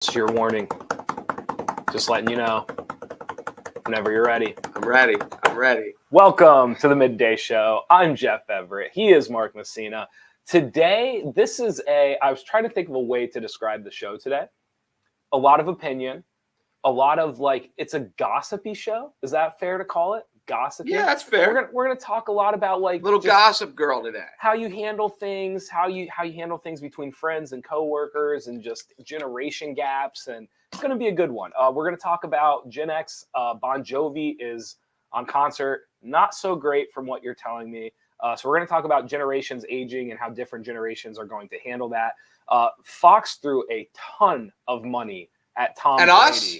It's your warning. Just letting you know. Whenever you're ready. I'm ready. Welcome to the Midday Show. I'm Jeff Everett. He is Mark Messina. Today, I was trying to think of a way to describe the show today. A lot of opinion. A lot of it's a gossipy show. Is that fair to call it? Gossipy? Yeah, that's fair. We're gonna talk a lot about little gossip girl today. How you handle things, how you handle things between friends and coworkers, and just generation gaps, and it's gonna be a good one. We're gonna talk about Gen X. Bon Jovi is on concert, not so great from what you're telling me. So we're gonna talk about generations aging and how different generations are going to handle that. Fox threw a ton of money at Tom and Brady. Us?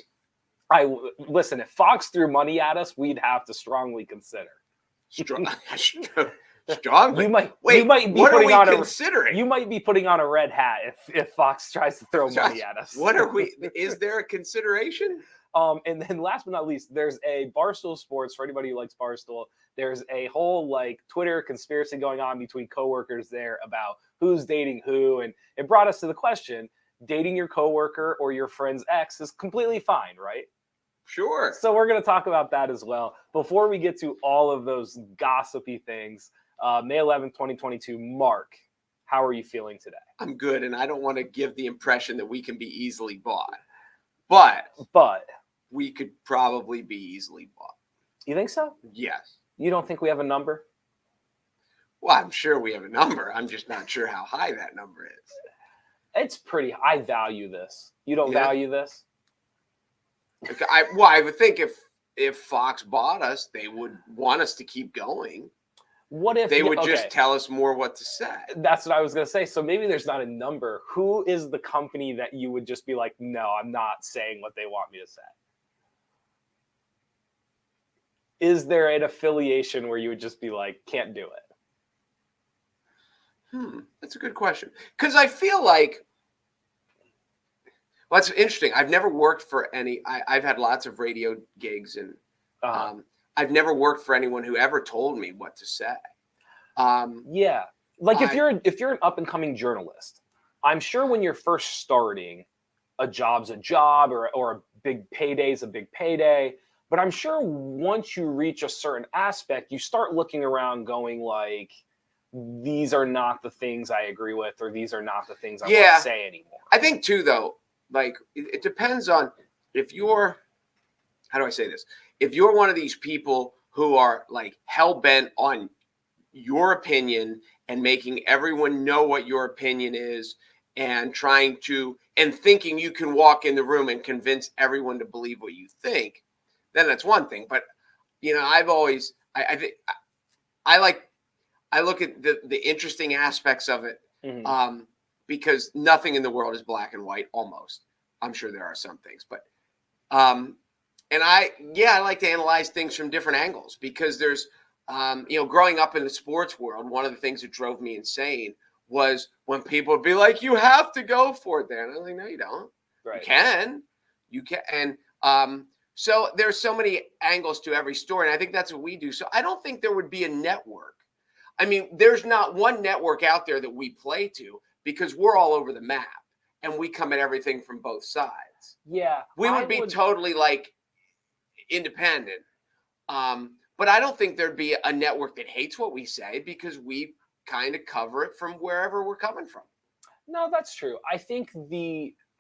Listen, if Fox threw money at us, we'd have to strongly consider. Strongly. You might be what putting are on we considering? You might be putting on a red hat if Fox tries to throw money at us. What are we? Is there a consideration? And then last but not least, there's a Barstool Sports for anybody who likes Barstool. There's a whole Twitter conspiracy going on between coworkers there about who's dating who, and it brought us to the question: dating your coworker or your friend's ex is completely fine, right? Sure. So we're going to talk about that as well. Before we get to all of those gossipy things, May 11th, 2022, Mark, how are you feeling today? I'm good, and I don't want to give the impression that we can be easily bought. But we could probably be easily bought. You think so? Yes. You don't think we have a number? Well, I'm sure we have a number. I'm just not sure how high that number is. It's pretty. I value this. You don't value this? I would think if Fox bought us, they would want us to keep going. What if they would just tell us more what to say? That's what I was going to say. So maybe there's not a number. Who is the company that you would just be like, no, I'm not saying what they want me to say? Is there an affiliation where you would just be like, can't do it? That's a good question. Because I feel like, well, it's interesting. I've never worked for any. I've had lots of radio gigs, and I've never worked for anyone who ever told me what to say. Yeah, if you're an up and coming journalist, I'm sure when you're first starting, a job's a job, or a big payday's a big payday. But I'm sure once you reach a certain aspect, you start looking around, going these are not the things I agree with, or these are not the things I want to say anymore. I think too, though. It depends on if you're, how do I say this? If you're one of these people who are hell-bent on your opinion and making everyone know what your opinion is, and thinking you can walk in the room and convince everyone to believe what you think, then that's one thing. But, I look at the interesting aspects of it. Mm-hmm. Because nothing in the world is black and white, almost. I'm sure there are some things, but and I like to analyze things from different angles, because there's growing up in the sports world, one of the things that drove me insane was when people would be like, you have to go for it there. And I'm like, no, you don't. Right. You can. And so there's so many angles to every story, and I think that's what we do. So I don't think there would be a network. I mean, there's not one network out there that we play to, because we're all over the map and we come at everything from both sides. Yeah. We would be totally independent. But I don't think there'd be a network that hates what we say, because we kind of cover it from wherever we're coming from. No, that's true. I think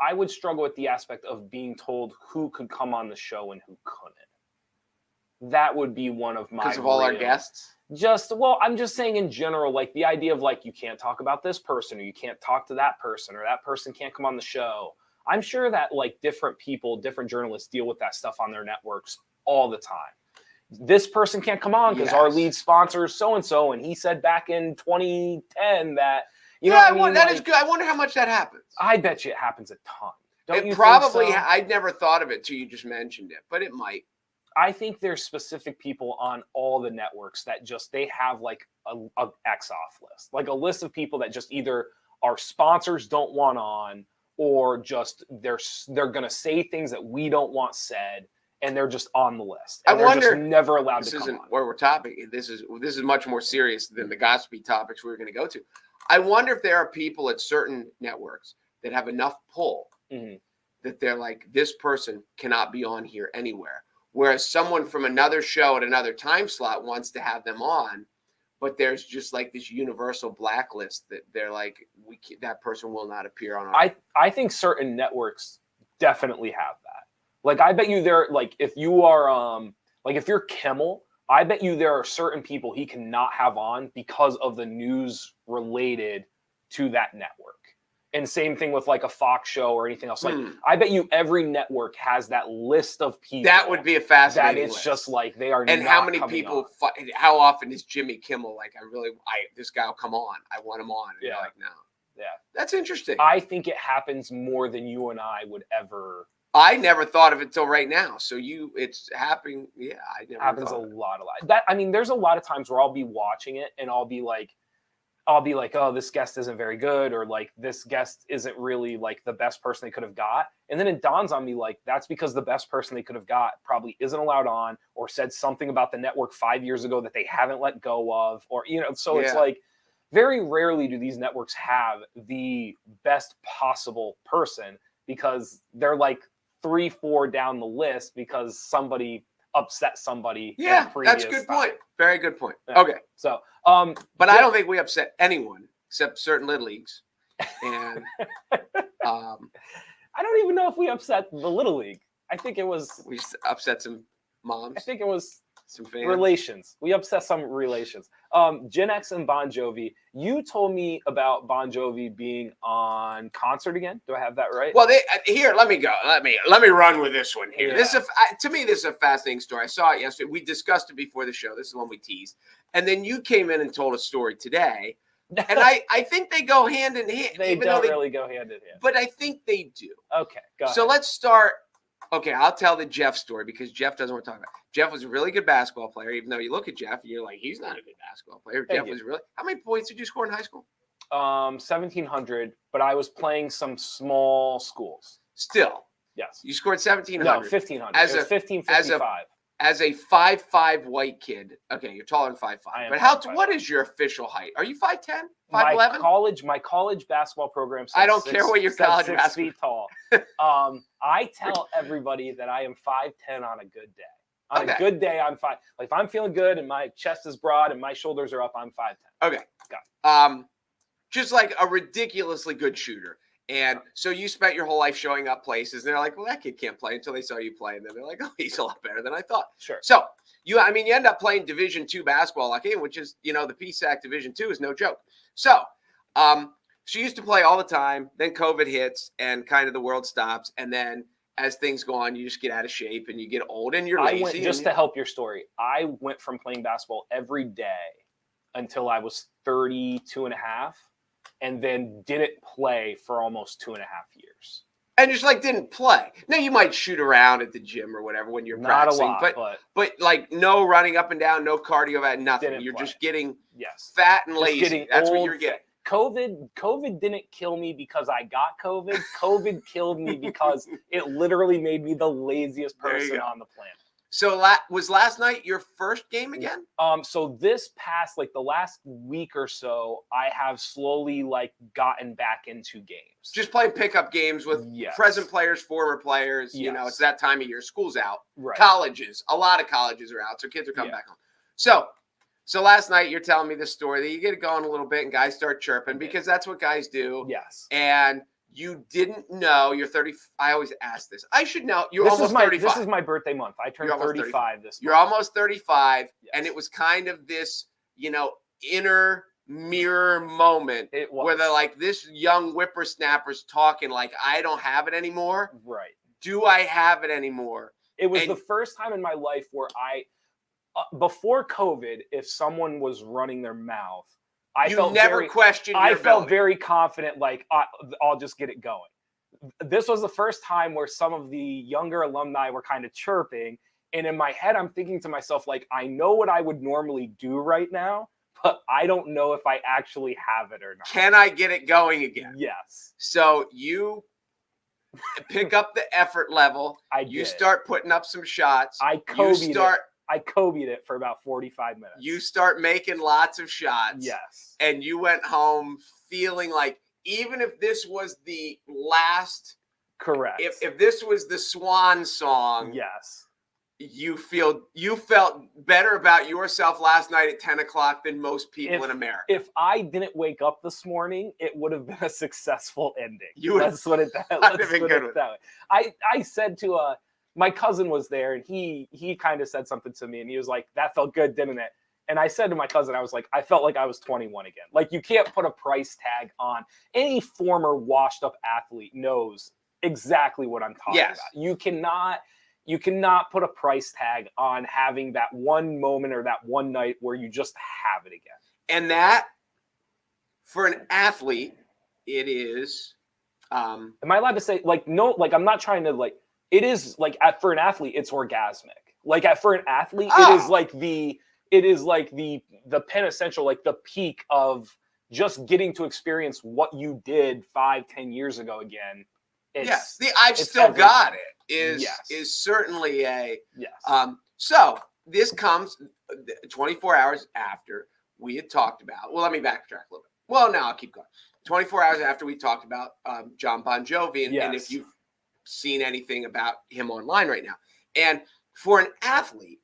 I would struggle with the aspect of being told who could come on the show and who couldn't. That would be one of my... Because of all our guests? I'm just saying in general, the idea of you can't talk about this person, or you can't talk to that person, or that person can't come on the show. I'm sure that different people, different journalists deal with that stuff on their networks all the time. This person can't come on because our lead sponsor is so-and-so, and he said back in 2010 that, that is good. I wonder how much that happens. I bet you it happens a ton. Don't you probably, think so? I'd never thought of it till you just mentioned it, but it might. I think there's specific people on all the networks that they have a X-off list, a list of people that just either our sponsors don't want on, or just they're going to say things that we don't want said, and they're just on the list. And they're just never allowed to come on. This isn't where we're topping. This is much more serious than the gossipy topics we're going to go to. I wonder if there are people at certain networks that have enough pull that they're like, this person cannot be on here anywhere. Whereas someone from another show at another time slot wants to have them on, but there's just like this universal blacklist that they're like, that person will not appear on our. I think certain networks definitely have that. Like, I bet you there, like, if you are, like, if you're Kimmel, I bet you there are certain people he cannot have on because of the news related to that network. And same thing with like a Fox show or anything else. Like, I bet you every network has that list of people. That would be a fascinating that it's list. Just like they are. And not how many coming people? on. How often is Jimmy Kimmel like? This guy will come on. I want him on. And you're like, no. Yeah, that's interesting. I think it happens more than you and I would ever. I never thought of it till right now. So it's happening. Yeah, I never. Happens a lot. That, I mean, there's a lot of times where I'll be watching it and I'll be like, oh, this guest isn't very good, or like this guest isn't really like the best person they could have got. And then it dawns on me like that's because the best person they could have got probably isn't allowed on, or said something about the network 5 years ago that they haven't let go of, or so it's like very rarely do these networks have the best possible person because they're like 3-4 down the list because somebody upset somebody. Yeah, that's a good point. Very good point. Yeah. Okay. So, but I don't think we upset anyone except certain little leagues. And I don't even know if we upset the Little League. I think it was. We just upset some moms. I think it was some fans. Relations. We upset some relations. Gen X and Bon Jovi. You told me about Bon Jovi being on concert again. Do I have that right? Well, let me go. Let me run with this one here. Yeah. This is to me, this is a fascinating story. I saw it yesterday. We discussed it before the show. This is one we teased, and then you came in and told a story today. And I think they go hand in hand. They don't really go hand in hand. But I think they do. Okay, go ahead. So let's start. Okay, I'll tell the Jeff story because Jeff doesn't want to talk about it. Jeff was a really good basketball player, even though you look at Jeff and you're like, he's not a good basketball player. Jeff was really. How many points did you score in high school? 1,700, but I was playing some small schools. Still. Yes. You scored 1,700. No, 1,500. It was 1,555. As a 5'5" white kid. Okay, you're taller than 5'5". But what is your official height? Are you 5'10"? 5'11"? My college basketball program says I don't care what your college 6 feet tall. I tell everybody that I am 5'10" on a good day. On a good day, I'm 5. Like if I'm feeling good and my chest is broad and my shoulders are up, I'm 5'10". Okay. Got it. Just like a ridiculously good shooter. And so you spent your whole life showing up places. And they're like, well, that kid can't play until they saw you play. And then they're like, oh, he's a lot better than I thought. Sure. So you end up playing Division II basketball, which is, the PSAC Division II is no joke. So she used to play all the time. Then COVID hits and kind of the world stops. And then as things go on, you just get out of shape and you get old and you're lazy. To help your story, I went from playing basketball every day until I was 32 and a half. And then didn't play for almost 2.5 years. And just like didn't play. Now you might shoot around at the gym or whatever when you're practicing, not a lot, but like no running up and down, no cardio, nothing. You're just getting fat and lazy. That's what you're getting. COVID didn't kill me because I got COVID. COVID killed me because it literally made me the laziest person on the planet. So was last night your first game again? So this past the last week or so, I have slowly gotten back into games. Just playing pickup games with present players, former players. Yes. It's that time of year. School's out. Right. Colleges, a lot of colleges are out, so kids are coming back home. So last night you're telling me this story that you get it going a little bit and guys start chirping because that's what guys do. Yes. And you didn't know you're 30. I always ask this. I should know. You're almost 35. This is my birthday month. I turned 35 this month. You're almost 35. Yes. And it was kind of this, inner mirror moment where they're like, this young whippersnapper's talking like, I don't have it anymore. Right. Do I have it anymore? It was the first time in my life where before COVID, if someone was running their mouth, I felt very confident, I'll just get it going. This was the first time where some of the younger alumni were kind of chirping. And in my head, I'm thinking to myself, I know what I would normally do right now, but I don't know if I actually have it or not. Can I get it going again? Yes. So you pick up the effort level. You start putting up some shots. I Kobe'd it for about 45 minutes. You start making lots of shots. Yes. And you went home feeling like even if this was the last Correct. If this was the swan song, yes, you felt better about yourself last night at 10 o'clock than most people in America. If I didn't wake up this morning, it would have been a successful ending. Let's put it that way. I said to my cousin was there, and he kind of said something to me, and he was like, "That felt good, didn't it?" And I said to my cousin, I was like, I felt like I was 21 again. Like, you can't put a price tag on. Any former washed up athlete knows exactly what I'm talking about. You cannot put a price tag on having that one moment or that one night where you just have it again. And that, for an athlete, it is. Am I allowed to say, like, no, like, I'm not trying to, like, it is, like, for an athlete, it's orgasmic. Like, for an athlete, it is like the penessential, like the peak of just getting to experience what you did 5-10 years ago again. I've still got it. Is certainly a so this comes 24 hours after we had talked about. Well, let me backtrack a little bit. Well, now I'll keep going. 24 hours after we talked about Jon Bon Jovi, and if you've seen anything about him online right now, and for an athlete,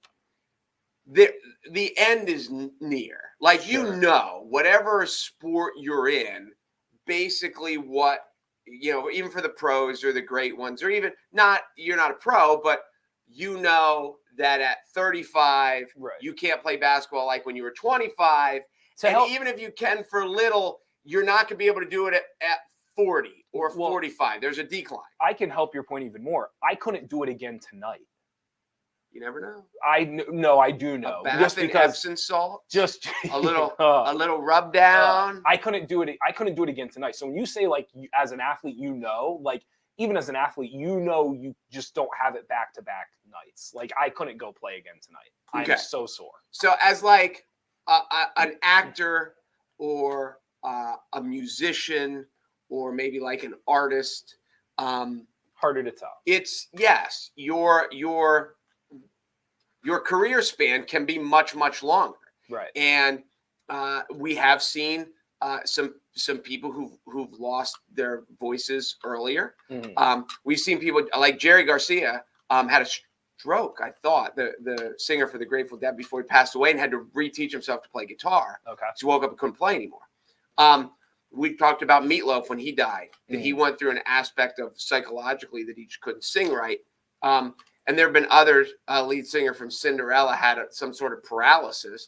the end is near. Like, whatever sport you're in, basically what. Even for the pros or the great ones, or even you're not a pro, but that at 35, you can't play basketball like when you were 25. Even if you can for little, you're not going to be able to do it at 40 or 45. There's a decline. I can help your point even more. I couldn't do it again tonight. You never know. I do know. A bath just because Epsom salt, just a little rub down. I couldn't do it. I couldn't do it again tonight. So when you say, like, as an athlete, like, even as an athlete, you just don't have it back-to-back nights. Like, I couldn't go play again tonight. I'm so sore. So as like an actor or a musician or maybe like an artist, harder to tell. It's your career span can be much, much longer. Right. And we have seen some people who've lost their voices earlier. Mm-hmm. We've seen people like Jerry Garcia had a stroke, I thought, the singer for the Grateful Dead, before he passed away, and had to reteach himself to play guitar. Okay. So he woke up and couldn't play anymore. We talked about Meatloaf when he died, that he went through an aspect of psychologically that he just couldn't sing right. And there have been others. Lead singer from Cinderella had some sort of paralysis,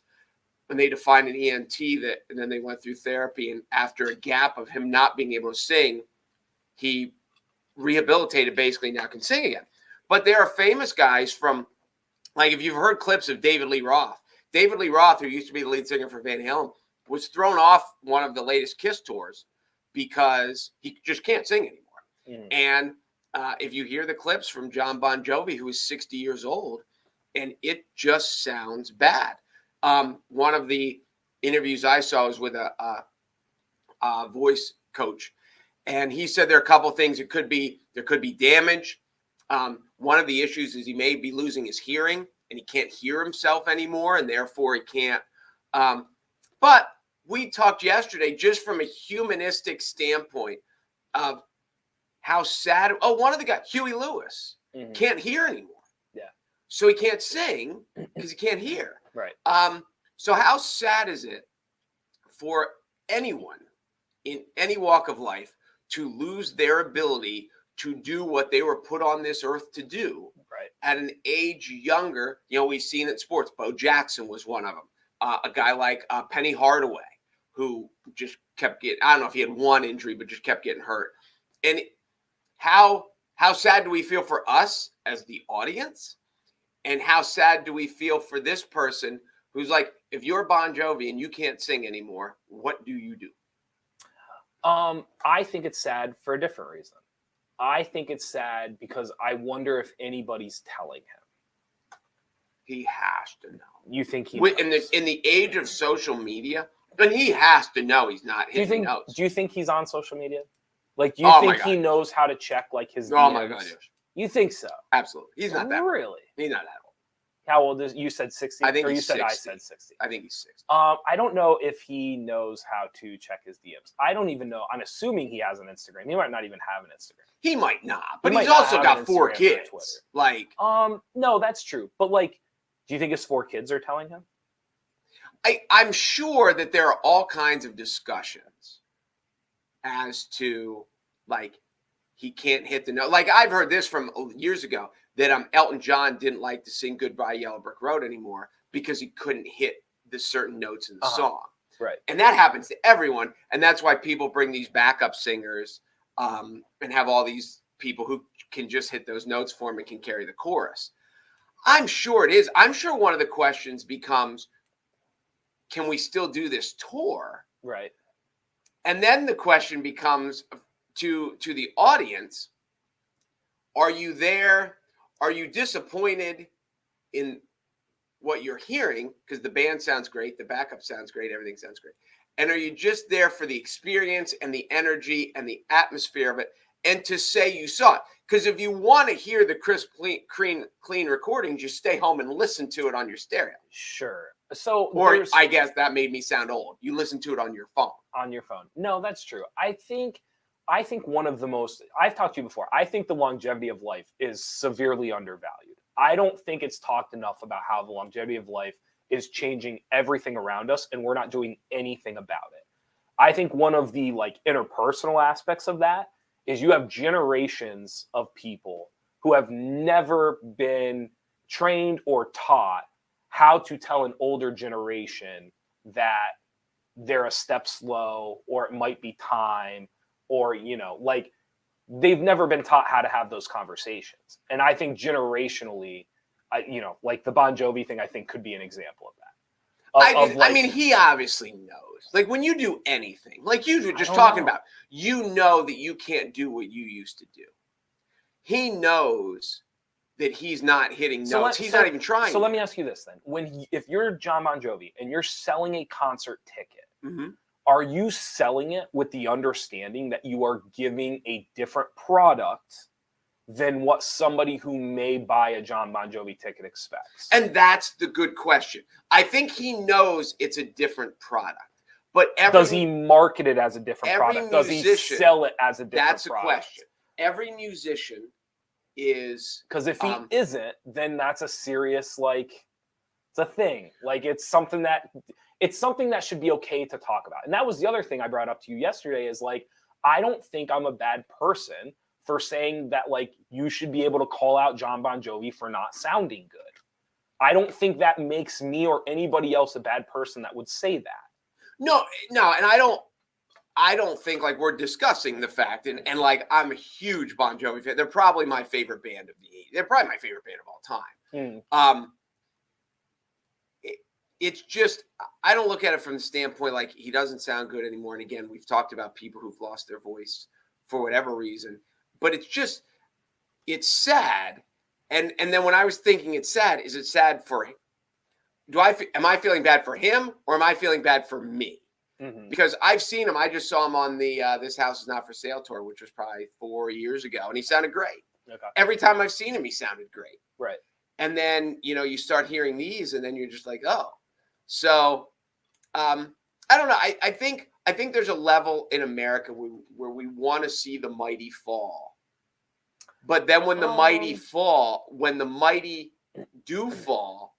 and they defined an ENT and then they went through therapy. And after a gap of him not being able to sing, he rehabilitated, basically now can sing again. But there are famous guys from, like, if you've heard clips of David Lee Roth, who used to be the lead singer for Van Halen, was thrown off one of the latest Kiss tours because he just can't sing anymore. And if you hear the clips from Jon Bon Jovi, who is 60 years old, and it just sounds bad. One of the interviews I saw was with a voice coach, and he said there are a couple of things. There could be damage. One of the issues is he may be losing his hearing, and he can't hear himself anymore, and therefore he can't. But we talked yesterday just from a humanistic standpoint of how sad. Oh, one of the guys, Huey Lewis, can't hear anymore. Yeah. So he can't sing because he can't hear. Right. So how sad is it for anyone in any walk of life to lose their ability to do what they were put on this earth to do at an age younger? We've seen it in sports. Bo Jackson was one of them. A guy like Penny Hardaway, who just kept getting, I don't know if he had one injury, but just kept getting hurt. And how sad do we feel for us as the audience? And how sad do we feel for this person who's like, if you're Bon Jovi and you can't sing anymore, what do you do? I think it's sad for a different reason. I think it's sad because I wonder if anybody's telling him. He has to know. You think he knows? In the age of social media, then he has to know he's not hitting notes. Do you think he's on social media? Like, do you think he knows how to check, like, his DMs? Oh, my God, yes. You think so? Absolutely. He's not that really old. He's not that old. How old is you said 60? I think or you he's said 60. I said 60. I think he's 60. I don't know if he knows how to check his DMs. I don't even know. I'm assuming he has an Instagram. He might not even have an Instagram. He might not, but He he's might not also have got an 4 Instagram or kids. Twitter. Like, no, that's true. But like, do you think his 4 kids are telling him? I'm sure that there are all kinds of discussions as to like he can't hit the note. Like I've heard this from years ago that Elton John didn't like to sing "Goodbye Yellow Brick Road" anymore because he couldn't hit the certain notes in the song. Right. And that happens to everyone, and that's why people bring these backup singers and have all these people who can just hit those notes for him and can carry the chorus. I'm sure it is. I'm sure one of the questions becomes, can we still do this tour? Right. And then the question becomes to the audience, are you there? Are you disappointed in what you're hearing? Because the band sounds great, the backup sounds great, everything sounds great. And are you just there for the experience and the energy and the atmosphere of it and to say you saw it? Because if you want to hear the crisp, clean recordings, you stay home and listen to it on your stereo. Sure. So, or I guess that made me sound old. You listen to it on your phone. On your phone. No, that's true. I think one of the most, I've talked to you before, I think the longevity of life is severely undervalued. I don't think it's talked enough about how the longevity of life is changing everything around us and we're not doing anything about it. I think one of the like interpersonal aspects of that is you have generations of people who have never been trained or taught how to tell an older generation that they're a step slow or it might be time or, like they've never been taught how to have those conversations. And I think generationally, like the Bon Jovi thing, I think could be an example of that. I mean, he obviously knows. Like when you do anything, like you were just talking about, you know that you can't do what you used to do. He knows that he's not hitting notes. He's not even trying. So let me ask you this then. If you're Jon Bon Jovi and you're selling a concert ticket, are you selling it with the understanding that you are giving a different product than what somebody who may buy a Jon Bon Jovi ticket expects? And that's the good question. I think he knows it's a different product. But does he market it as a different product? Does he sell it as a different product? That's a question. Every musician is... Because if he isn't, then that's a serious, it's a thing. Like, it's something that should be okay to talk about. And that was the other thing I brought up to you yesterday is, I don't think I'm a bad person for saying that, you should be able to call out Jon Bon Jovi for not sounding good. I don't think that makes me or anybody else a bad person that would say that. No, and I don't think we're discussing the fact, and I'm a huge Bon Jovi fan. They're probably my favorite band of the 80s. They're probably my favorite band of all time. It's just, I don't look at it from the standpoint he doesn't sound good anymore. And again, we've talked about people who've lost their voice for whatever reason, but it's sad. And then when I was thinking it's sad, is it sad for him? Am I feeling bad for him or am I feeling bad for me? Mm-hmm. Because I've seen him. I just saw him on the This House Is Not For Sale tour, which was probably 4 years ago. And he sounded great. Okay. Every time I've seen him, he sounded great. Right. And then, you start hearing these and then you're just like, oh. So I don't know. I think there's a level in America where we want to see the mighty fall. But then when the mighty do fall,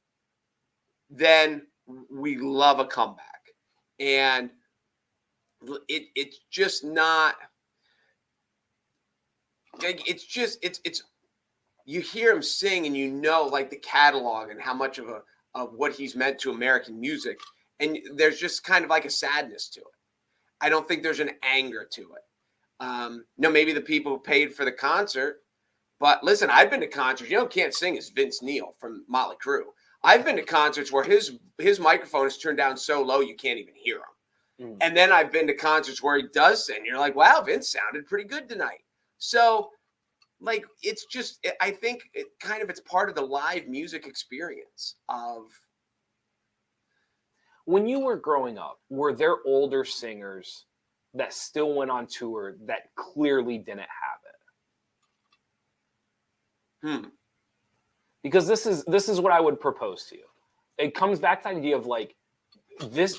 then we love a comeback. And it's just not, it's you hear him sing and the catalog and how much of what he's meant to American music. And there's just kind of a sadness to it. I don't think there's an anger to it. Maybe the people who paid for the concert, but listen, I've been to concerts. Can't sing is Vince Neil from Motley Crue. I've been to concerts where his microphone is turned down so low you can't even hear him. And then I've been to concerts where he does sing. You're like, wow, Vince sounded pretty good tonight. So, it's just, I think it's part of the live music experience of. When you were growing up, were there older singers that still went on tour that clearly didn't have it? because this is what I would propose to you. It comes back to the idea of like this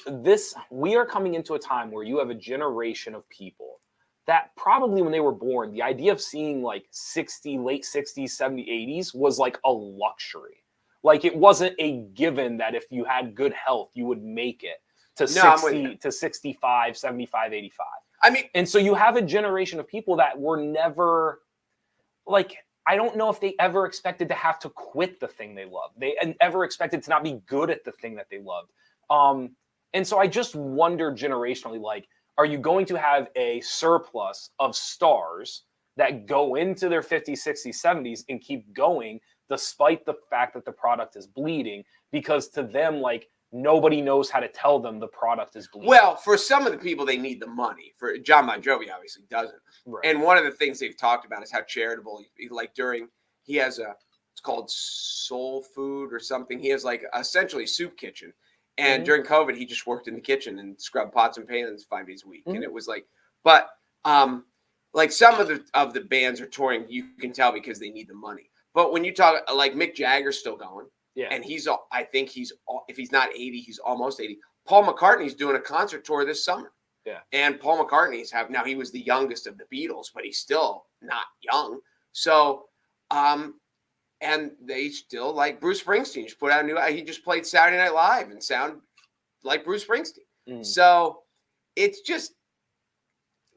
we are coming into a time where you have a generation of people that probably when they were born, the idea of seeing like late 60s, 70s, 80s was like a luxury. Like it wasn't a given that if you had good health, you would make it to 60 to 65, 75, 85. I mean, and so you have a generation of people that were never like, I don't know if they ever expected to have to quit the thing they loved. They ever expected to not be good at the thing that they loved. And so I just wonder generationally, like, are you going to have a surplus of stars that go into their 50s, 60s, 70s and keep going despite the fact that the product is bleeding? Because to them, like, nobody knows how to tell them the product is bleeding. Well, for some of the people, they need the money. For Jon Bon Jovi, obviously doesn't. Right. And one of the things they've talked about is how charitable. Like he has it's called Soul Food or something. He has like essentially a soup kitchen. And during COVID, he just worked in the kitchen and scrubbed pots and pans 5 days a week. And it was like, but like some of the bands are touring, you can tell because they need the money. But when you talk like Mick Jagger's still going. Yeah. And I think if he's not 80, he's almost 80. Paul McCartney's doing a concert tour this summer. Yeah. And Paul McCartney's now he was the youngest of the Beatles, but he's still not young. So, and they still like Bruce Springsteen. Just put out he just played Saturday Night Live and sound like Bruce Springsteen. So it's just,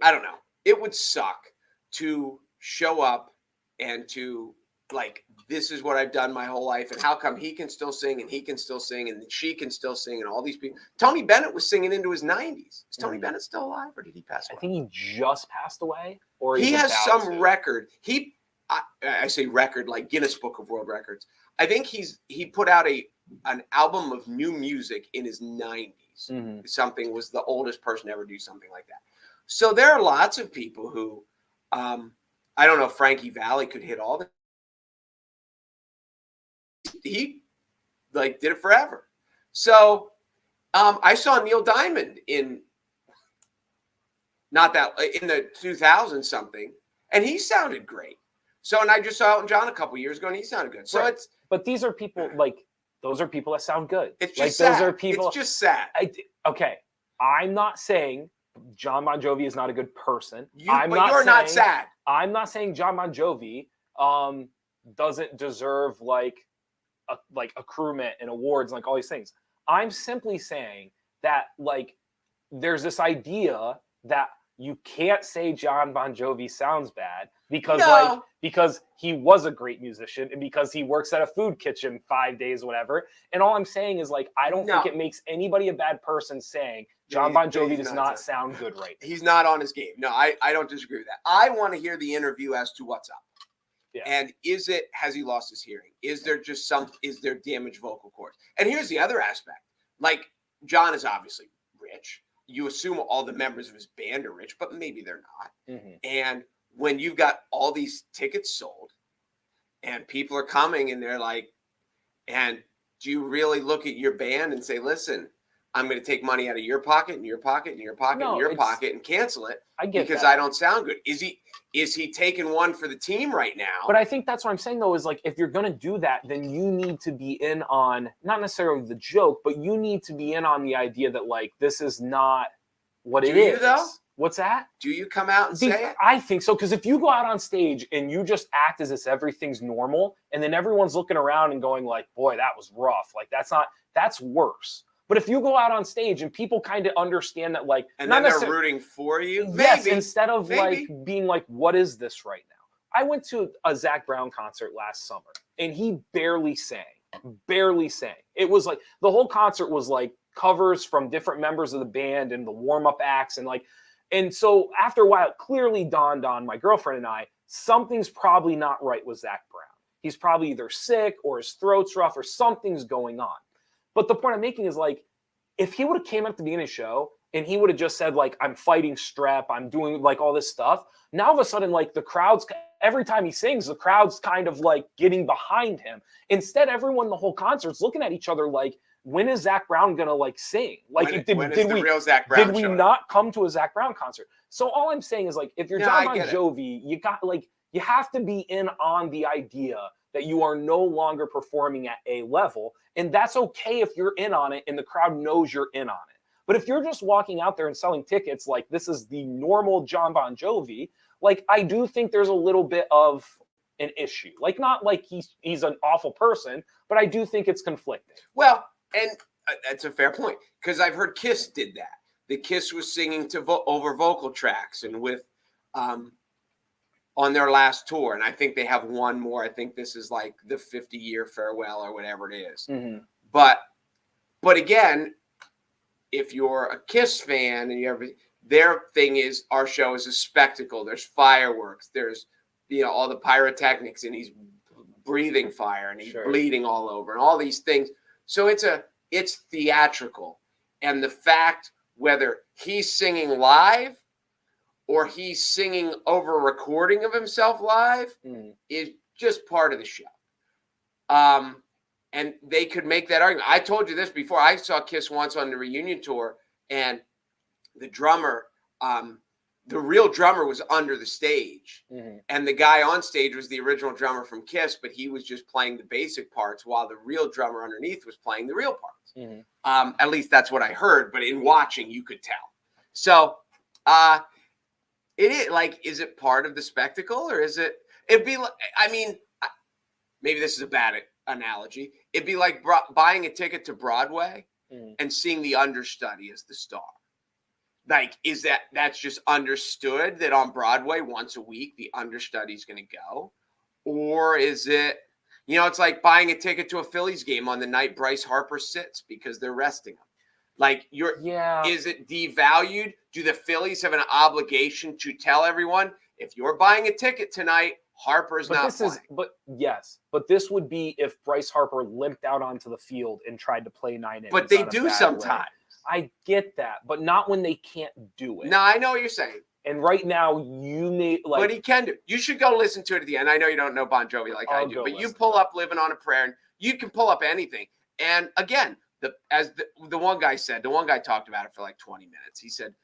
I don't know. It would suck to show up and to like, this is what I've done my whole life. And how come he can still sing and he can still sing and she can still sing and all these people. Tony Bennett was singing into his 90s. Is Tony Bennett still alive or did he pass away? I think he just passed away. Or he has some record. I say record like Guinness Book of World Records. I think he put out an album of new music in his 90s. Something was the oldest person to ever do something like that. So there are lots of people who, I don't know if Frankie Valli could hit all the. He like did it forever. So I saw Neil Diamond in the 2000 something, and he sounded great. So, and I just saw Elton John a couple years ago, and he sounded good. So right. But these are people those are people that sound good. It's just like sad. Those are people. It's just sad. Okay, I'm not saying Jon Bon Jovi is not a good person. You're not sad. I'm not saying Jon Bon Jovi doesn't deserve like accruement and awards and like all these things. I'm simply saying that like there's this idea that you can't say Jon Bon Jovi sounds bad because he was a great musician and because he works at a food kitchen 5 days, whatever. And all I'm saying is like, I don't think it makes anybody a bad person saying Jon Bon Jovi does not sound good right now. He's not on his game. No, I don't disagree with that. I want to hear the interview as to what's up. Yeah. And has he lost his hearing? Is there damaged vocal cords? And here's the other aspect. Like John is obviously rich. You assume all the members of his band are rich, but maybe they're not. And when you've got all these tickets sold and people are coming and they're like, and do you really look at your band and say, listen, I'm going to take money out of your pocket and your pocket and your pocket and your pocket and cancel it because I don't sound good. Is he taking one for the team right now? But I think that's what I'm saying, though, is like if you're going to do that, then you need to be in on not necessarily the joke, but you need to be in on the idea that like this is not what it is. Do you, though? What's that? Do you come out and say it? I think so, because if you go out on stage and you just act as if everything's normal and then everyone's looking around and going like, boy, that was rough. Like that's worse. But if you go out on stage and people kind of understand that, like, and then they're rooting for you, yes, instead of like being like, what is this right now? I went to a Zac Brown concert last summer and he barely sang. It was like the whole concert was like covers from different members of the band and the warm-up acts and so after a while, it clearly dawned on my girlfriend and I, something's probably not right with Zac Brown. He's probably either sick or his throat's rough or something's going on. But the point I'm making is like, if he would have came up at the beginning of the show and he would have just said like, I'm fighting strep, I'm doing like all this stuff. Now all of a sudden, like the crowd's, every time he sings, the crowd's kind of like getting behind him. Instead, everyone, the whole concert's looking at each other like, when is Zac Brown going to like sing? Like, did we not come to a Zac Brown concert? So all I'm saying is like, if you're Jon Bon Jovi, you have to be in on the idea that you are no longer performing at a level. And that's okay if you're in on it and the crowd knows you're in on it. But if you're just walking out there and selling tickets like this is the normal Jon Bon Jovi, like I do think there's a little bit of an issue. Like not like he's an awful person, but I do think it's conflicting. Well, and that's a fair point, because I've heard Kiss did that. The Kiss was singing to over vocal tracks and with on their last tour, and I think they have one more. I think this is like the 50-year farewell or whatever it is. Mm-hmm. But again, if you're a Kiss fan and their thing is our show is a spectacle. There's fireworks. There's all the pyrotechnics, and he's breathing fire and he's bleeding all over and all these things. So it's theatrical, and the fact whether he's singing live or he's singing over a recording of himself live is just part of the show. And they could make that argument. I told you this before. I saw Kiss once on the reunion tour, and the drummer, the real drummer was under the stage. Mm-hmm. And the guy on stage was the original drummer from Kiss, but he was just playing the basic parts while the real drummer underneath was playing the real parts. Mm-hmm. At least that's what I heard, but in watching, you could tell. So it is like, is it part of the spectacle, or it'd be like, I mean, maybe this is a bad analogy. It'd be like buying a ticket to Broadway and seeing the understudy as the star. Like, is that's just understood that on Broadway once a week, the understudy's going to go? Or is it, it's like buying a ticket to a Phillies game on the night Bryce Harper sits because they're resting him. Like, is it devalued? Do the Phillies have an obligation to tell everyone, if you're buying a ticket tonight, Harper's not playing? But this would be if Bryce Harper limped out onto the field and tried to play 9 innings. But they do sometimes. I get that, but not when they can't do it. No, I know what you're saying. And right now, you need But he can do. You should go listen to it at the end. I know you don't know Bon Jovi like I do, but you pull up "Living on a Prayer," and you can pull up anything. And again, as the one guy said, the one guy talked about it for like 20 minutes. He said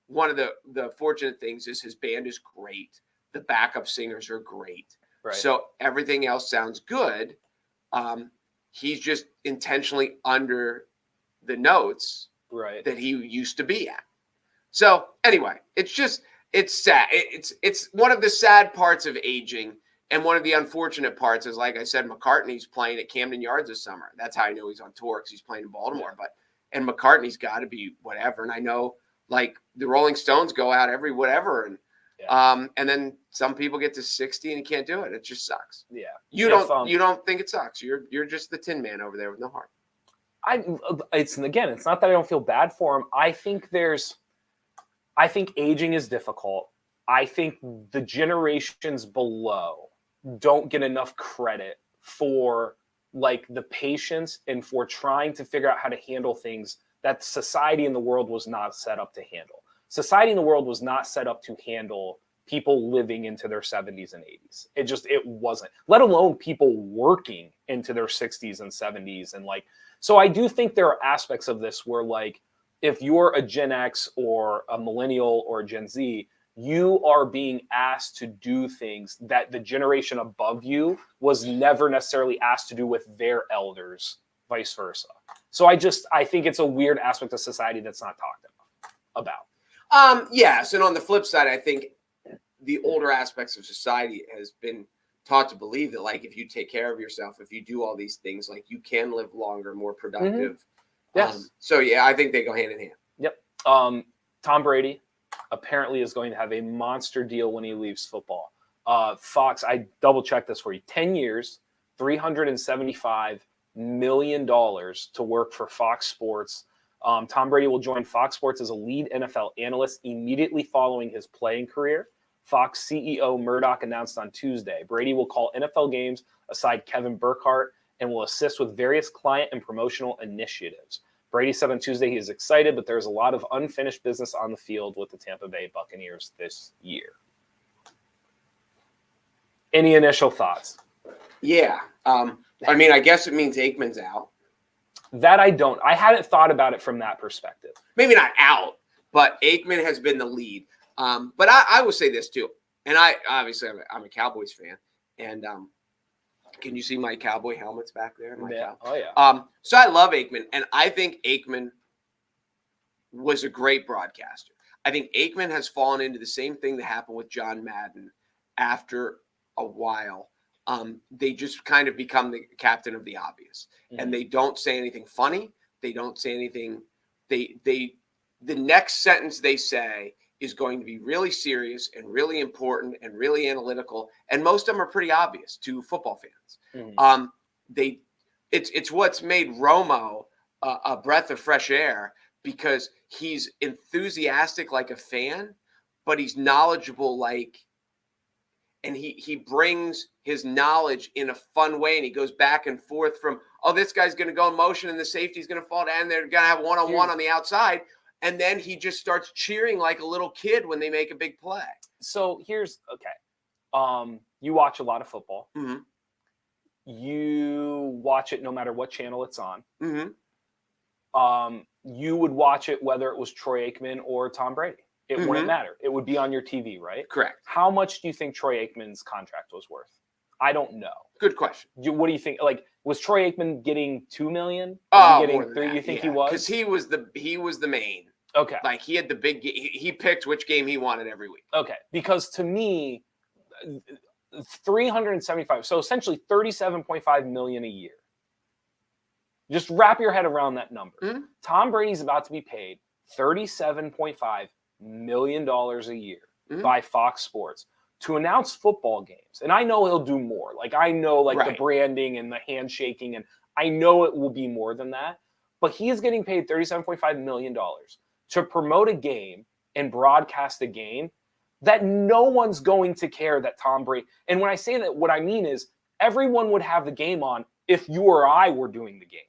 one of the fortunate things is his band is great. The backup singers are great. Right. So everything else sounds good. He's just intentionally under the notes that he used to be at. So anyway, it's sad. It's one of the sad parts of aging, and one of the unfortunate parts is, like I said, McCartney's playing at Camden Yards this summer. That's how I know he's on tour, because he's playing in Baltimore. And McCartney's got to be whatever. And I know, like, the Rolling Stones go out every whatever, and then some people get to 60 and you can't do it. It just sucks. Yeah. You don't think it sucks. You're just the Tin Man over there with no heart. It's not that I don't feel bad for him. I think aging is difficult. I think the generations below don't get enough credit for like the patience and for trying to figure out how to handle things that society in the world was not set up to handle. Society in the world was not set up to handle people living into their 70s and 80s. It wasn't, let alone people working into their 60s and 70s. And like, so I do think there are aspects of this where, like, if you're a Gen X or a millennial or a Gen Z, you are being asked to do things that the generation above you was never necessarily asked to do with their elders, vice versa. So I think it's a weird aspect of society that's not talked about. Yes. And on the flip side, I think the older aspects of society has been taught to believe that, like, if you take care of yourself, if you do all these things, like, you can live longer, more productive. Mm-hmm. Yes. So yeah, I think they go hand in hand. Yep. Tom Brady apparently is going to have a monster deal when he leaves football. Fox, I double checked this for you. 10 years, $375 million to work for Fox Sports. Tom Brady will join Fox Sports as a lead NFL analyst immediately following his playing career. Fox CEO Murdoch announced on Tuesday, Brady will call NFL games aside Kevin Burkhardt and will assist with various client and promotional initiatives. Brady said on Tuesday he is excited, but there's a lot of unfinished business on the field with the Tampa Bay Buccaneers this year. Any initial thoughts? Yeah. I mean, I guess it means Aikman's out. That I don't. I hadn't thought about it from that perspective. Maybe not out, but Aikman has been the lead. But I will say this too, and I'm a Cowboys fan, and Can you see my cowboy helmets back there? Oh yeah. So I love Aikman, and I think Aikman was a great broadcaster. I think Aikman has fallen into the same thing that happened with John Madden after a while. They just kind of become the captain of the obvious, and they don't say anything funny. They don't say anything. The next sentence they say is going to be really serious and really important and really analytical, and most of them are pretty obvious to football fans. It's what's made Romo a breath of fresh air, because he's enthusiastic like a fan, but he's knowledgeable and he brings his knowledge in a fun way, and he goes back and forth from, oh, this guy's going to go in motion and the safety's going to fall down, and they're going to have one-on-one on the outside, and then he just starts cheering like a little kid when they make a big play. So here's, okay. You watch a lot of football. Mm-hmm. You watch it no matter what channel it's on. Mm-hmm. You would watch it whether it was Troy Aikman or Tom Brady. It wouldn't matter. It would be on your TV, right? Correct. How much do you think Troy Aikman's contract was worth? I don't know. Good question. What do you think? Like, was Troy Aikman getting $2 million? Oh, getting more than 3? that. You think he was? Because he was the main. Okay. Like, he had the big. He picked which game he wanted every week. Okay. Because to me, 375. So essentially, $37.5 million a year. Just wrap your head around that number. Mm-hmm. Tom Brady's about to be paid $37.5 million a year by Fox Sports to announce football games. And I know he'll do more. Like, I know the branding and the handshaking, and I know it will be more than that. But he is getting paid $37.5 million to promote a game and broadcast a game that no one's going to care that Tom Brady. And when I say that, what I mean is everyone would have the game on if you or I were doing the game.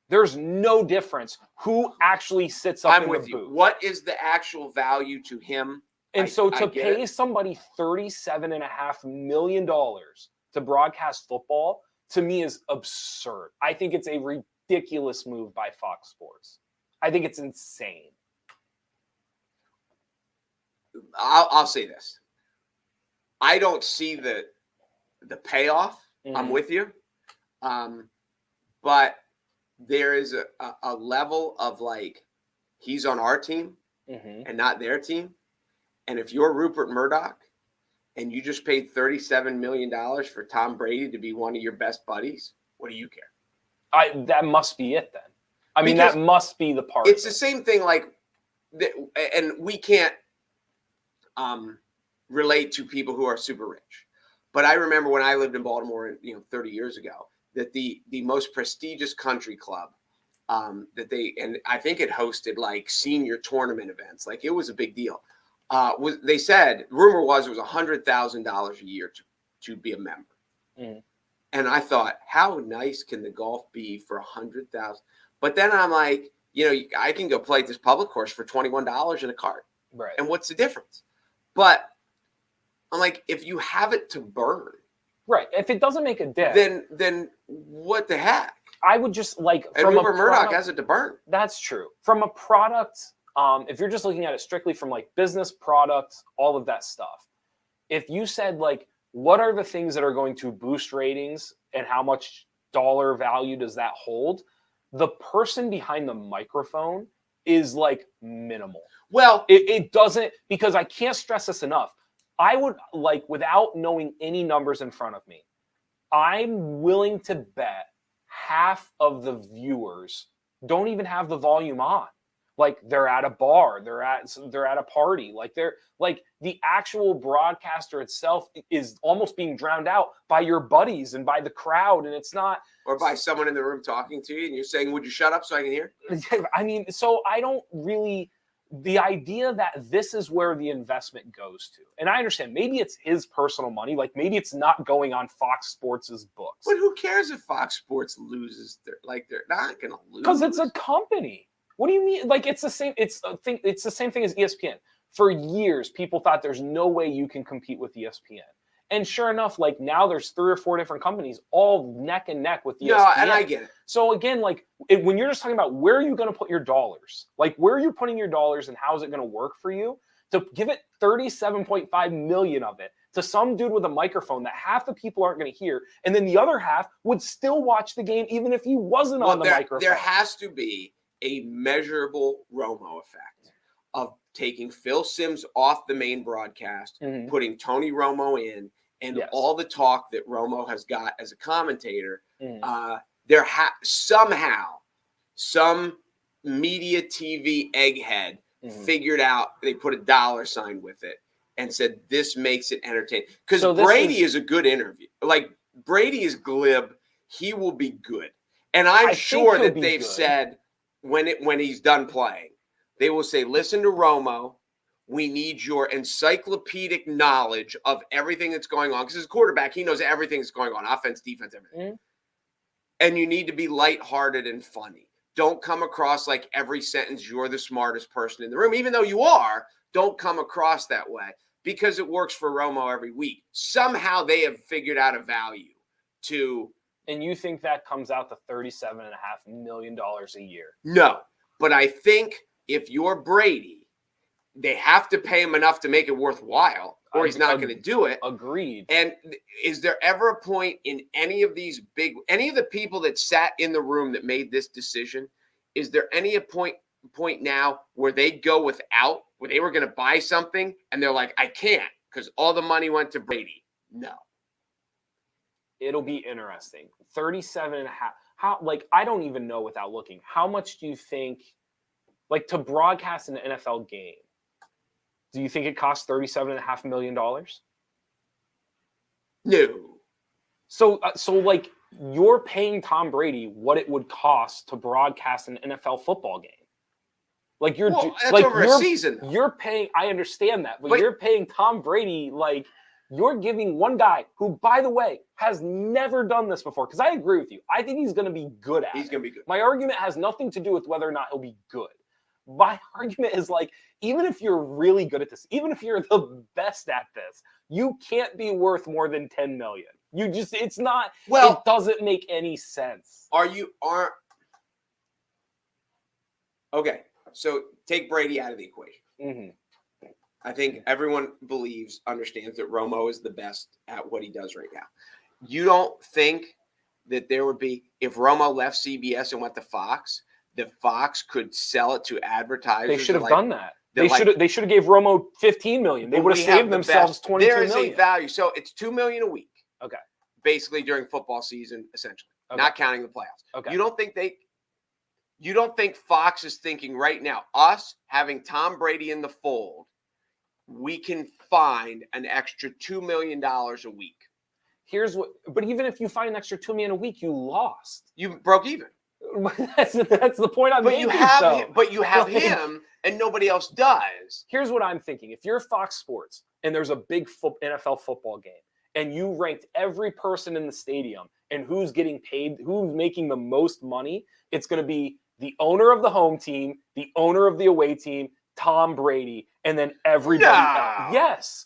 There's no difference who actually sits up in the booth. What is the actual value to him? And so to pay somebody $37.5 million to broadcast football, to me, is absurd. I think it's a ridiculous move by Fox Sports. I think it's insane. I'll say this. I don't see the payoff. I'm with you. But there is a level of he's on our team and not their team. And if you're Rupert Murdoch and you just paid $37 million for Tom Brady to be one of your best buddies, what do you care? That must be it then. I mean, that must be the part. It's the same thing and we can't relate to people who are super rich. But I remember when I lived in Baltimore, 30 years ago, that the most prestigious country club and I think it hosted senior tournament events. It was a big deal. They said, rumor was it was $100,000 a year to be a member. And I thought, how nice can the golf be for $100,000? But then I'm like, I can go play at this public course for $21 in a cart. Right. And what's the difference? But I'm like, if you have it to burn, right. If it doesn't make a dent, then what the heck? I would just and Rupert Murdoch has it to burn. That's true. From a product, if you're just looking at it strictly from business, product, all of that stuff. If you said what are the things that are going to boost ratings and how much dollar value does that hold? The person behind the microphone is minimal. Well, it doesn't, because I can't stress this enough. I would without knowing any numbers in front of me, I'm willing to bet half of the viewers don't even have the volume on. They're at a bar, they're at a party, they're the actual broadcaster itself is almost being drowned out by your buddies and by the crowd, and it's not, or by someone in the room talking to you and you're saying, would you shut up so I can hear? I mean, so I don't really, the idea that this is where the investment goes to, and I understand maybe it's his personal money, maybe it's not going on Fox Sports's books. But who cares if Fox Sports loses? They're not going to lose. Because it's a company. What do you mean? It's the same. It's the same thing as ESPN. For years, people thought there's no way you can compete with ESPN, and sure enough, now there's 3 or 4 different companies all neck and neck with ESPN. No, and I get it. So again, when you're just talking about where are you going to put your dollars, where are you putting your dollars, and how is it going to work for you to give it $37.5 million of it to some dude with a microphone that half the people aren't going to hear, and then the other half would still watch the game even if he wasn't on the microphone. There has to be a measurable Romo effect of taking Phil Simms off the main broadcast, putting Tony Romo in, and all the talk that Romo has got as a commentator. Somehow some media TV egghead figured out, they put a dollar sign with it and said, this makes it entertaining. Because Brady is a good interview. Like, Brady is glib. He will be good. And I'm sure that they've said when he's done playing, they will say, listen to Romo. We need your encyclopedic knowledge of everything that's going on. Because as a quarterback, he knows everything that's going on. Offense, defense, everything. And you need to be lighthearted and funny. Don't come across like every sentence you're the smartest person in the room. Even though you are, don't come across that way because it works for Romo every week. Somehow they have figured out a value to. And you think that comes out to $37.5 million a year? No, but I think if you're Brady, they have to pay him enough to make it worthwhile, or he's not going to do it. Agreed. And is there ever a point in any of the people that sat in the room that made this decision, is there any point now where they go without, where they were going to buy something and they're like, I can't because all the money went to Brady? No. It'll be interesting. 37.5. How, like, I don't even know without looking. How much do you think, like, to broadcast an NFL game, do you think it costs $37.5 million? No. So like, you're paying Tom Brady what it would cost to broadcast an NFL football game. Like, that's like over a season. You're paying. I understand that, but you're paying Tom Brady like. You're giving one guy who, by the way, has never done this before. Because I agree with you. I think he's going to be good at it. He's going to be good. My argument has nothing to do with whether or not he'll be good. My argument is like, even if you're really good at this, even if you're the best at this, you can't be worth more than $10 million. It's not, it doesn't make any sense. Okay. So take Brady out of the equation. I think everyone understands that Romo is the best at what he does right now. You don't think that there would be, if Romo left CBS and went to Fox, that Fox could sell it to advertisers? They should have done that. They should have gave Romo $15 million. They would have saved themselves $22 million. There is a value. So it's $2 million a week. Okay. Basically during football season, essentially, not counting the playoffs. Okay. You don't think Fox is thinking right now, us having Tom Brady in the fold, we can find an extra $2 million a week. But even if you find an extra $2 million a week, you lost. You broke even. That's the point I'm making. But you have him, and nobody else does. Here's what I'm thinking: if you're Fox Sports and there's a big NFL football game, and you ranked every person in the stadium and who's getting paid, who's making the most money, it's going to be the owner of the home team, the owner of the away team, Tom Brady, and then everybody else. Yes.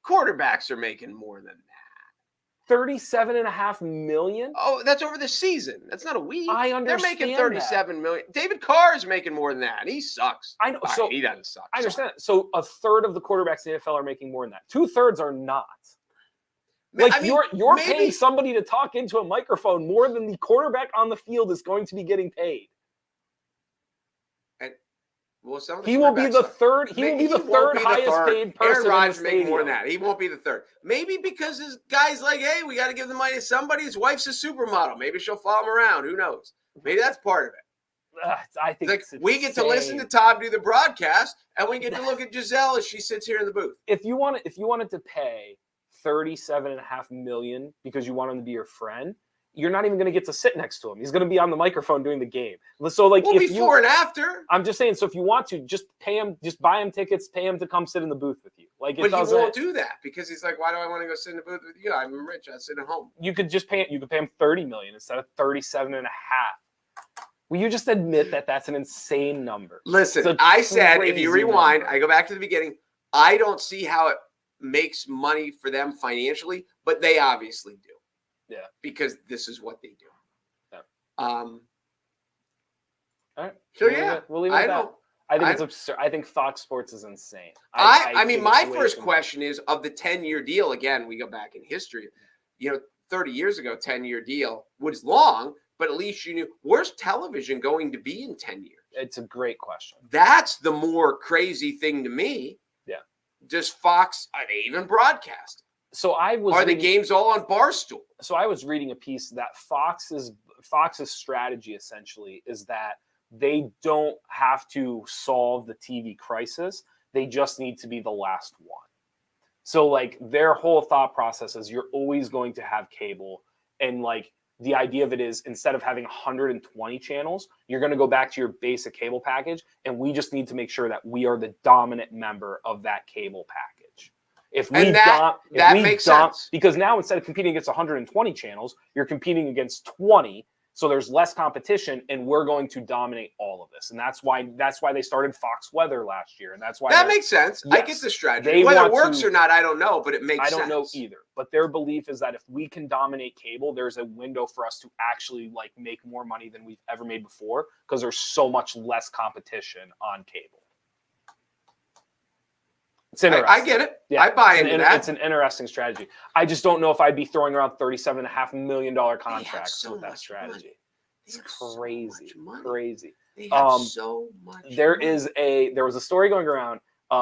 Quarterbacks are making more than that. $37.5 million? Oh, that's over the season. That's not a week. I understand. They're making $37 million. David Carr is making more than that. He sucks. I know. So he doesn't suck. I understand. So a third of the quarterbacks in the NFL are making more than that. 2/3 are not. Like, I mean, you're paying somebody to talk into a microphone more than the quarterback on the field is going to be getting paid. Well, he will be the third. He will be the third highest paid person. Aaron Rodgers making more than that. He won't be the third. Maybe because his guy's like, hey, we got to give the money to somebody. His wife's a supermodel. Maybe she'll follow him around. Who knows? Maybe that's part of it. I think it's we get to listen to Tom do the broadcast, and we get to look at Giselle as she sits here in the booth. If you wanted to pay $37.5 million because you want him to be your friend, you're not even going to get to sit next to him. He's going to be on the microphone doing the game. So, like, before and after. I'm just saying. So, if you want to, just pay him, just buy him tickets, pay him to come sit in the booth with you. Like, but he won't do that because he's like, why do I want to go sit in the booth with you? I'm rich. I sit at home. You could just pay. You could pay him $30 million instead of $37.5. Will you just admit that that's an insane number? Listen, I said if you rewind, I go back to the beginning. I don't see how it makes money for them financially, but they obviously do. Yeah, because this is what they do. Yeah. All right. So yeah, we'll leave it at that. I think it's absurd. I think Fox Sports is insane. I mean, my first question is, of the 10-year deal, again, we go back in history, 30 years ago, 10-year deal was long, but at least you knew, where's television going to be in 10 years? It's a great question. That's the more crazy thing to me. Yeah. Does Fox, are they even broadcast? So are the games all on Barstool? So I was reading a piece that Fox's strategy essentially is that they don't have to solve the TV crisis. They just need to be the last one. So like their whole thought process is you're always going to have cable, and like the idea of it is instead of having 120 channels, you're going to go back to your basic cable package, and we just need to make sure that we are the dominant member of that cable package. That makes sense. Because now instead of competing against 120 channels, you're competing against 20. So there's less competition, and we're going to dominate all of this. And that's why they started Fox Weather last year. And that's why that makes sense. Yes, I get the strategy. Whether it works or not, I don't know, but it makes sense. I don't know either. But their belief is that if we can dominate cable, there's a window for us to actually like make more money than we've ever made before, because there's so much less competition on cable. It's interesting. I get it. Yeah, I buy into that. It's an interesting strategy. I just don't know if I'd be throwing around $37.5 million contracts with that strategy. It's crazy. Crazy. They have so much there was a story going around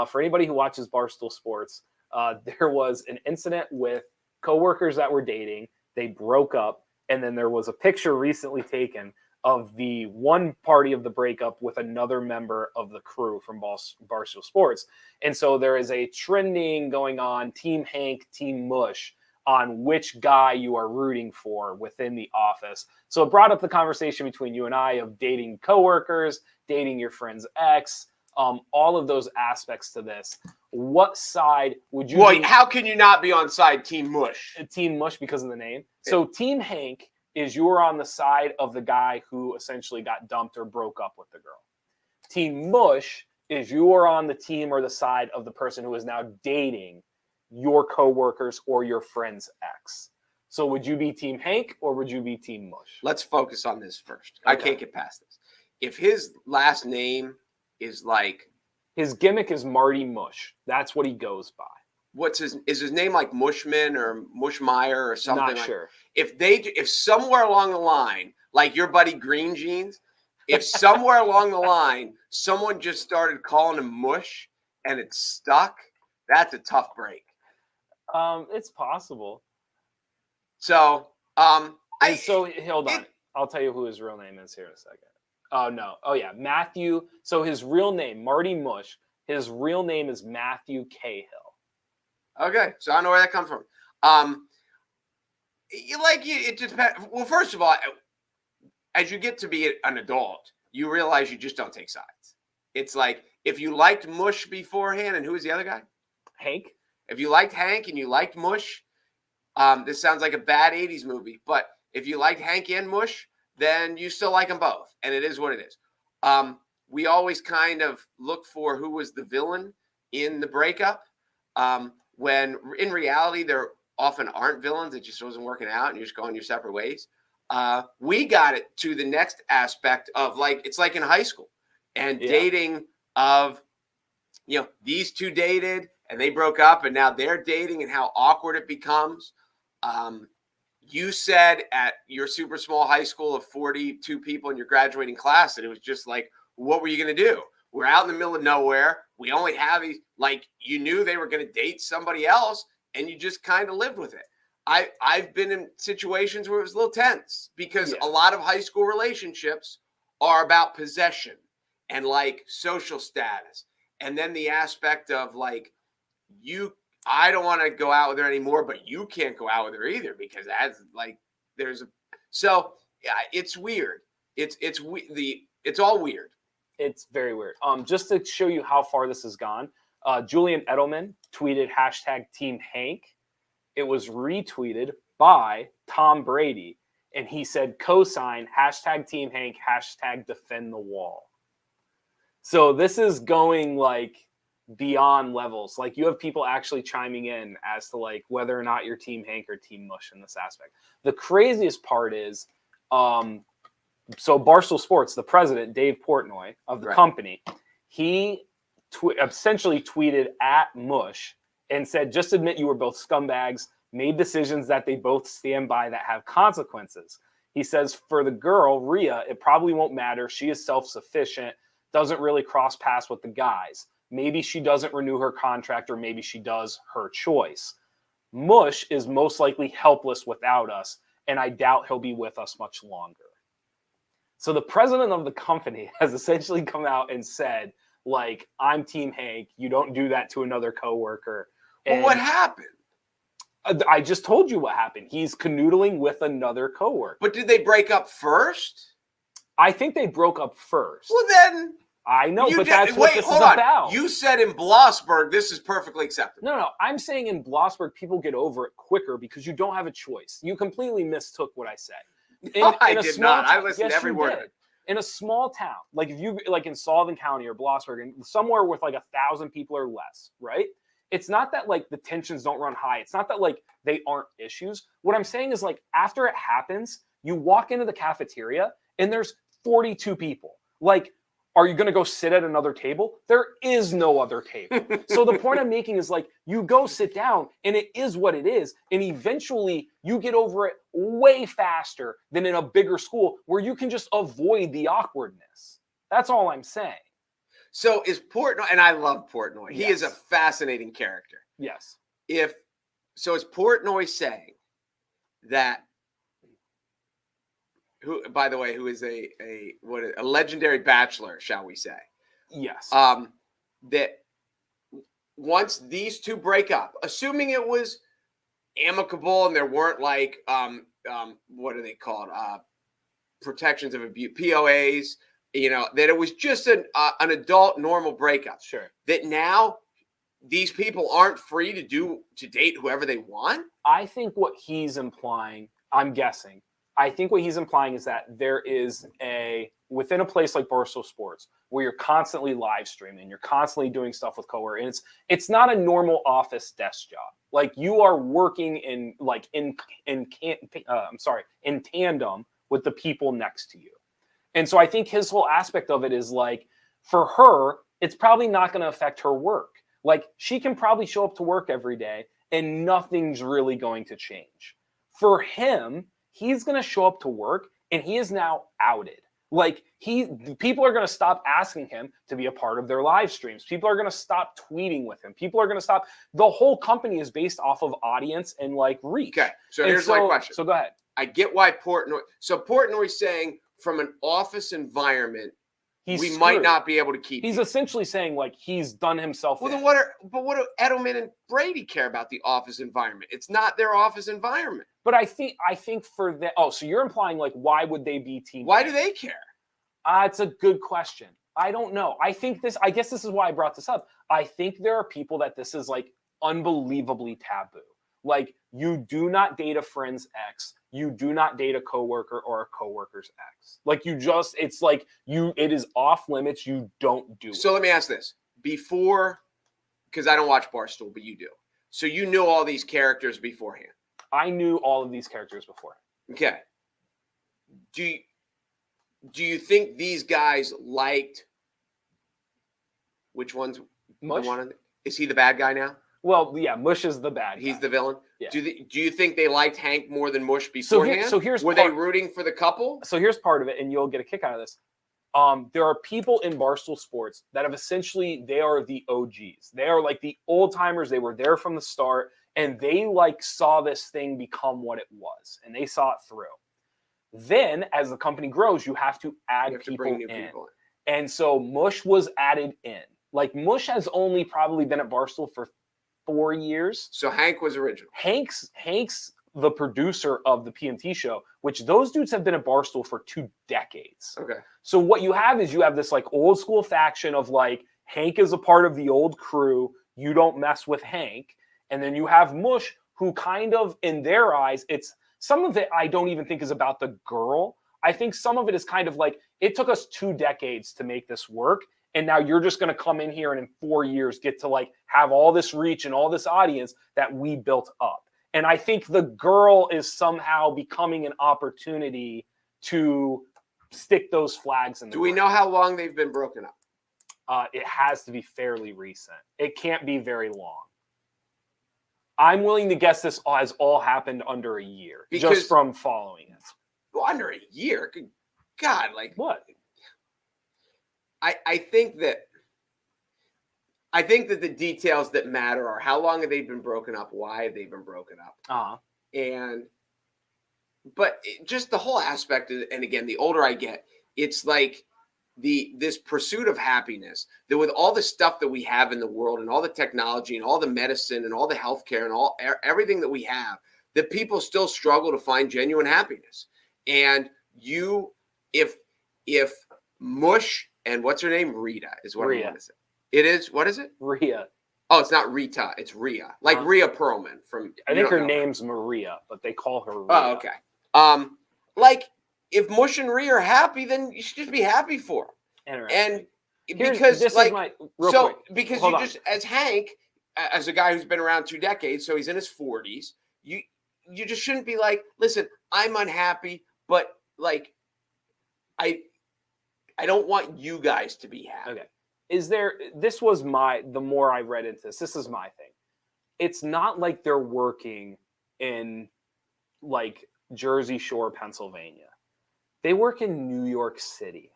for anybody who watches Barstool Sports. There was an incident with coworkers that were dating. They broke up, and then there was a picture recently taken of the one party of the breakup with another member of the crew from Barstool Sports. And so there is a trending going on, Team Hank, Team Mush, on which guy you are rooting for within the office. So it brought up the conversation between you and I of dating coworkers, dating your friend's ex, all of those aspects to this. What side would you be? How can you not be on side Team Mush? Team Mush because of the name. So Team Hank is you're on the side of the guy who essentially got dumped or broke up with the girl. Team Mush is you are on the team or the side of the person who is now dating your coworkers or your friend's ex. So would you be Team Hank or would you be Team Mush? Let's focus on this first. Okay. I can't get past this. If his last name is like... His gimmick is Marty Mush. That's what he goes by. Is his name like Mushman or Mushmeyer or something? Not sure. If somewhere along the line, like your buddy Green Jeans, if somewhere along the line someone just started calling him Mush and it stuck, that's a tough break. It's possible. So, hold on. I'll tell you who his real name is here in a second. Oh no. Oh yeah, Matthew. So his real name, Marty Mush. His real name is Matthew Cahill. Okay, so I don't know where that comes from. It just depends. Well, first of all, as you get to be an adult, you realize you just don't take sides. It's like if you liked Mush beforehand, and who was the other guy? Hank. If you liked Hank and you liked Mush, this sounds like a bad 80s movie, but if you liked Hank and Mush, then you still like them both, and it is what it is. We always kind of look for who was the villain in the breakup. When in reality, there often aren't villains. It just wasn't working out and you're just going your separate ways. We got it to the next aspect of it's like in high school and dating of, these two dated and they broke up and now they're dating and how awkward it becomes. You said at your super small high school of 42 people in your graduating class that it was just like, what were you going to do? We're out in the middle of nowhere. We only have these, you knew they were going to date somebody else and you just kind of lived with it. I've been in situations where it was a little tense because a lot of high school relationships are about possession and social status. And then the aspect of I don't want to go out with her anymore, but you can't go out with her either because that's it's weird. It's all weird. It's very weird. Just to show you how far this has gone, Julian Edelman tweeted #Team Hank. It was retweeted by Tom Brady, and he said cosign #Team Hank #defend the wall. So this is going beyond levels. You have people actually chiming in as to whether or not you're Team Hank or Team Mush in this aspect. The craziest part is, so Barstool Sports, the president, Dave Portnoy of the company, he essentially tweeted at Mush and said, just admit you were both scumbags, made decisions that they both stand by that have consequences. He says, for the girl, Rhea, it probably won't matter. She is self-sufficient, doesn't really cross paths with the guys. Maybe she doesn't renew her contract, or maybe she does, her choice. Mush is most likely helpless without us, and I doubt he'll be with us much longer. So the president of the company has essentially come out and said, like, I'm Team Hank. You don't do that to another coworker. Well, what happened? I just told you what happened. He's canoodling with another coworker. But did they break up first? I think they broke up first. Well, then... I know, but that's what this is about. You said in Blossburg, this is perfectly acceptable. No, I'm saying in Blossburg, people get over it quicker because you don't have a choice. You completely mistook what I said. I did not. I listened to every word. In a small town, like if you like in Sullivan County or Blossburg, and somewhere with like 1,000 people or less, right? It's not that like the tensions don't run high. It's not that like they aren't issues. What I'm saying is like after it happens, you walk into the cafeteria and there's 42 people. Like, are you going to go sit at another table? There is no other table. So the point I'm making is like, you go sit down and it is what it is. And eventually you get over it way faster than in a bigger school where you can just avoid the awkwardness. That's all I'm saying. So is Portnoy, and I love Portnoy. Yes. He is a fascinating character. Yes. Is Portnoy saying that, who, by the way, who is a legendary bachelor, shall we say? Yes. That once these two break up, assuming it was amicable and there weren't like what are they called? Protections of abuse, POAs. You know, that it was just an adult normal breakup. Sure. That now these people aren't free to date whoever they want. I think what he's implying, I'm guessing. I think what he's implying is that there is within a place like Barstool Sports where you're constantly live streaming, you're constantly doing stuff with coworkers, and it's not a normal office desk job. Like you are working in tandem with the people next to you. And so I think his whole aspect of it is like, for her, it's probably not going to affect her work. Like she can probably show up to work every day and nothing's really going to change. For him, he's going to show up to work and he is now outed. Like people are going to stop asking him to be a part of their live streams. People are going to stop tweeting with him. People are going to stop. The whole company is based off of audience and like reach. Okay. So here's my question. So go ahead. I get why Portnoy's saying from an office environment, we might not be able to keep. He's essentially saying like he's done himself. Well, then what do Edelman and Brady care about the office environment? It's not their office environment. But I think for that. Oh, so you're implying like why would they be team? Why do they care? It's a good question. I don't know. I guess this is why I brought this up. I think there are people that this is like unbelievably taboo. Like you do not date a friend's ex. You do not date a coworker or a coworker's ex. Like it is off limits. You don't do it. So let me ask this. Before, because I don't watch Barstool, but you do. So you knew all these characters beforehand. I knew all of these characters before. Okay. Do you think these guys liked which ones? Mush? Is he the bad guy now? Well, yeah, Mush is the bad guy. He's the villain? Yeah. Do you think they liked Hank more than Mush beforehand? Were they rooting for the couple? So here's part of it, and you'll get a kick out of this. There are people in Barstool Sports that have they are the OGs. They are like the old timers. They were there from the start, and they like saw this thing become what it was, and they saw it through. Then, as the company grows, you have to add people in. And so Mush was added in. Like Mush has only probably been at Barstool for 4 years. So Hank was original. Hank's the producer of the PMT show, which those dudes have been at Barstool for 2 decades. Okay. So what you have is this like old school faction of like Hank is a part of the old crew. You don't mess with Hank. And then you have Mush, who kind of in their eyes, some of it I don't even think is about the girl. I think some of it is kind of like it took us 2 decades to make this work. And now you're just going to come in here and in 4 years get to like have all this reach and all this audience that we built up. And I think the girl is somehow becoming an opportunity to stick those flags in the ground. Do we know how long they've been broken up? it has to be fairly recent. It can't be very long. I'm willing to guess this has all happened under a year, just from following it. Well, under a year? Good God, like what? I think that the details that matter are how long have they been broken up, why have they been broken up, but just the whole aspect of, and again, the older I get, it's like this pursuit of happiness, that with all the stuff that we have in the world and all the technology and all the medicine and all the healthcare and everything that we have, that people still struggle to find genuine happiness. And if Mush and what's her name, Rita is what I want to say. It is, what is it? Rhea. Oh, it's not Rita, it's Rhea. Like Rhea Perlman from. I think her name's Maria, but they call her Rhea. Oh, okay. Like if Mush and Rhea are happy, then you should just be happy for them. And because as Hank, as a guy who's been around 2 decades, so he's in his 40s, you just shouldn't be like, listen, I'm unhappy, but like I don't want you guys to be happy. Okay. The more I read into this is my thing. It's not like they're working in like Jersey Shore, Pennsylvania. They work in New York City.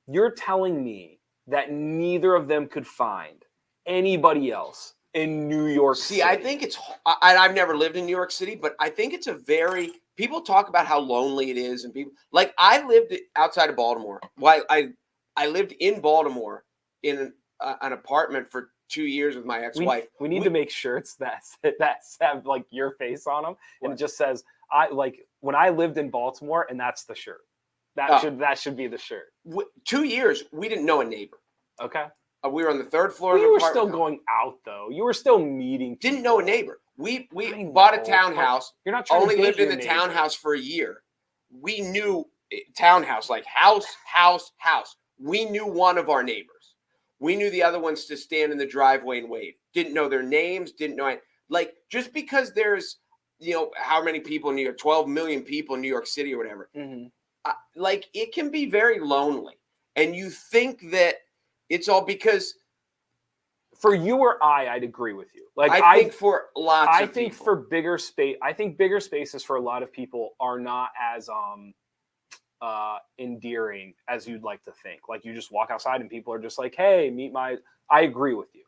You're telling me that neither of them could find anybody else in New York City? See, I think I've never lived in New York City, but I think it's people talk about how lonely it is, and people, like, I lived outside of Baltimore. Well, I lived in Baltimore in an apartment for 2 years with my ex-wife. We need to make shirts that have like your face on them, and it just says, when I lived in Baltimore, and that's the shirt. That should be the shirt. 2 years, we didn't know a neighbor. Okay. We were on the 3rd floor. You were still going out though. You were still meeting. Didn't know a neighbor. We bought a townhouse. You're not trying only to lived in the townhouse for a year. We knew townhouse, like house. We knew one of our neighbors. We knew the other ones to stand in the driveway and wave. Didn't know their names. Didn't know like just because there's how many people in New York, 12 million people in New York City or whatever. Mm-hmm. Like it can be very lonely, and you think that it's all because for you or I'd agree with you. Like I think for lots of people. For bigger space, I think bigger spaces for a lot of people are not as endearing as you'd like to think. Like you just walk outside and people are just like, "Hey, I agree with you."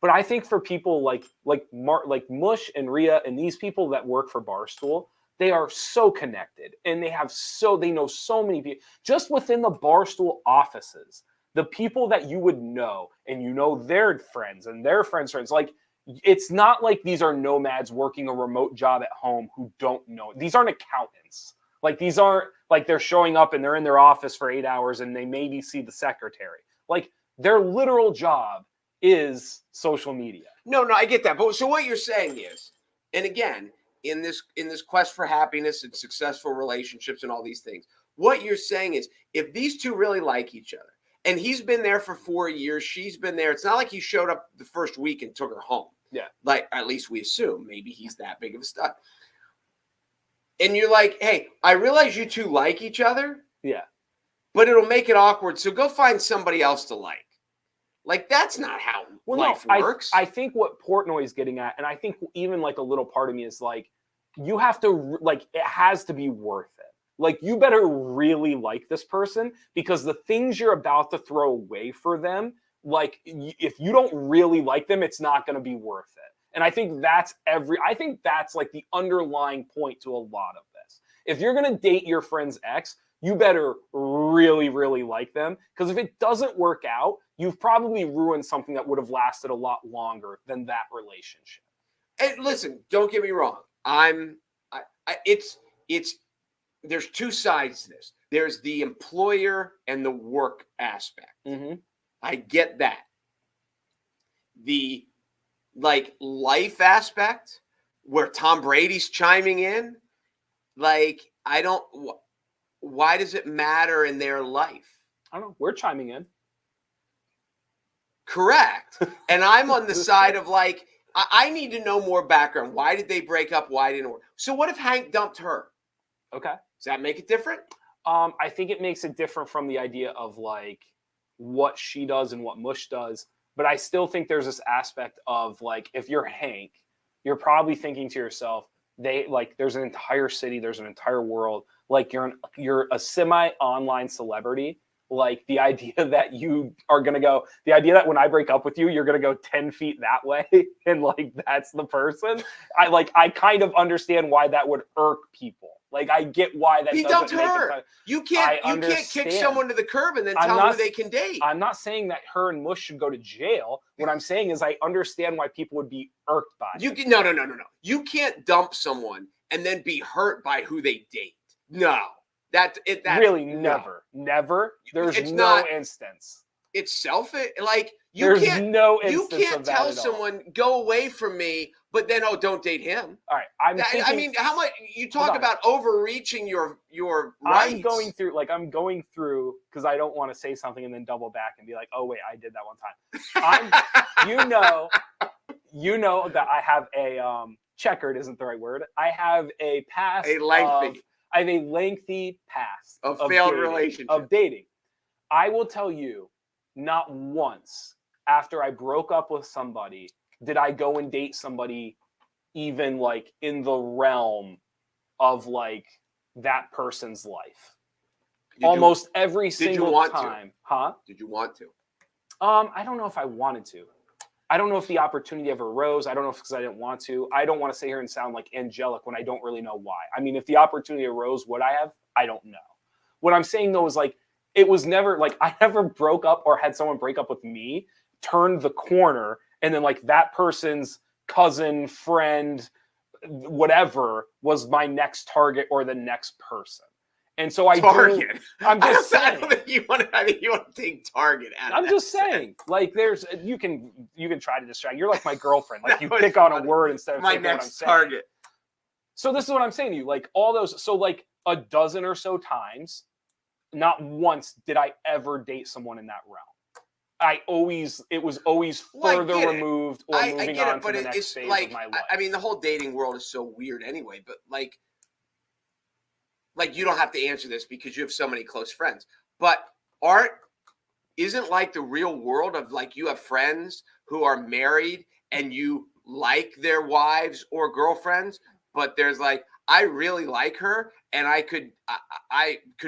But I think for people like Mush and Rhea and these people that work for Barstool, they are so connected, and they know so many people just within the Barstool offices. The people that you would know, and their friends and their friends' friends. Like it's not like these are nomads working a remote job at home who don't know. These aren't accountants. Like these aren't like they're showing up and they're in their office for 8 hours and they maybe see the secretary. Like their literal job is social media. No, I get that. But so what you're saying is, and again, in this quest for happiness and successful relationships and all these things, what you're saying is if these two really like each other, and he's been there for 4 years, she's been there, it's not like he showed up the first week and took her home. Yeah. Like at least we assume maybe he's that big of a stud. And you're like, hey, I realize you two like each other. Yeah. But it'll make it awkward. So go find somebody else to like. Like, that's not how life works. I think what Portnoy is getting at, and I think even like a little part of me is like, you have to, like, it has to be worth it. Like, you better really like this person because the things you're about to throw away for them, like, if you don't really like them, it's not going to be worth it. And I think that's like the underlying point to a lot of this. If you're going to date your friend's ex, you better really, really like them. Because if it doesn't work out, you've probably ruined something that would have lasted a lot longer than that relationship. And listen, don't get me wrong. There's two sides to this. There's the employer and the work aspect. Mm-hmm. I get that. The life aspect where Tom Brady's chiming in, why does it matter in their life? I don't know. We're chiming in. Correct. And I'm on the side of I need to know more background. Why did they break up? Why didn't it work? So what if Hank dumped her? Okay. Does that make it different? I think it makes it different from the idea of what she does and what Mush does. But I still think there's this aspect of like, if you're Hank, you're probably thinking to yourself, there's an entire city, there's an entire world. Like you're a semi-online celebrity. Like the idea that you are going to go, the idea that when I break up with you, you're going to go 10 feet that way. And like, that's the person. I kind of understand why that would irk people. Like, I get why that he dumped her. You can't kick someone to the curb and then tell who they can date. I'm not saying that her and Mush should go to jail. What I'm saying is I understand why people would be irked by it. No. You can't dump someone and then be hurt by who they date. No. That's really never. There's no instance. It's selfish. Like you can't tell someone go away from me, but then don't date him. All right, I mean, how much you talk about overreaching your rights? I'm going through because I don't want to say something and then double back and be like, oh wait, I did that one time. you know that I have a checkered isn't the right word. I have a past. I have a lengthy past of failed relationship of dating. I will tell you, not once after I broke up with somebody did I go and date somebody even like in the realm of like that person's life. Almost every single time. Huh? Did you want to? I don't know if I wanted to. I don't know if the opportunity ever arose. I don't know if because I didn't want to. I don't want to sit here and sound like angelic when I don't really know why. I mean, if the opportunity arose, would I have? I don't know. What I'm saying though is like, it was never like I never broke up or had someone break up with me, turned the corner, and then like that person's cousin, friend, whatever was my next target or the next person. And so I'm just saying. I don't think you want to take target out of I'm just saying, like, you can try to distract. You're like my girlfriend. Like you pick on a word instead of my next target. So this is what I'm saying to you. Like all those, so like a dozen or so times, not once did I ever date someone in that realm. It was always further removed or moving on to the next phase of my life. I mean, the whole dating world is so weird anyway, but like you don't have to answer this because you have so many close friends, but isn't like the real world of like you have friends who are married and you like their wives or girlfriends, but there's like, I really like her and I could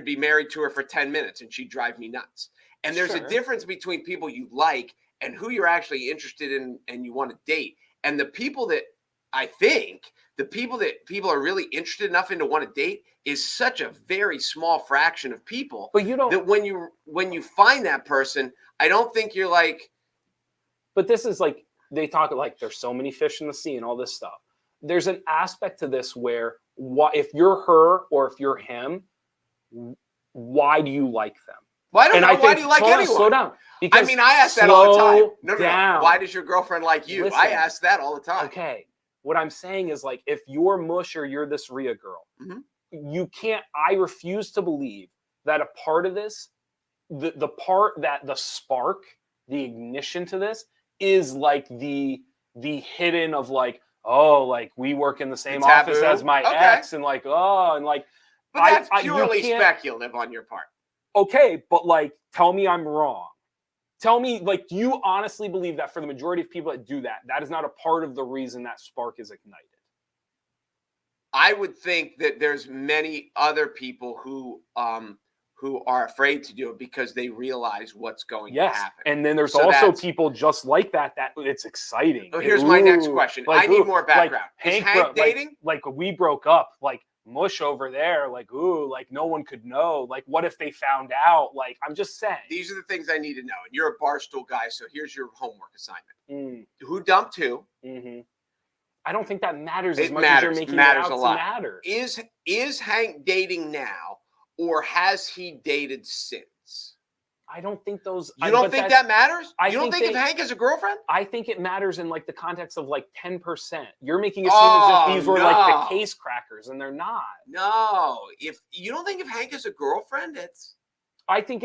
be married to her for 10 minutes and she'd drive me nuts. And there's a difference between people you like and who you're actually interested in and you want to date. And the people that people are really interested enough in to want to date is such a very small fraction of people. But you don't. That when you find that person, I don't think you're like. But this is like they talk like there's so many fish in the sea and all this stuff. There's an aspect to this where if you're her or if you're him, why do you like them? Why do you like anyone? Slow down. Because I ask that all the time. No. Why does your girlfriend like you? Listen, I ask that all the time. Okay. What I'm saying is like, if you're Mush or you're this Rhea girl, you can't, I refuse to believe that a part of this, the part that the spark, the ignition to this is like the hidden of like, oh, like we work in the same office as my ex and like, oh, and like. But that's purely speculative on your part. Okay, but like, tell me I'm wrong. Tell me, like, do you honestly believe that for the majority of people that do that, that is not a part of the reason that spark is ignited? I would think that there's many other people who are afraid to do it because they realize what's going to happen. And then there's also people just like that it's exciting. So here's my next question. I need more background. Like, is Hank dating? Like we broke up, like Mush over there, like, ooh, like no one could know. Like, what if they found out? Like, I'm just saying. These are the things I need to know. And you're a Barstool guy, so here's your homework assignment. Who dumped who? I don't think that matters as much as you're making it out to matter. Is Hank dating now, or has he dated since? I don't think those. You don't think that matters? You don't think if Hank has a girlfriend? I think it matters in like the context of like 10%. You're making it seem as if these were like the case crackers, and they're not. No, if you don't think if Hank has a girlfriend, it's. I think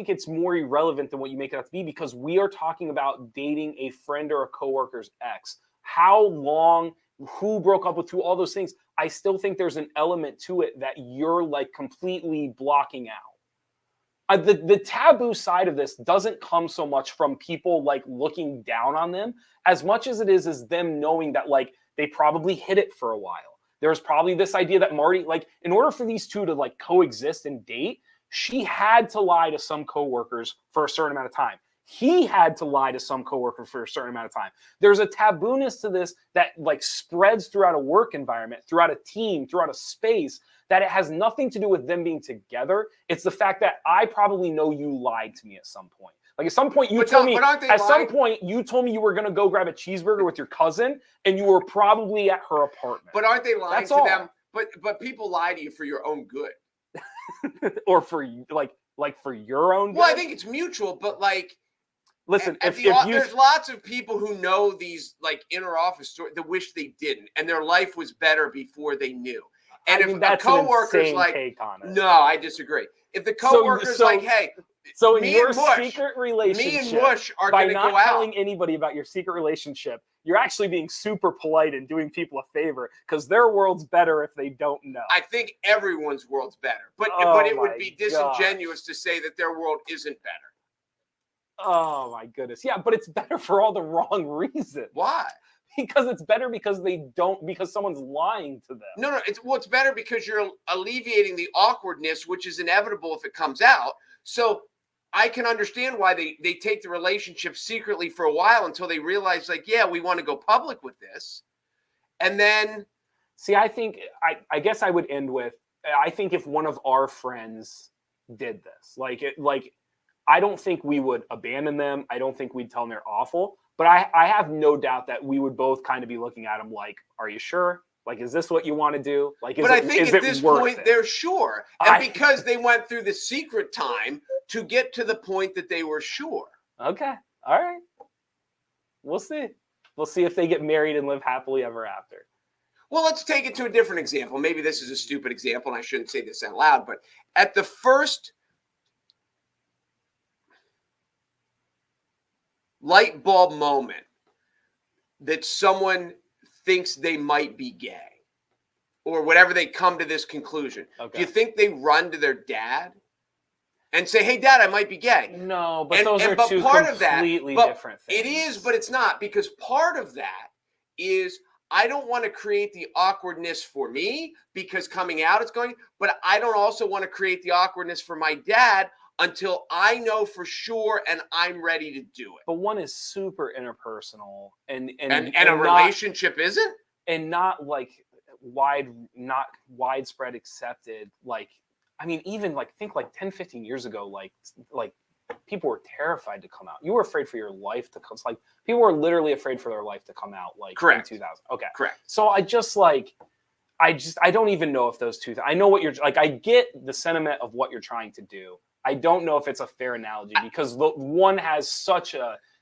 it's more irrelevant than what you make it out to be because we are talking about dating a friend or a coworker's ex. How long? Who broke up with who? All those things. I still think there's an element to it that you're like completely blocking out. the taboo side of this doesn't come so much from people like looking down on them as much as it is them knowing that like they probably hid it for a while. There's probably this idea that Marty, like, in order for these two to like coexist and date, she had to lie to some coworkers for a certain amount of time. He had to lie to some coworker for a certain amount of time. There's a tabooness to this that like spreads throughout a work environment, throughout a team, throughout a space, that it has nothing to do with them being together. It's the fact that I probably know you lied to me at some point. Like at some point you told me, some point you told me you were going to go grab a cheeseburger with your cousin and you were probably at her apartment. But aren't they lying to them? But people lie to you for your own good. Or for like for your own good? Well, I think it's mutual, but like, listen, there's lots of people who know these like inner office stories that wish they didn't, and their life was better before they knew. And if a coworker's like, no, I disagree. If the coworker's like, hey, so in your secret relationship, me and Mush are going to go out. By not telling anybody about your secret relationship, you're actually being super polite and doing people a favor because their world's better if they don't know. I think everyone's world's better, but it would be disingenuous to say that their world isn't better. Oh my goodness. Yeah, but it's better for all the wrong reasons. Why? Because it's better because because someone's lying to them. No, it's better because you're alleviating the awkwardness, which is inevitable if it comes out. So I can understand why they take the relationship secretly for a while until they realize, like, yeah, we want to go public with this. And then see, I think I guess I would end with, I think if one of our friends did this, I don't think we would abandon them. I don't think we'd tell them they're awful. But I have no doubt that we would both kind of be looking at them like, are you sure? Like, is this what you want to do? Like, I think at this point, they're sure. And because they went through the secret time to get to the point that they were sure. Okay. All right. We'll see. We'll see if they get married and live happily ever after. Well, let's take it to a different example. Maybe this is a stupid example, and I shouldn't say this out loud, but at the first light bulb moment that someone thinks they might be gay or whatever, they come to this conclusion. Okay. Do you think they run to their dad and say, hey, Dad, I might be gay? No, but those are two completely different things. It is, but it's not, because part of that is I don't want to create the awkwardness for me because coming out is going, but I don't also want to create the awkwardness for my dad until I know for sure and I'm ready to do it. But one is super interpersonal and a relationship isn't? And not like not widespread accepted. Like, I mean, even like think like 10, 15 years ago, like people were terrified to come out. You were afraid for your life to come. Like people were literally afraid for their life to come out. Like correct. In 2000. Okay. Correct. So I don't even know if those two. I know what you're like. I get the sentiment of what you're trying to do. I don't know if it's a fair analogy because the one has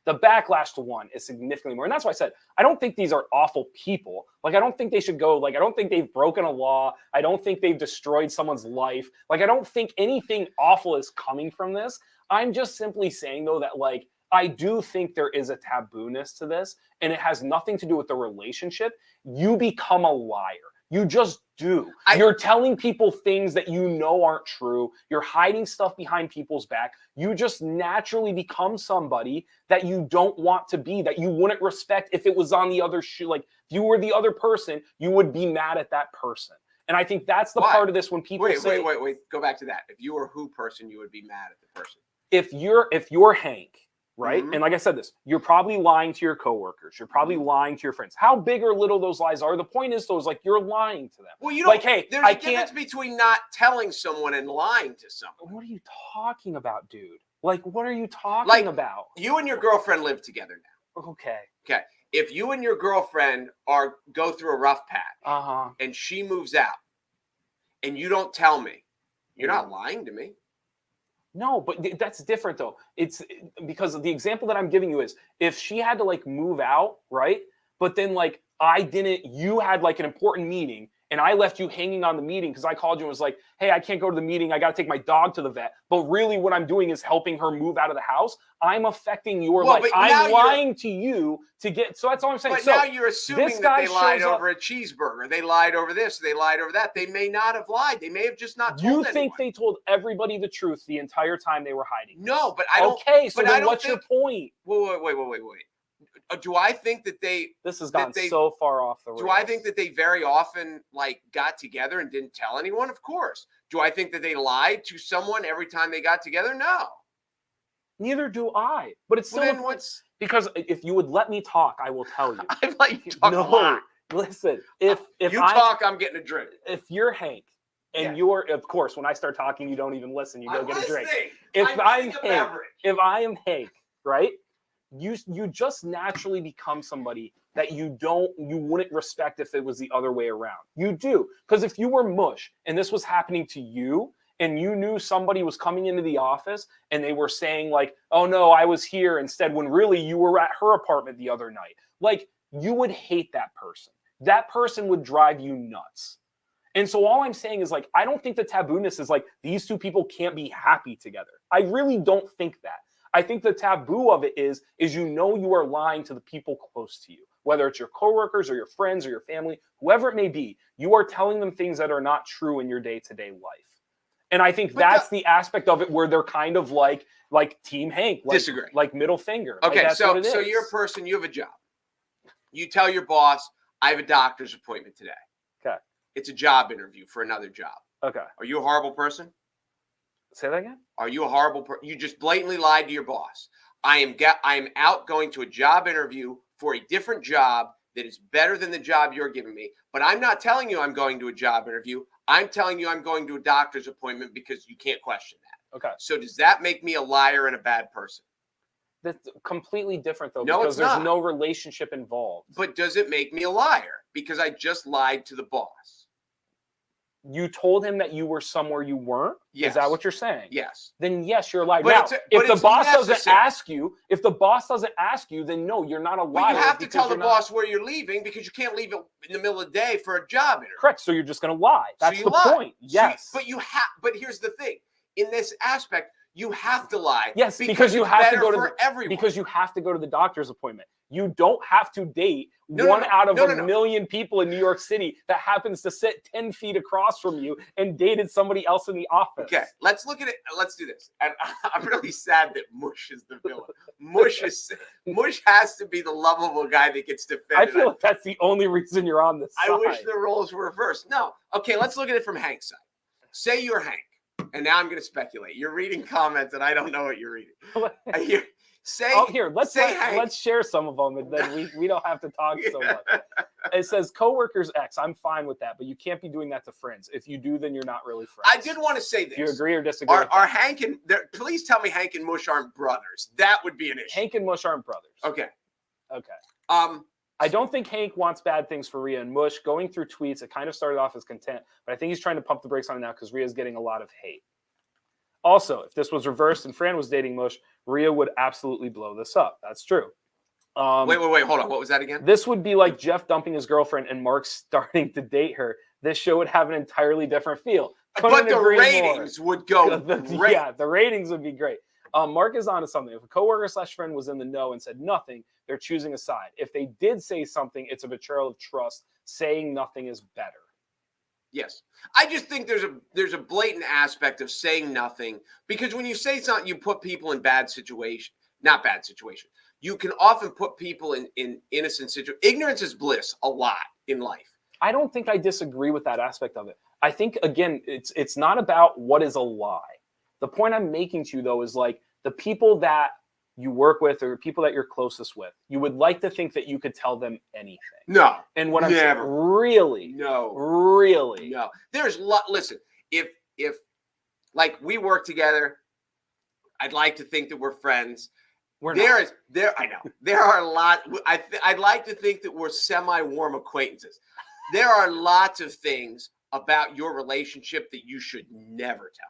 the backlash to one is significantly more. And that's why I said, I don't think these are awful people. Like, I don't think they should go, like, I don't think they've broken a law. I don't think they've destroyed someone's life. Like, I don't think anything awful is coming from this. I'm just simply saying, though, that, like, I do think there is a tabooness to this, and it has nothing to do with the relationship. You become a liar. You just do. You're telling people things that you know aren't true. You're hiding stuff behind people's back. You just naturally become somebody that you don't want to be, that you wouldn't respect if it was on the other shoe. Like, if you were the other person, you would be mad at that person. And I think that's the part of this when people say... Wait. Go back to that. If you were who person, you would be mad at the person. If you're Hank... Right. Mm-hmm. And like I said, you're probably lying to your coworkers. You're probably lying to your friends. How big or little those lies are. The point is, though, is like you're lying to them. Well, you don't, like, hey, there's a difference between not telling someone and lying to someone. What are you talking about, dude? Like, what are you talking about? You and your girlfriend live together now. Okay. If you and your girlfriend go through a rough patch, and she moves out, and you don't tell me, you're not lying to me. No, but that's different though. It's because the example that I'm giving you is if she had to like move out, right? But then like you had like an important meeting and I left you hanging on the meeting because I called you and was like, hey, I can't go to the meeting. I got to take my dog to the vet. But really what I'm doing is helping her move out of the house. I'm affecting your life. I'm lying to you to get, so that's all I'm saying. But so now you're assuming that they lied over a cheeseburger. They lied over this. They lied over that. They may not have lied. They may have just not told anyone. You think they told everybody the truth the entire time they were hiding? No, but I don't. Okay, so then what's your point? Wait. Do I think that they? This has gone so far off the rails. Do I think that they very often like got together and didn't tell anyone? Of course. Do I think that they lied to someone every time they got together? No. Neither do I. But it's still because if you would let me talk, I will tell you. I'd let you talk a lot. Listen, if you talk, I'm getting a drink. If you're Hank and you're, of course, when I start talking, you don't even listen. You go get a drink. If I am Hank, right? You just naturally become somebody that you wouldn't respect if it was the other way around. You do. Because if you were Mush and this was happening to you and you knew somebody was coming into the office and they were saying like, oh no, I was here instead, when really you were at her apartment the other night, like you would hate that person. That person would drive you nuts. And so all I'm saying is like, I don't think the tabooness is like these two people can't be happy together. I really don't think that. I think the taboo of it is you are lying to the people close to you, whether it's your coworkers or your friends or your family, whoever it may be. You are telling them things that are not true in your day-to-day life. And I think that's the aspect of it where they're kind of like Team Hank, disagree, like middle finger. Okay, so you're a person, you have a job. You tell your boss, I have a doctor's appointment today. Okay. It's a job interview for another job. Okay. Are you a horrible person? Say that again? Are you a horrible person? You just blatantly lied to your boss. I am out going to a job interview for a different job that is better than the job you're giving me. But I'm not telling you I'm going to a job interview. I'm telling you I'm going to a doctor's appointment because you can't question that. Okay. So does that make me a liar and a bad person? That's completely different though, no, because there's no relationship involved. But does it make me a liar because I just lied to the boss? You told him that you were somewhere you weren't? Yes. Is that what you're saying? Yes. Then yes, you're a liar. Now, if the boss doesn't ask you, then no, you're not a liar. But you have to tell the boss where you're leaving because you can't leave it in the middle of the day for a job interview. Correct. So you're just going to lie. That's the point. Yes. But here's the thing. In this aspect, you have to lie. Yes, because you have to go to everyone. Because you have to go to the doctor's appointment. You don't have to date one out of a million people in New York City that happens to sit 10 feet across from you and dated somebody else in the office. Okay, let's look at it. Let's do this. And I'm really sad that Mush is the villain. Mush has to be the lovable guy that gets defended. I feel like that's the only reason you're on this side. I wish the roles were reversed. No. Okay, let's look at it from Hank's side. Say you're Hank. And now I'm going to speculate. You're reading comments, and I don't know what you're reading. Let's share some of them, and then we don't have to talk so much. It says coworkers X. I'm fine with that, but you can't be doing that to friends. If you do, then you're not really friends. I did want to say this. Do you agree or disagree? Are Hank and please tell me Hank and Mush aren't brothers. That would be an issue. Hank and Mush aren't brothers. Okay. I don't think Hank wants bad things for Rhea and Mush. Going through tweets, it kind of started off as content, but I think he's trying to pump the brakes on it now because Rhea's getting a lot of hate. Also, if this was reversed and Fran was dating Mush, Rhea would absolutely blow this up. That's true. Wait, hold on. What was that again? This would be like Jeff dumping his girlfriend and Mark starting to date her. This show would have an entirely different feel. But the ratings would go great. Yeah, the ratings would be great. Mark is onto something. If a coworker / friend was in the know and said nothing, they're choosing a side. If they did say something, it's a betrayal of trust. Saying nothing is better. Yes. I just think there's a blatant aspect of saying nothing because when you say something, you put people in bad situation. Not bad situation. You can often put people in innocent situations. Ignorance is bliss a lot in life. I don't think I disagree with that aspect of it. I think, again, it's not about what is a lie. The point I'm making to you, though, is like the people that you work with or people that you're closest with, you would like to think that you could tell them anything. No. And what I'm saying, really? No. Really? No. There's a lot. Listen, if like we work together, I'd like to think that we're friends. We're not. I know. There are a lot. I'd like to think that we're semi-warm acquaintances. There are lots of things about your relationship that you should never tell me.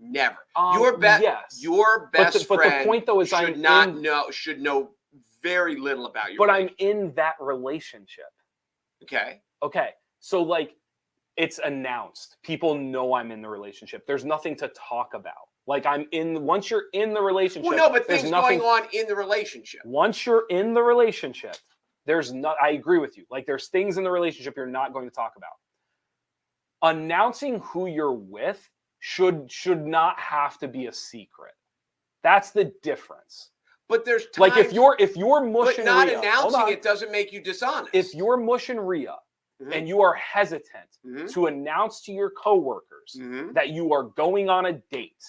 Never. Your best friend. But the point though is should know very little about you. But I'm in that relationship. Okay. So like it's announced. People know I'm in the relationship. There's nothing to talk about. Like once you're in the relationship. Well, no, but there's things nothing going on in the relationship. Once you're in the relationship, I agree with you. Like there's things in the relationship you're not going to talk about. Announcing who you're with should not have to be a secret. That's the difference. But there's times, like if you're mushing but not Rhea, announcing it doesn't make you dishonest. If you're mushing Rhea and you are hesitant to announce to your coworkers that you are going on a date,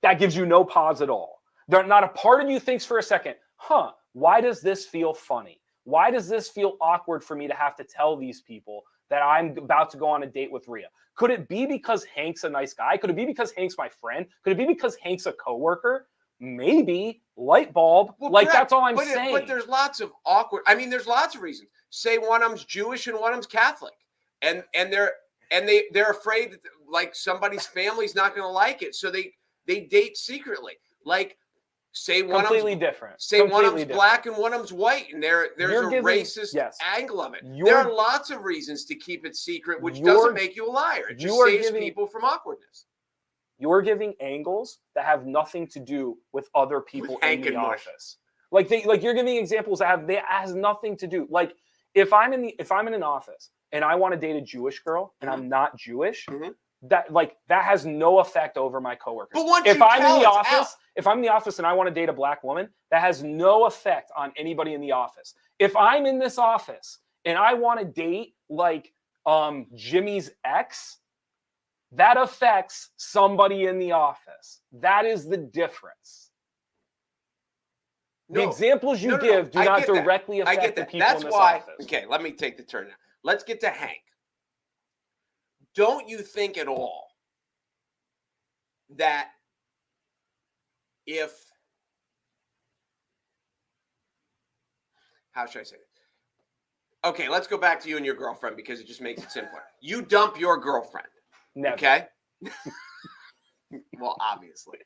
that gives you no pause at all. Not a part of you thinks for a second, why does this feel funny? Why does this feel awkward for me to have to tell these people that I'm about to go on a date with Rhea? Could it be because Hank's a nice guy? Could it be because Hank's my friend? Could it be because Hank's a coworker? Maybe. Light bulb. Well, like, correct. That's all I'm saying. But there's lots of awkward. I mean, there's lots of reasons. Say one of them's Jewish and one of them's Catholic, and they're afraid that like somebody's family's not going to like it, so they date secretly. Like, say one completely different. Say one of them's black and one of them's white, and there's a racist angle of it. There are lots of reasons to keep it secret, which doesn't make you a liar. It just saves people from awkwardness. You're giving angles that have nothing to do with other people in the office. Like you're giving examples that has nothing to do. Like if I'm in an office and I want to date a Jewish girl and I'm not Jewish, that has no effect over my coworkers. But once if I'm in the office and I want to date a black woman, that has no effect on anybody in the office. If I'm in this office and I want to date like Jimmy's ex, that affects somebody in the office. That is the difference. The examples you give do not directly affect the people in this office. Okay, let me take the turn now. Let's get to Hank. Don't you think at all that how should I say this? Okay, let's go back to you and your girlfriend because it just makes it simpler. You dump your girlfriend. Never. Okay. Well, obviously.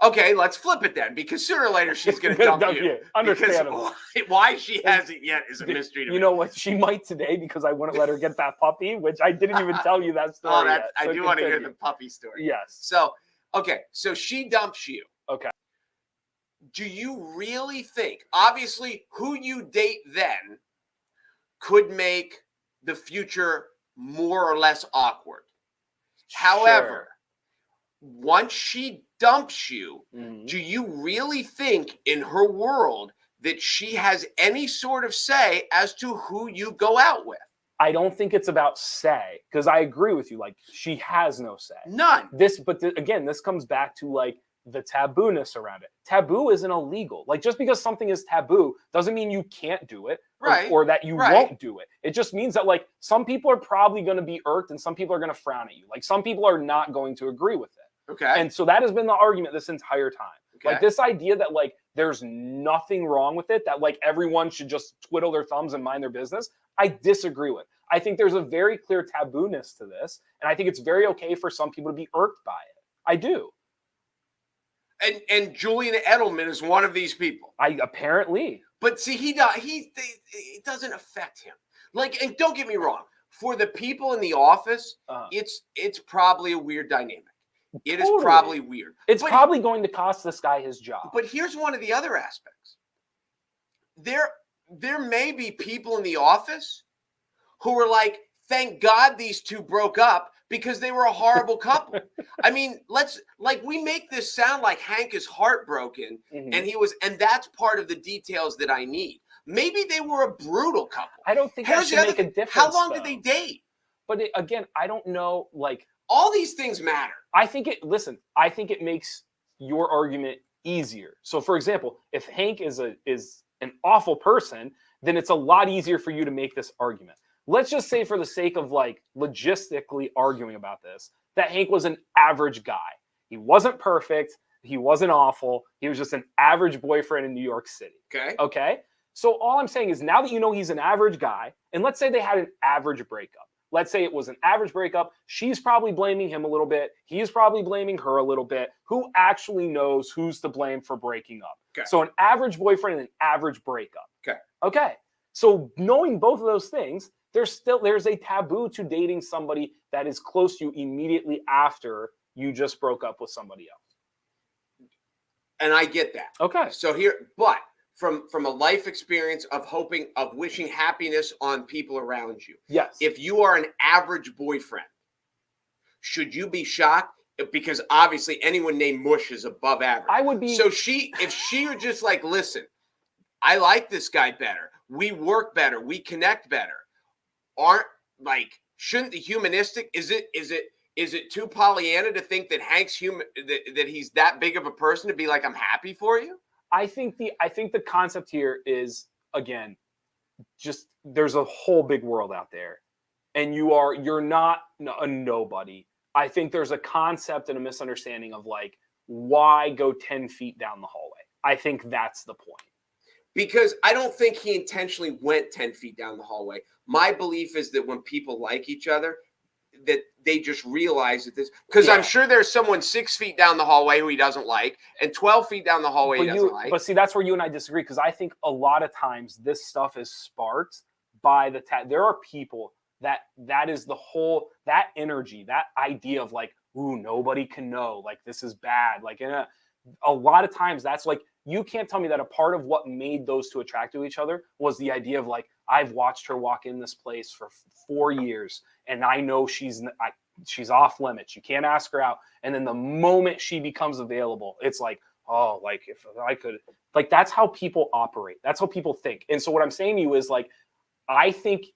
Okay, let's flip it then, because sooner or later she's going to dump you. Understandable. Why she hasn't yet is a mystery to me. You know what? She might today because I wouldn't let her get that puppy, which I didn't even tell you that story yet. I do want to hear the puppy story. Yes. So she dumps you. Okay. Do you really think, obviously, who you date then could make the future more or less awkward? However, once she dumps you, do you really think in her world that she has any sort of say as to who you go out with? I don't think it's about say, because I agree with you. Like, she has no say. None. Again, this comes back to like the tabooness around it. Taboo isn't illegal. Like, just because something is taboo doesn't mean you can't do it or that you won't do it. It just means that like some people are probably going to be irked and some people are going to frown at you. Like, some people are not going to agree with it. Okay. And so that has been the argument this entire time. Okay. Like, this idea that like there's nothing wrong with it, that like everyone should just twiddle their thumbs and mind their business, I disagree with. I think there's a very clear tabooness to this, and I think it's very okay for some people to be irked by it. I do. And Julian Edelman is one of these people. Apparently. But see, it doesn't affect him. Like, and don't get me wrong, for the people in the office, it's probably a weird dynamic. It is probably weird. It's probably going to cost this guy his job. But here's one of the other aspects. There may be people in the office who are like, thank God these two broke up because they were a horrible couple. I mean, we make this sound like Hank is heartbroken and that's part of the details that I need. Maybe they were a brutal couple. I don't think that should make a difference. How long did they date? But again, I don't know, like, all these things matter. I think it makes your argument easier. So for example, if Hank is an awful person, then it's a lot easier for you to make this argument. Let's just say, for the sake of like logistically arguing about this, that Hank was an average guy. He wasn't perfect. He wasn't awful. He was just an average boyfriend in New York City. Okay. So all I'm saying is, now that you know he's an average guy, and let's say they had an average breakup. Let's say it was an average breakup. She's probably blaming him a little bit. He's probably blaming her a little bit. Who actually knows who's to blame for breaking up? Okay. So an average boyfriend and an average breakup. Okay. Okay. So knowing both of those things, there's a taboo to dating somebody that is close to you immediately after you just broke up with somebody else. And I get that. Okay. So here, but from a life experience of wishing happiness on people around you. Yes. If you are an average boyfriend, should you be shocked? Because obviously anyone named Mush is above average. I would be. So if she were just like, listen, I like this guy better. We work better. We connect better. Shouldn't the humanistic, is it too Pollyanna to think that Hank's that he's that big of a person to be like, I'm happy for you? I think the concept here is, again, just there's a whole big world out there, and you're not a nobody. I think there's a concept and a misunderstanding of like, why go 10 feet down the hallway? I think that's the point. Because I don't think he intentionally went 10 feet down the hallway. My belief is that when people like each other, that they just realize that this, because I'm sure there's someone 6 feet down the hallway who he doesn't like, and 12 feet down the hallway he doesn't like. But see, that's where you and I disagree, because I think a lot of times this stuff is sparked by there are people that is the whole, that energy, that idea of like, ooh, nobody can know, like this is bad. Like a lot of times that's like, you can't tell me that a part of what made those two attract to each other was the idea of like, I've watched her walk in this place for 4 years and I know she's off limits. You can't ask her out. And then the moment she becomes available, it's like, oh, like if I could, like, that's how people operate. That's how people think. And so what I'm saying to you is like, I think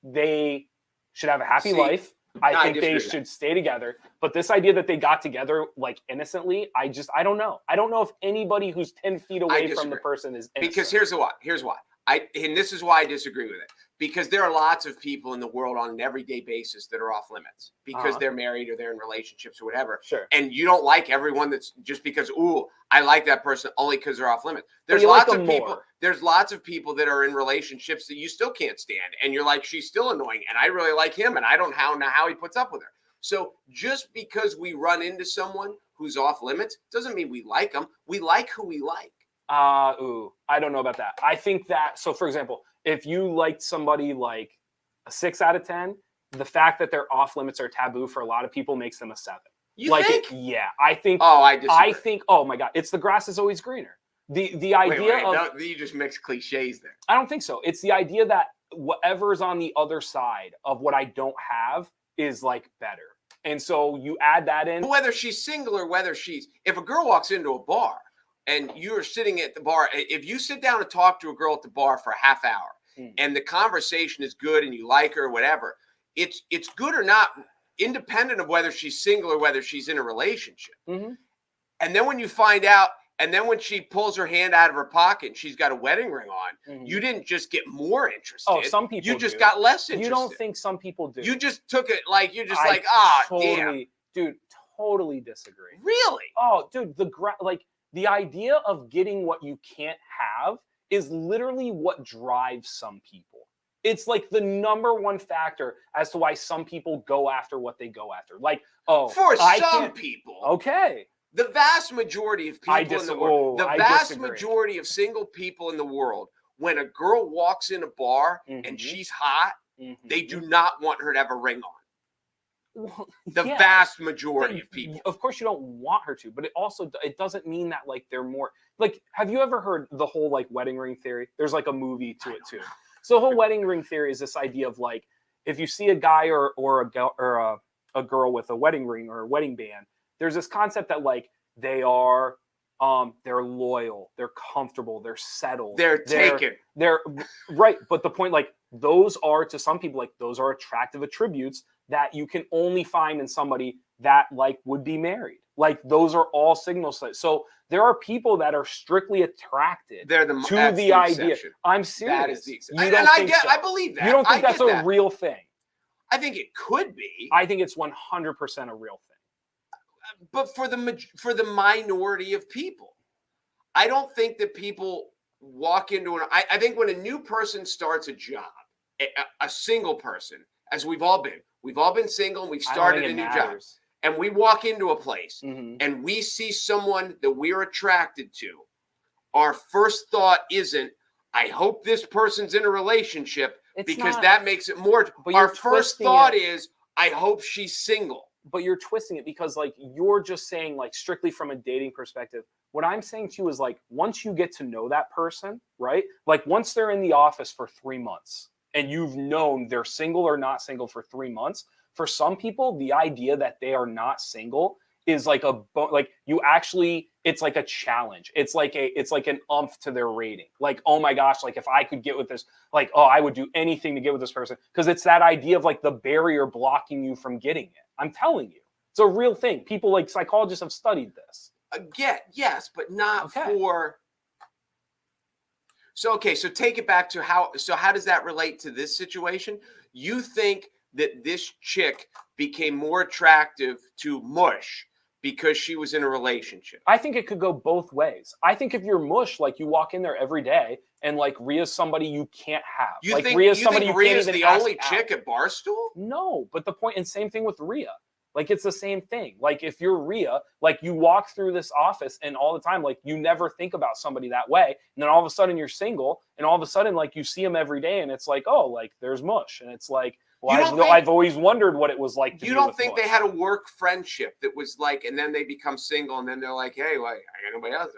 they should have a happy life. I think they should stay together. But this idea that they got together like innocently, I don't know. I don't know if anybody who's 10 feet away from the person is innocent. Because here's why. And this is why I disagree with it. Because there are lots of people in the world on an everyday basis that are off limits because they're married or they're in relationships or whatever. Sure. And you don't like everyone that's just because, ooh, I like that person only because they're off limits. There's lots of people. More. There's lots of people that are in relationships that you still can't stand. And you're like, she's still annoying. And I really like him. And I don't know how he puts up with her. So just because we run into someone who's off limits doesn't mean we like them. We like who we like. I don't know about that. I think that, so for example, if you liked somebody like a 6 out of 10, the fact that they're off limits or taboo for a lot of people makes them a 7. You think? Yeah, I think. Oh, I disagree. I think. Oh my God, it's the grass is always greener. The idea of no, you just mix cliches there. I don't think so. It's the idea that whatever's on the other side of what I don't have is like better, and so you add that in. Whether she's single or if a girl walks into a bar and you're sitting at the bar, if you sit down and talk to a girl at the bar for a half hour and the conversation is good and you like her or whatever, it's good or not, independent of whether she's single or whether she's in a relationship. Mm-hmm. And then when you find out, and then when she pulls her hand out of her pocket and she's got a wedding ring on, you didn't just get more interested. Oh, some people You just got less interested. You don't think some people do. You just took it like, you're just damn. Dude, totally disagree. Really? Oh, dude, the idea of getting what you can't have is literally what drives some people. It's like the number one factor as to why some people go after what they go after. Like, for some people. Okay. The vast majority of people in the world, majority of single people in the world, when a girl walks in a bar and she's hot, they do not want her to have a ring on. Well, the vast majority of people. Of course you don't want her to, but it doesn't mean that like they're more like, have you ever heard the whole like wedding ring theory? There's like a movie to it too. So the whole wedding ring theory is this idea of like, if you see a guy or a girl with a wedding ring or a wedding band, there's this concept that like they're loyal, they're comfortable, they're settled, they're taken. They're right. But the point, like, those are to some people, like, those are attractive attributes that you can only find in somebody that like would be married. Like, those are all signals. So there are people that are strictly attracted to the idea. Exception. I'm serious. That is the exception. I believe that. You don't think that's a real thing? I think it could be. I think it's 100% a real thing. But for the minority of people, I don't think that people walk into I think when a new person starts a job, a single person, as we've all been single and we've started a new job, and we walk into a place and we see someone that we're attracted to, our first thought isn't, I hope this person's in a relationship. because that makes it more. But our first thought is, I hope she's single. But you're twisting it because like you're just saying like strictly from a dating perspective. What I'm saying to you is like once you get to know that person, right? Like once they're in the office for 3 months and you've known they're single or not single for 3 months, for some people, the idea that they are not single is like you actually, it's like a challenge. It's like an umph to their rating. Like, oh my gosh, like if I could get with this, like, oh, I would do anything to get with this person. Because it's that idea of like the barrier blocking you from getting it. I'm telling you, it's a real thing. People like psychologists have studied this. Again, yes, but not for. So take it back to how does that relate to this situation? You think that this chick became more attractive to Mush because she was in a relationship? I think it could go both ways. I think if you're Mush, like you walk in there every day and like Rhea's somebody you can't have. You like think Rhea's somebody Rhea's you can't even the only chick at Barstool? No, but the point, and same thing with Rhea. Like it's the same thing. Like if you're Rhea, like you walk through this office and all the time, like you never think about somebody that way. And then all of a sudden you're single and all of a sudden like you see him every day and it's like, oh, like there's Mush. And it's like, well, I've always wondered what it was like to You don't think they had a work friendship that was like, and then they become single and then they're like, hey, like I got nobody else.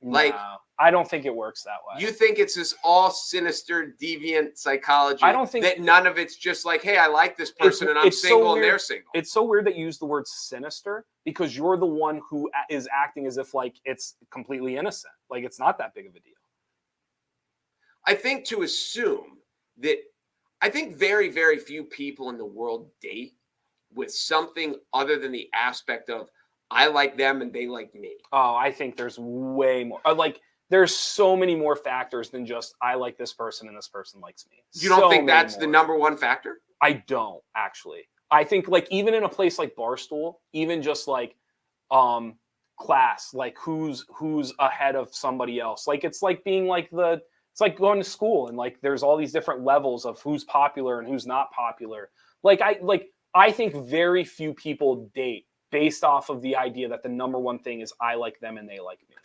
Like, no, I don't think it works that way. You think it's this all sinister, deviant psychology? I don't think that none of it's just like, hey, I like this person and I'm single and they're single. It's so weird that you use the word sinister because you're the one who is acting as if like it's completely innocent. Like it's not that big of a deal. I think to assume that, I think very, very few people in the world date with something other than the aspect of, I like them and they like me. Oh, I think there's way more. Like, there's so many more factors than just I like this person and this person likes me. You don't think that's the number one factor? I don't actually. I think like even in a place like Barstool, even just like class, like who's ahead of somebody else. Like it's like being like it's like going to school and like there's all these different levels of who's popular and who's not popular. I think very few people date based off of the idea that the number one thing is I like them and they like me.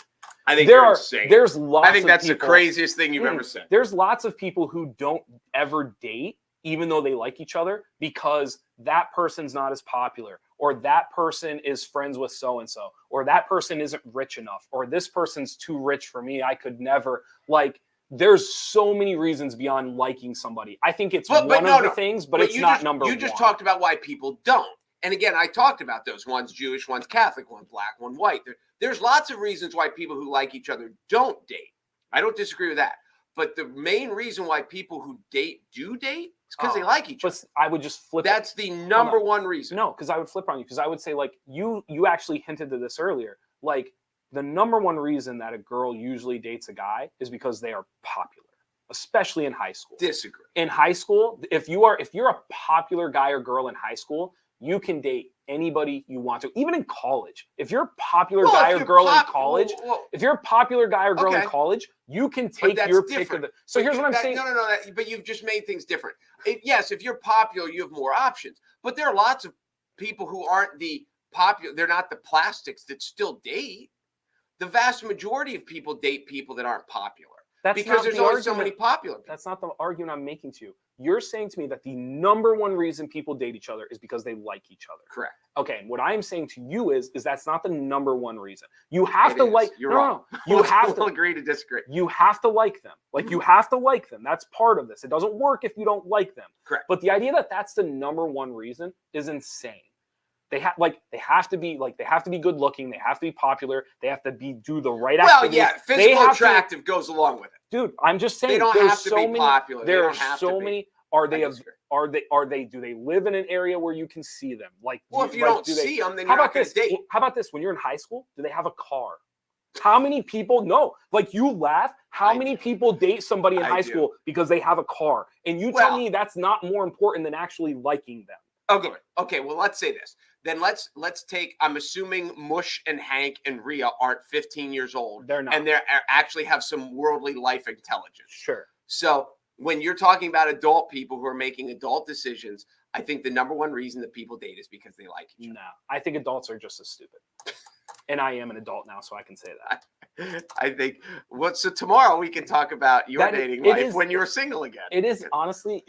I think insane. There's lots. I think that's the craziest thing you've ever said. There's lots of people who don't ever date, even though they like each other, because that person's not as popular, or that person is friends with so and so, or that person isn't rich enough, or this person's too rich for me. I could never like. There's so many reasons beyond liking somebody. I think it's one of the things, but it's not number one. You just talked about why people don't. And again, I talked about those. One's Jewish, one's Catholic, one's black, one white. There's lots of reasons why people who like each other don't date. I don't disagree with that. But the main reason why people who date do date is because they like each other. I would just flip. That's the number one reason. No, because I would flip on you. Because I would say, like, you actually hinted to this earlier. Like, the number one reason that a girl usually dates a guy is because they are popular, especially in high school. Disagree. In high school, if you're a popular guy or girl in high school, you can date anybody you want to. Even in college, if you're a popular guy or girl in college, if you're a popular guy or girl in college, you can take your pick of the. So here's what I'm saying. No. But you've just made things different. Yes, if you're popular, you have more options. But there are lots of people who aren't the popular. They're not the plastics that still date. The vast majority of people date people that aren't popular. Because there's only so many popular people. That's not the argument I'm making to you. You're saying to me that the number one reason people date each other is because they like each other. Correct. Okay, and what I'm saying to you is that's not the number one reason. You have to like. You're wrong. You have to agree to disagree. You have to like them. Like you have to like them. That's part of this. It doesn't work if you don't like them. Correct. But the idea that that's the number one reason is insane. They have to be good looking. They have to be popular. They have to do the right activities. Well, yeah, physical attractive goes along with it. Dude, I'm just saying they don't have to be popular. There are so many. Do they live in an area where you can see them? Like, well, if you don't see them, then you're not going to date. How about this? When you're in high school, do they have a car? How many people? No, like you laugh. How many people date somebody in high school because they have a car? And you tell me that's not more important than actually liking them. Okay. Well, let's say this. Then let's take. I'm assuming Mush and Hank and Rhea aren't 15 years old. They're not. And they actually have some worldly life intelligence. Sure. So when you're talking about adult people who are making adult decisions, I think the number one reason that people date is because they like each other. No, I think adults are just as stupid. And I am an adult now, so I can say that. I think so tomorrow we can talk about your dating life when you're single again. It is honestly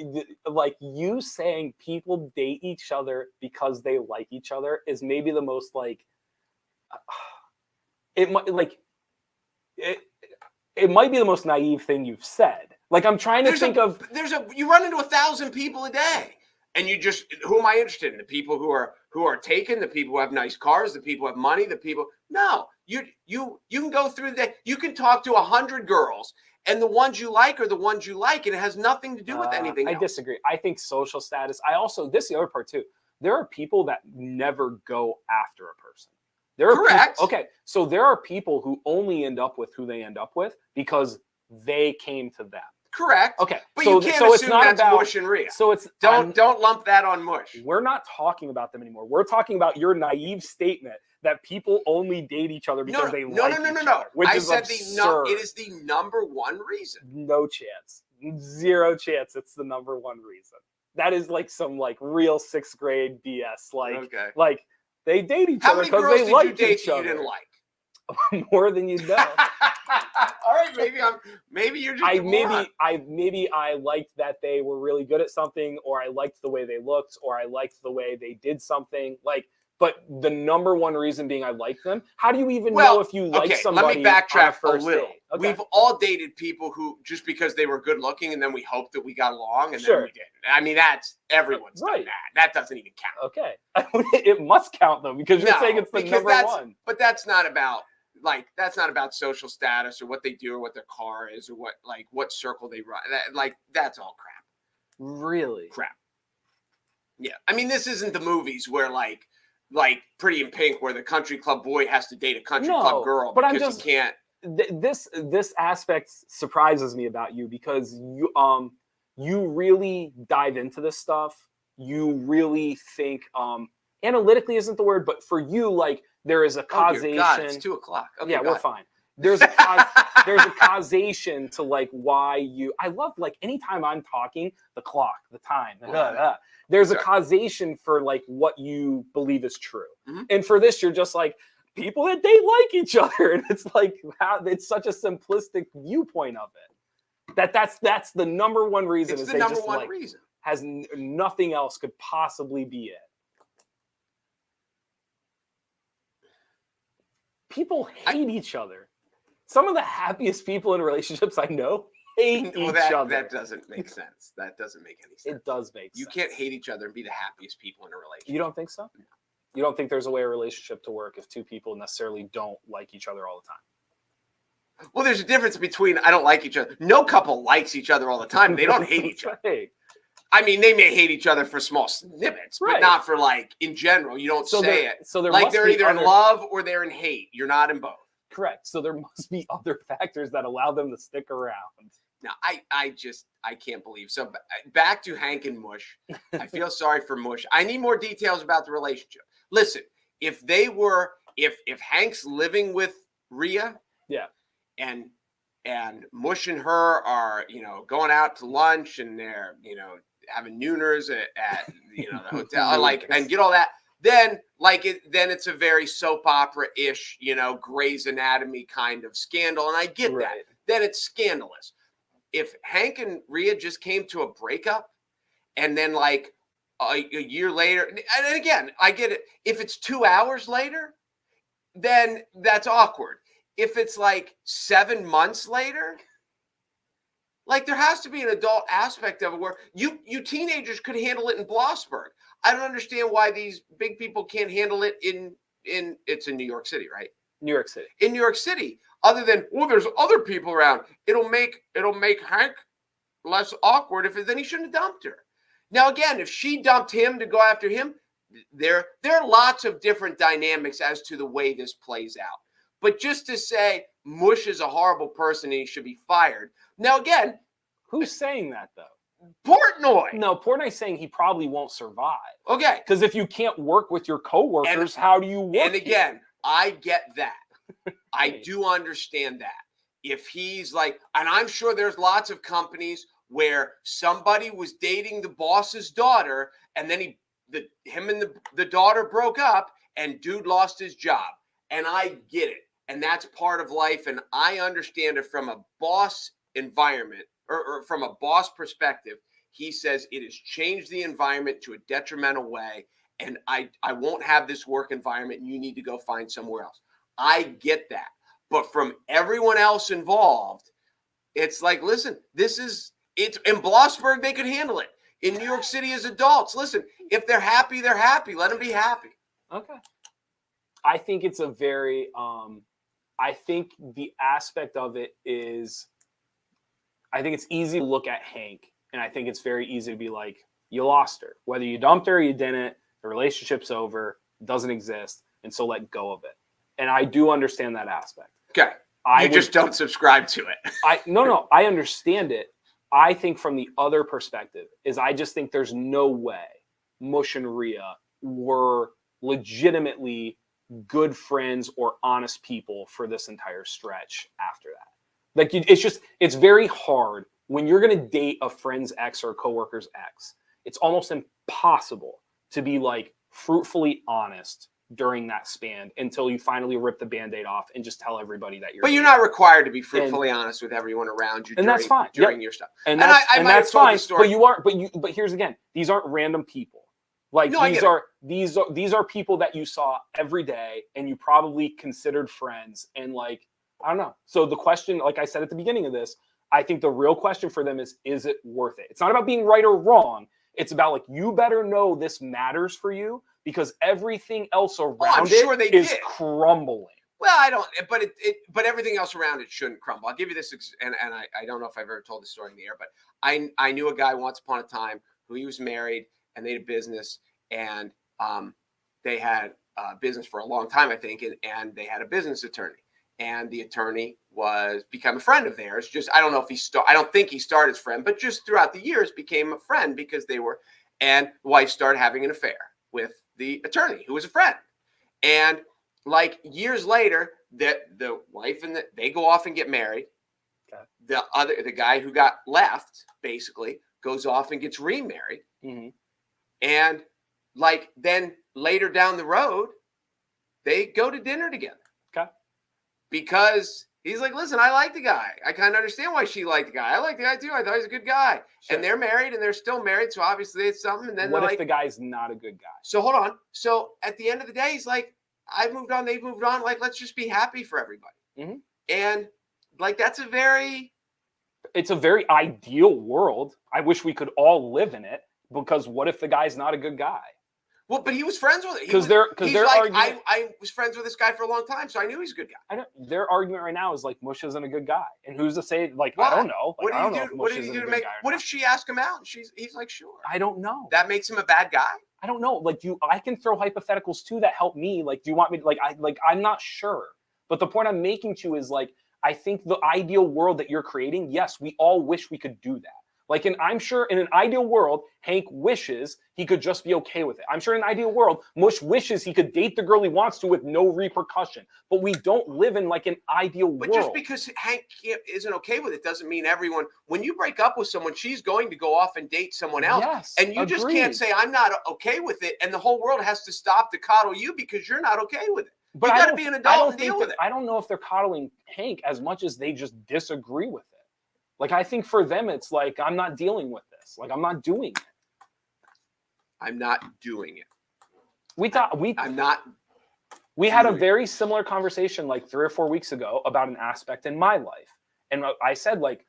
like you saying people date each other because they like each other is maybe the most like it might be the most naive thing you've said. Like I'm trying to think of you run into 1,000 people a day. And you just, who am I interested in? The people who are taken, the people who have nice cars, the people who have money, the people. No, you can go through that. You can talk to 100 girls, and the ones you like are the ones you like, and it has nothing to do with anything else. I disagree. I think social status. This is the other part too. There are people that never go after a person. Correct. Okay, so there are people who only end up with who they end up with because they came to them. Correct. Okay. But you can't assume that's Mush and Rhea. So it's don't lump that on Mush. We're not talking about them anymore. We're talking about your naive statement that people only date each other because they like each other. I said it is the number one reason. No chance. Zero chance it's the number one reason. That is like some like real 6th grade BS. Like they date each other because they like each other. You didn't like? More than you know. All right, maybe you're just maybe I liked that they were really good at something, or I liked the way they looked, or I liked the way they did something. But the number one reason being I like them. How do you even know if you like somebody? Let me backtrack a little. Date? Okay. We've all dated people who just because they were good looking, and then we hoped that we got along, and then we didn't. I mean, that's everyone's done that. That doesn't even count. Okay, it must count though because you're saying it's the number one. But that's not about. That's not about social status or what they do or what their car is or what circle they run. That's all crap. Really? Crap. Yeah. I mean, this isn't the movies where like Pretty in Pink where the country club boy has to date a country club girl because he can't. This aspect surprises me about you because you really dive into this stuff. You really think analytically isn't the word, but for you there is a causation. Oh, God, it's 2:00. Okay, yeah, we're fine. There's a causation to why you. I love anytime I'm talking, the clock, the time. There's a causation for what you believe is true, and for this, you're just people that they like each other, and it's it's such a simplistic viewpoint of it. That's the number one reason. It's the number one reason. Has nothing else could possibly be it. People hate each other. Some of the happiest people in relationships I know hate each other. That doesn't make sense. That doesn't make any sense. It does make sense. You can't hate each other and be the happiest people in a relationship. You don't think so? No. You don't think there's a way a relationship to work if two people necessarily don't like each other all the time? Well, there's a difference between I don't like each other. No couple likes each other all the time. They don't hate each other. I mean, they may hate each other for small snippets, but not for in general. You don't say it. So they're either in love or they're in hate. You're not in both. Correct. So there must be other factors that allow them to stick around. No, I can't believe. So back to Hank and Mush. I feel sorry for Mush. I need more details about the relationship. Listen, if Hank's living with Rhea, and Mush and her are going out to lunch and they're having nooners at the hotel and get all that, then it's a very soap opera-ish Grey's Anatomy kind of scandal, and I get that. Then it's scandalous. If Hank and Rhea just came to a breakup and then a year later, and again I get it, if it's 2 hours later, then that's awkward. If it's 7 months later, there has to be an adult aspect of it where you teenagers could handle it in Blossburg. I don't understand why these big people can't handle it in it's in New York City, right? New York City. In New York City. Other than, there's other people around. It'll make Hank less awkward then he shouldn't have dumped her. Now again, if she dumped him to go after him, there are lots of different dynamics as to the way this plays out. But just to say Mush is a horrible person and he should be fired. Now, again, who's saying that, though? Portnoy. No, Portnoy's saying he probably won't survive. Okay. Because if you can't work with your coworkers, how do you work? And again, I get that. I do understand that. If he's and I'm sure there's lots of companies where somebody was dating the boss's daughter and then him and the daughter broke up and dude lost his job. And I get it. and that's part of life. And I understand it from a boss environment or from a boss perspective. He says it has changed the environment to a detrimental way, and I won't have this work environment, and you need to go find somewhere else. I get that. But from everyone else involved, it's like, listen, it's in Blossburg, they could handle it. In New York City as adults, listen, if they're happy, they're happy. Let them be happy. Okay. I think it's a very, I think the aspect of it is, I think it's easy to look at Hank, and I think it's very easy to be like, you lost her. Whether you dumped her or you didn't, the relationship's over, doesn't exist, and so let go of it. And I do understand that aspect. Okay. You just don't subscribe to it. No, I understand it. I think from the other perspective is I just think there's no way Mush and Rhea were legitimately good friends or honest people for this entire stretch after that. Like, it's very hard when you're going to date a friend's ex or a coworker's ex. It's almost impossible to be like fruitfully honest during that span until you finally rip the Band-Aid off and just tell everybody that you're. But you're not required to be fruitfully honest with everyone around you. And that's fine during your stuff. And that's fine. But you are. But here's again. These aren't random people. Like, these are people that you saw every day and you probably considered friends. And like, I don't know. So the question, like I said at the beginning of this, I think the real question for them is it worth it? It's not about being right or wrong. It's about like, you better know this matters for you, because everything else around is crumbling. Well, I don't, but everything else around it shouldn't crumble. I'll give you this, and I don't know if I've ever told this story in the air, but I knew a guy once upon a time who he was married, and they had a business, and they had business for a long time, I think, and they had a business attorney, and the attorney become a friend of theirs. Just, I don't know if I don't think he started as friend, but just throughout the years became a friend because and the wife started having an affair with the attorney who was a friend. And like years later, the wife and they go off and get married. Okay. The guy who got left basically goes off and gets remarried. Mm-hmm. And like then later down the road, they go to dinner together. Okay. Because he's like, listen, I like the guy. I kind of understand why she liked the guy. I like the guy too. I thought he was a good guy. Sure. And they're married and they're still married. So obviously it's something. And then what if the guy's not a good guy? So hold on. So at the end of the day, he's like, I've moved on. They've moved on. Like, let's just be happy for everybody. Mm-hmm. And like, it's a very ideal world. I wish we could all live in it, because what if the guy's not a good guy? Well, but he was friends with it. Because they're like, I was friends with this guy for a long time, so I knew he's a good guy. Their argument right now is like, Mush isn't a good guy, and who's to say? Like, why? I don't know. Like, what did he do to make? What if she asked him out and he's like, sure? I don't know. That makes him a bad guy. I don't know. Like, I can throw hypotheticals too that help me. Like, do you want me to, I'm not sure. But the point I'm making to is like, I think the ideal world that you're creating, yes, we all wish we could do that. Like, and I'm sure in an ideal world, Hank wishes he could just be okay with it. I'm sure in an ideal world, Mush wishes he could date the girl he wants to with no repercussion. But we don't live in like an ideal world. But just because Hank isn't okay with it doesn't mean everyone. When you break up with someone, she's going to go off and date someone else. Yes, and you just can't say, I'm not okay with it. And the whole world has to stop to coddle you because you're not okay with it. But you got to be an adult and deal with it. I don't know if they're coddling Hank as much as they just disagree with it. Like, I think for them, it's like, I'm not dealing with this. Like, I'm not doing it. I'm not doing it. We had a very similar conversation like 3 or 4 weeks ago about an aspect in my life. And I said, like,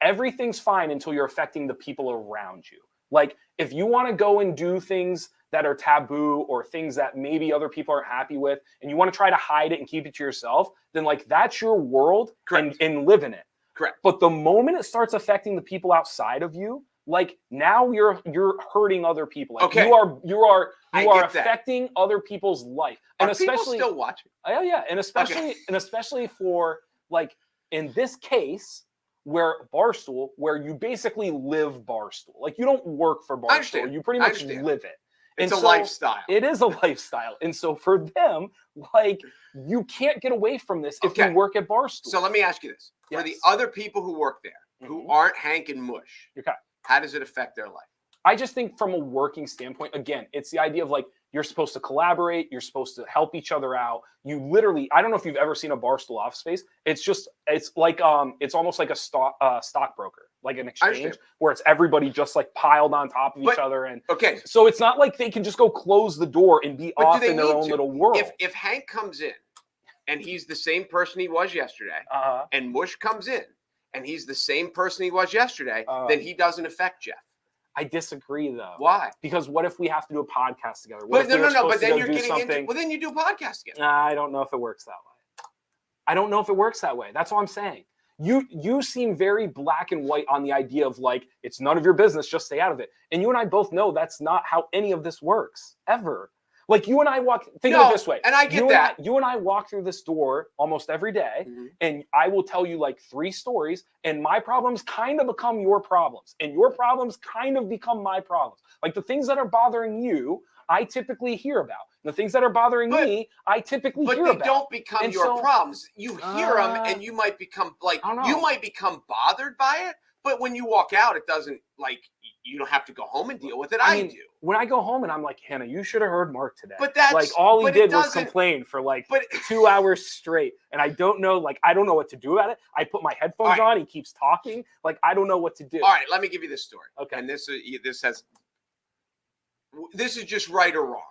everything's fine until you're affecting the people around you. Like, if you want to go and do things that are taboo or things that maybe other people aren't happy with, and you want to try to hide it and keep it to yourself, then like, that's your world. And live in it. Correct. But the moment it starts affecting the people outside of you, like, now you're hurting other people. Like, okay. You are affecting other people's life. And especially people still watching. Oh yeah. And especially for like in this case where you basically live Barstool. Like, you don't work for Barstool. You pretty much live it. It's a lifestyle. It is a lifestyle. And so for them, like, you can't get away from this if you work at Barstool. So let me ask you this. Yes. For the other people who work there, who aren't Hank and Mush, how does it affect their life? I just think from a working standpoint, again, it's the idea of like, You're supposed to collaborate. You're supposed to help each other out. You literally, I don't know if you've ever seen a Barstool office space. It's like, it's almost like a stockbroker, like an exchange where it's everybody just like piled on top of each other. And okay, so it's not like they can just go close the door and be off in their own little world. If Hank comes in and he's the same person he was yesterday, and Mush comes in and he's the same person he was yesterday, then he doesn't affect Jeff. I disagree, though. Why? Because what if we have to do a podcast together? But no. But then you're getting into. Well, then you do a podcast together. I don't know if it works that way. I don't know if it works that way. That's all I'm saying. You seem very black and white on the idea of like it's none of your business, just stay out of it. And you and I both know that's not how any of this works ever. Like you and I think of it this way. And I get that. You and I walk through this door almost every day, and I will tell you like 3 stories, and my problems kind of become your problems, and your problems kind of become my problems. Like the things that are bothering you, I typically hear about. The things that are bothering me, I typically hear about. But they don't become your problems. You hear them, and you might become like you might become bothered by it. But when you walk out, it doesn't like you don't have to go home and deal with it. I do. When I go home and I'm like, Hannah, you should have heard Mark today. But that's like all he did was complain for like 2 hours straight. And I don't know what to do about it. I put my headphones on, he keeps talking. Like I don't know what to do. All right, let me give you this story. Okay. And this is just right or wrong.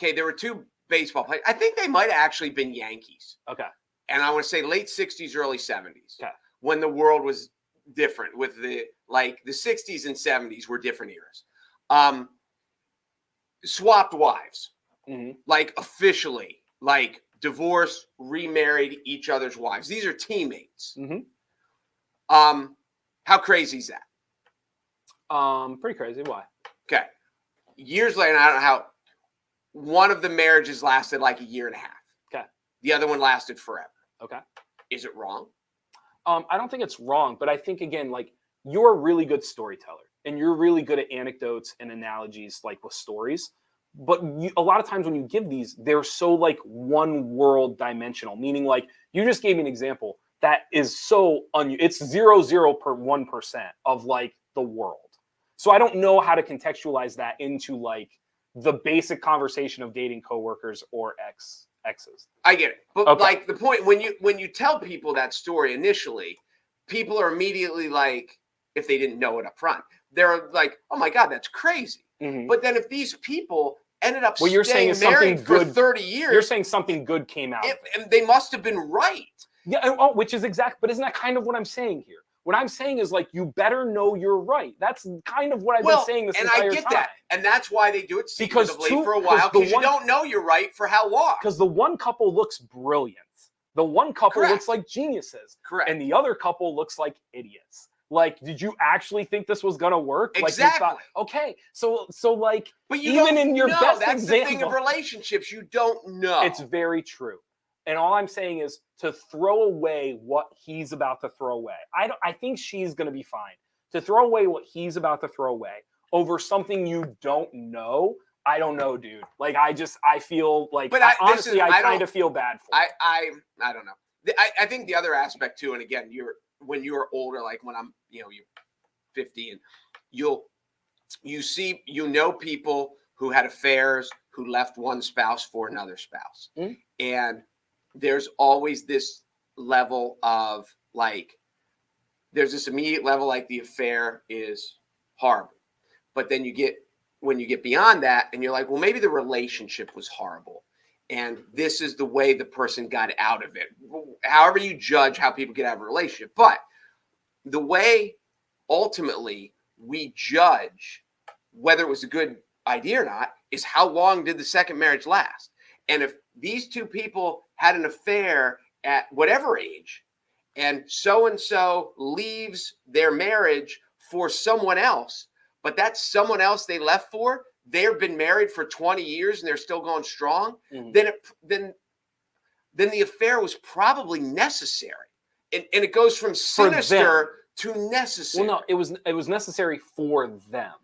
Okay, there were 2 baseball players. I think they might have actually been Yankees. Okay. And I want to say late 60s, early 70s. Okay. When the world was different with the 60s and 70s were different eras. Swapped wives, like officially, like divorced, remarried each other's wives. These are teammates. How crazy is that? Pretty crazy. Why? Okay. Years later, I don't know how. One of the marriages lasted like a year and a half. Okay. The other one lasted forever. Okay. Is it wrong? I don't think it's wrong, but I think again, like you're a really good storyteller and you're really good at anecdotes and analogies, like with stories. But a lot of times when you give these, they're so like one world dimensional, meaning like you just gave me an example that is so it's 0.01% of like the world. So I don't know how to contextualize that into like the basic conversation of dating coworkers or exes. I get it. But like the point when you tell people that story initially, people are immediately like, if they didn't know it up front, they're like, oh my God, that's crazy. But then if these people ended up staying married for 30 years. You're saying something good came out. And they must have been right. Yeah, which is exact. But isn't that kind of what I'm saying here? What I'm saying is like, you better know you're right. That's kind of what I've been saying this entire time. And I get that. And that's why they do it secretively for a while, because you don't know you're right for how long. Because the one couple looks brilliant. The one couple looks like geniuses. Correct. And the other couple looks like idiots. Like, did you actually think this was going to work? Exactly. Like you thought, okay. So like, but you even in your best that's example. The thing of relationships, you don't know. It's very true. And all I'm saying is to throw away what he's about to throw away. I think she's going to be fine. To throw away what he's about to throw away over something you don't know, I don't know, dude. Like, I feel like, but honestly, I kind of feel bad for him. I don't know. I think the other aspect too, and again, when you're older, like when I'm, you're 50, and you see, people who had affairs, who left one spouse for another spouse. And there's always this level of like, there's this immediate level, like the affair is horrible. But then when you get beyond that and you're like, well, maybe the relationship was horrible. And this is the way the person got out of it. However you judge how people get out of a relationship. But the way ultimately we judge whether it was a good idea or not is how long did the second marriage last? And if these 2 people had an affair at whatever age, and so leaves their marriage for someone else, but that someone else they left for, they've been married for 20 years and they're still going strong, then the affair was probably necessary. And it goes from sinister to necessary. Well, no, it was necessary for them.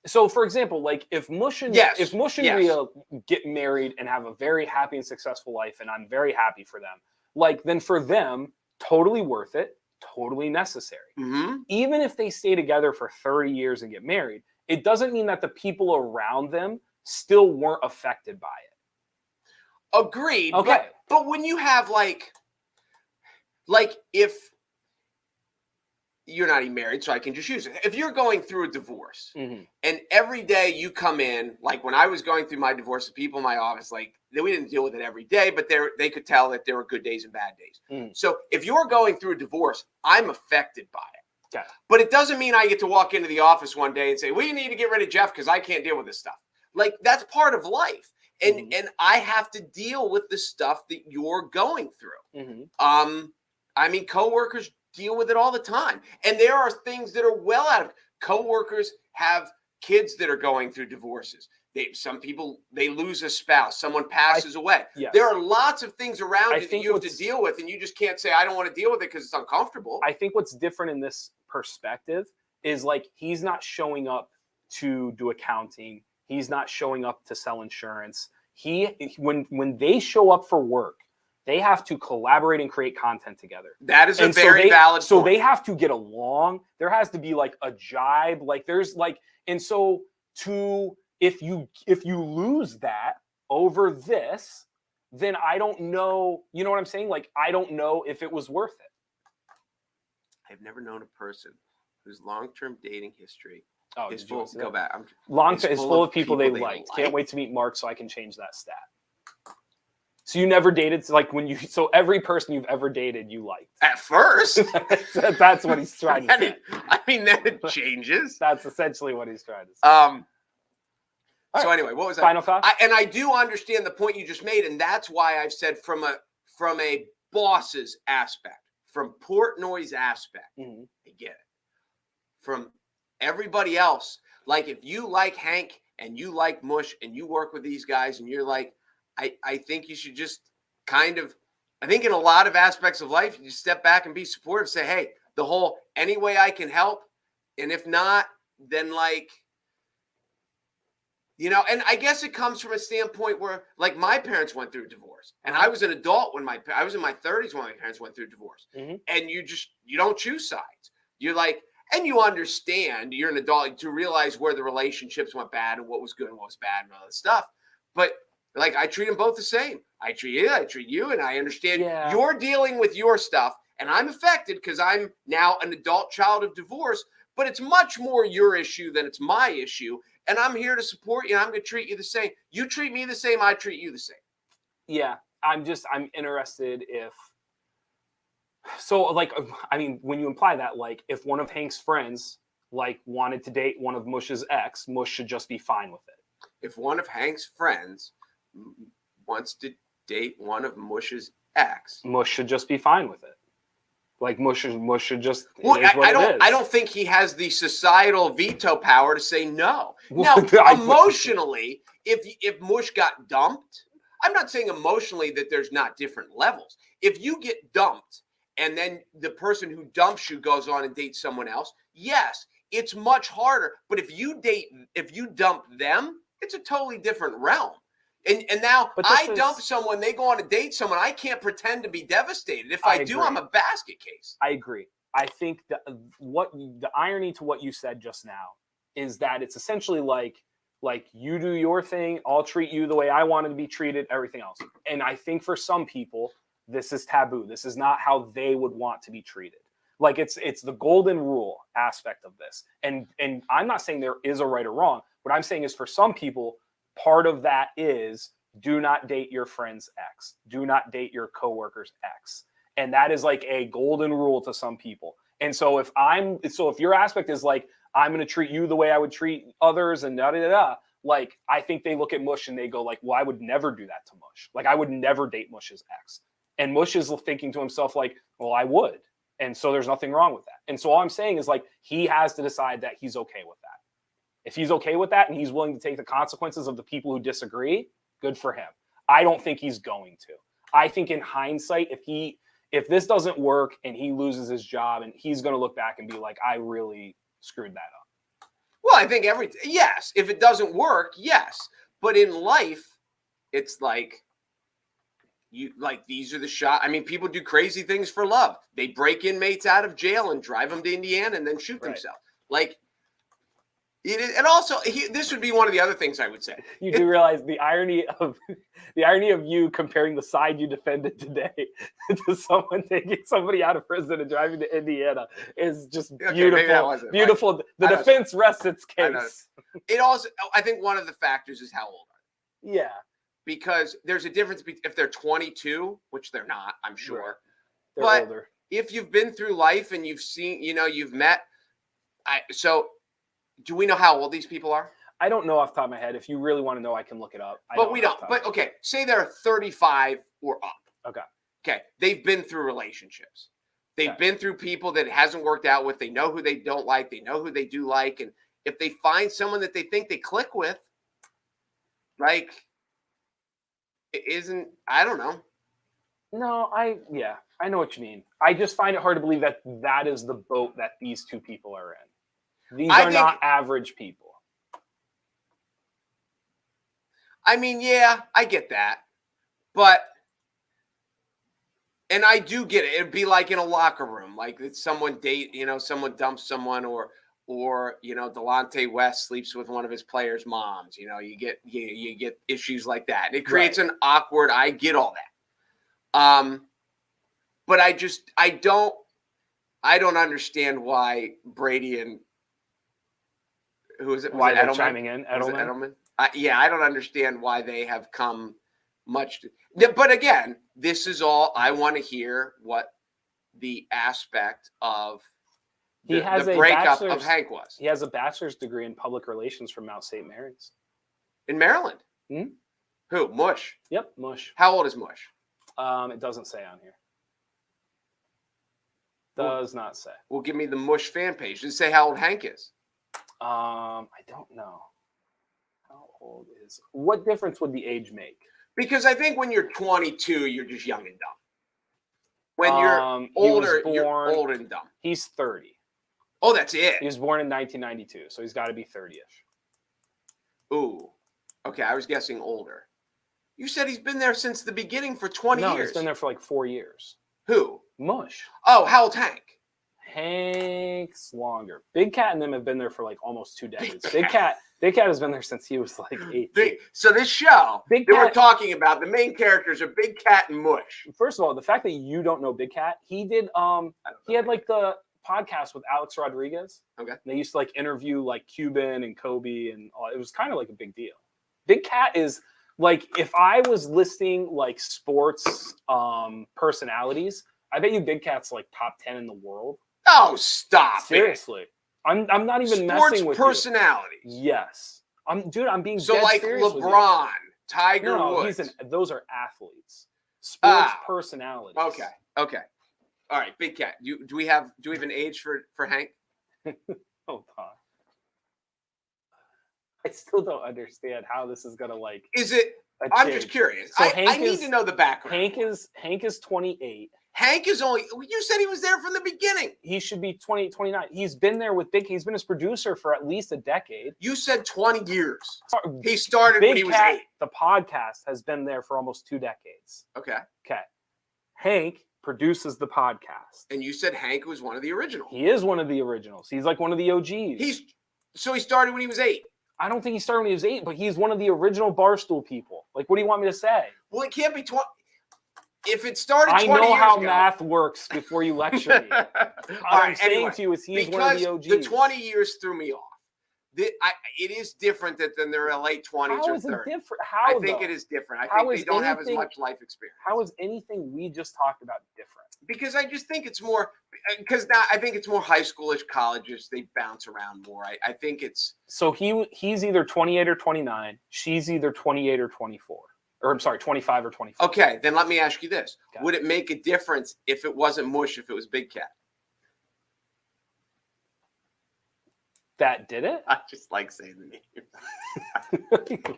So, for example, like if Mush and Rhea get married and have a very happy and successful life, and I'm very happy for them, like then for them, totally worth it, totally necessary. Even if they stay together for 30 years and get married, it doesn't mean that the people around them still weren't affected by it. Agreed. Okay. But when you have like if you're not even married, so I can just use it. If you're going through a divorce and every day you come in, like when I was going through my divorce, the people in my office, like we didn't deal with it every day, but they could tell that there were good days and bad days. So if you're going through a divorce, I'm affected by it. Okay. But it doesn't mean I get to walk into the office one day and say, we need to get rid of Jeff because I can't deal with this stuff. Like that's part of life. And I have to deal with the stuff that you're going through. I mean, coworkers deal with it all the time. And there are things that are well out of coworkers have kids that are going through divorces. Some people, they lose a spouse, someone passes away. Yes. There are lots of things around it that you have to deal with, and you just can't say, I don't want to deal with it because it's uncomfortable. I think what's different in this perspective is like he's not showing up to do accounting. He's not showing up to sell insurance. When they show up for work, they have to collaborate and create content together. That is a very valid point. So they have to get along. There has to be like a jibe. Like there's like, and so if you lose that over this, then I don't know. You know what I'm saying? Like I don't know if it was worth it. I've never known a person whose long-term dating history is full. Go back. Is full of people they liked. Can't wait to meet Mark so I can change that stat. So you never dated, like so every person you've ever dated, you liked. At first. That's what he's trying to say. I mean, then it changes. That's essentially what he's trying to say. So anyway, what was that? Final thoughts? And I do understand the point you just made, and that's why I've said from a boss's aspect, from Portnoy's aspect, I get it. From everybody else, like if you like Hank and you like Mush and you work with these guys and you're like, I think you should just kind of, I think in a lot of aspects of life, you just step back and be supportive, say, hey, the whole, any way I can help. And if not, then like, you know, and I guess it comes from a standpoint where like my parents went through a divorce and I was an adult when I was in my 30s when my parents went through a divorce. And you don't choose sides. You're like, and you understand you're an adult to realize where the relationships went bad and what was good and what was bad and all that stuff. But like I treat them both the same. I treat you, and I understand you're dealing with your stuff, and I'm affected because I'm now an adult child of divorce, but it's much more your issue than it's my issue, and I'm here to support you, and I'm going to treat you the same. You treat me the same, I treat you the same. Yeah, I'm interested if, so like, I mean, when you imply that, like, if one of Hank's friends, like, wanted to date one of Mush's ex, Mush should just be fine with it. If one of Hank's friends wants to date one of Mush's ex, Mush should just be fine with it. Like Mush should just. Well, I don't think he has the societal veto power to say no. Now, emotionally, if Mush got dumped, I'm not saying emotionally that there's not different levels. If you get dumped and then the person who dumps you goes on and dates someone else, yes, it's much harder. But if you dump them, it's a totally different realm. And now dump someone, they go on to date someone. I can't pretend to be devastated. If I do, I'm a basket case. I agree. I think that the irony to what you said just now is that it's essentially like you do your thing, I'll treat you the way I wanted to be treated, everything else. And I think for some people, this is taboo. This is not how they would want to be treated. Like it's the golden rule aspect of this. And I'm not saying there is a right or wrong. What I'm saying is for some people, part of that is do not date your friend's ex. Do not date your coworker's ex. And that is like a golden rule to some people. And so if your aspect is like, I'm going to treat you the way I would treat others and like, I think they look at Mush and they go like, well, I would never do that to Mush. Like I would never date Mush's ex. And Mush is thinking to himself like, well, I would. And so there's nothing wrong with that. And so all I'm saying is like, he has to decide that he's okay with that. If he's okay with that and he's willing to take the consequences of the people who disagree, good for him. I don't think he's going to. I think in hindsight, if this doesn't work and he loses his job, and he's going to look back and be like, I really screwed that up. Well, I think yes, if it doesn't work, yes. But in life, it's like, these are the shots. I mean, people do crazy things for love. They break inmates out of jail and drive them to Indiana and then shoot themselves. Like, It is, and also this would be one of the other things I would say. You do realize the irony of you comparing the side you defended today to someone taking somebody out of prison and driving to Indiana is just beautiful. Beautiful. The defense rests its case. It also, I think one of the factors is how old are they? Yeah. Because there's a difference if they're 22, which they're not, I'm sure. They're but older. If you've been through life and you've seen, you've met, so do we know how old these people are? I don't know off the top of my head. If you really want to know, I can look it up. But we don't. But okay, say they're 35 or up. Okay. Okay. They've been through relationships. They've been through people that it hasn't worked out with. They know who they don't like. They know who they do like. And if they find someone that they think they click with, like, it isn't, I don't know. No, I know what you mean. I just find it hard to believe that that is the boat that these two people are in. These are not average people. I mean, yeah, I get that. But, and I do get it. It'd be like in a locker room, like it's someone someone dumps someone or Delonte West sleeps with one of his players' moms. You get issues like that. It creates an awkward, I get all that. But I don't understand why Brady and who is it? Why they're Edelman? chiming in? Edelman? I don't understand why they have come much. But again, this is all I want to hear what the aspect of the breakup of Hank was. He has a bachelor's degree in public relations from Mount St. Mary's. In Maryland? Hmm? Who? Mush? Yep, Mush. How old is Mush? It doesn't say on here. Does not say. Well, give me the Mush fan page. Does it say how old Hank is? I don't know. How old is? What difference would the age make? Because I think when you're 22, you're just young and dumb. When you're older, you're old and dumb. He's 30. Oh, that's it. He was born in 1992, so he's got to be 30-ish. Ooh. Okay, I was guessing older. You said he's been there since the beginning for 20 years. No, he's been there for like 4 years. Who? Mush. Oh, how old's Hank? Hank's longer. Big Cat and them have been there for like almost 2 decades. Big Cat has been there since he was like 18. So this show that we're talking about, the main characters are Big Cat and Mush. First of all, the fact that you don't know Big Cat, he had like the podcast with Alex Rodriguez. Okay. And they used to like interview like Cuban and Kobe and all. It was kind of like a big deal. Big Cat is like, if I was listing like sports personalities, I bet you Big Cat's like top 10 in the world. Oh, stop. Seriously. I'm not even sports messing with personalities. Yes. I'm being so dead like serious LeBron, Tiger Woods. Those are athletes. Sports personalities. Okay. All right, Big Cat. Do we have an age for Hank? Oh God. I still don't understand how this is gonna like. Is it? I'm just curious. So I need to know the background. Hank is 28. Hank is only. You said he was there from the beginning. He should be 28, 29. He's been there with Big. He's been his producer for at least a decade. You said 20 years. He started when he was 8. The podcast has been there for almost 2 decades. Okay. Hank produces the podcast. And you said Hank was one of the originals. He is one of the originals. He's like one of the OGs. So he started when he was 8. I don't think he started when he was 8, but he's one of the original Barstool people. Like, what do you want me to say? Well, it can't be 20. If it started 20 years ago. I know how math works before you lecture me. What I'm saying to you is he's one of the OGs. The 20 years threw me off. It is different than they're in late 20s or 30s. How is it different? How, I think it is different. I think they don't have as much life experience. How is anything we just talked about different? Because I just think it's more, because now I think it's more high schoolish, colleges. They bounce around more. I think it's. So he's either 28 or 29. She's either 28 or 24. Or I'm sorry, 25 or 24. Okay, then let me ask you this. Okay. Would it make a difference if it wasn't Mush, if it was Big Cat? That did it? I just like saying the name.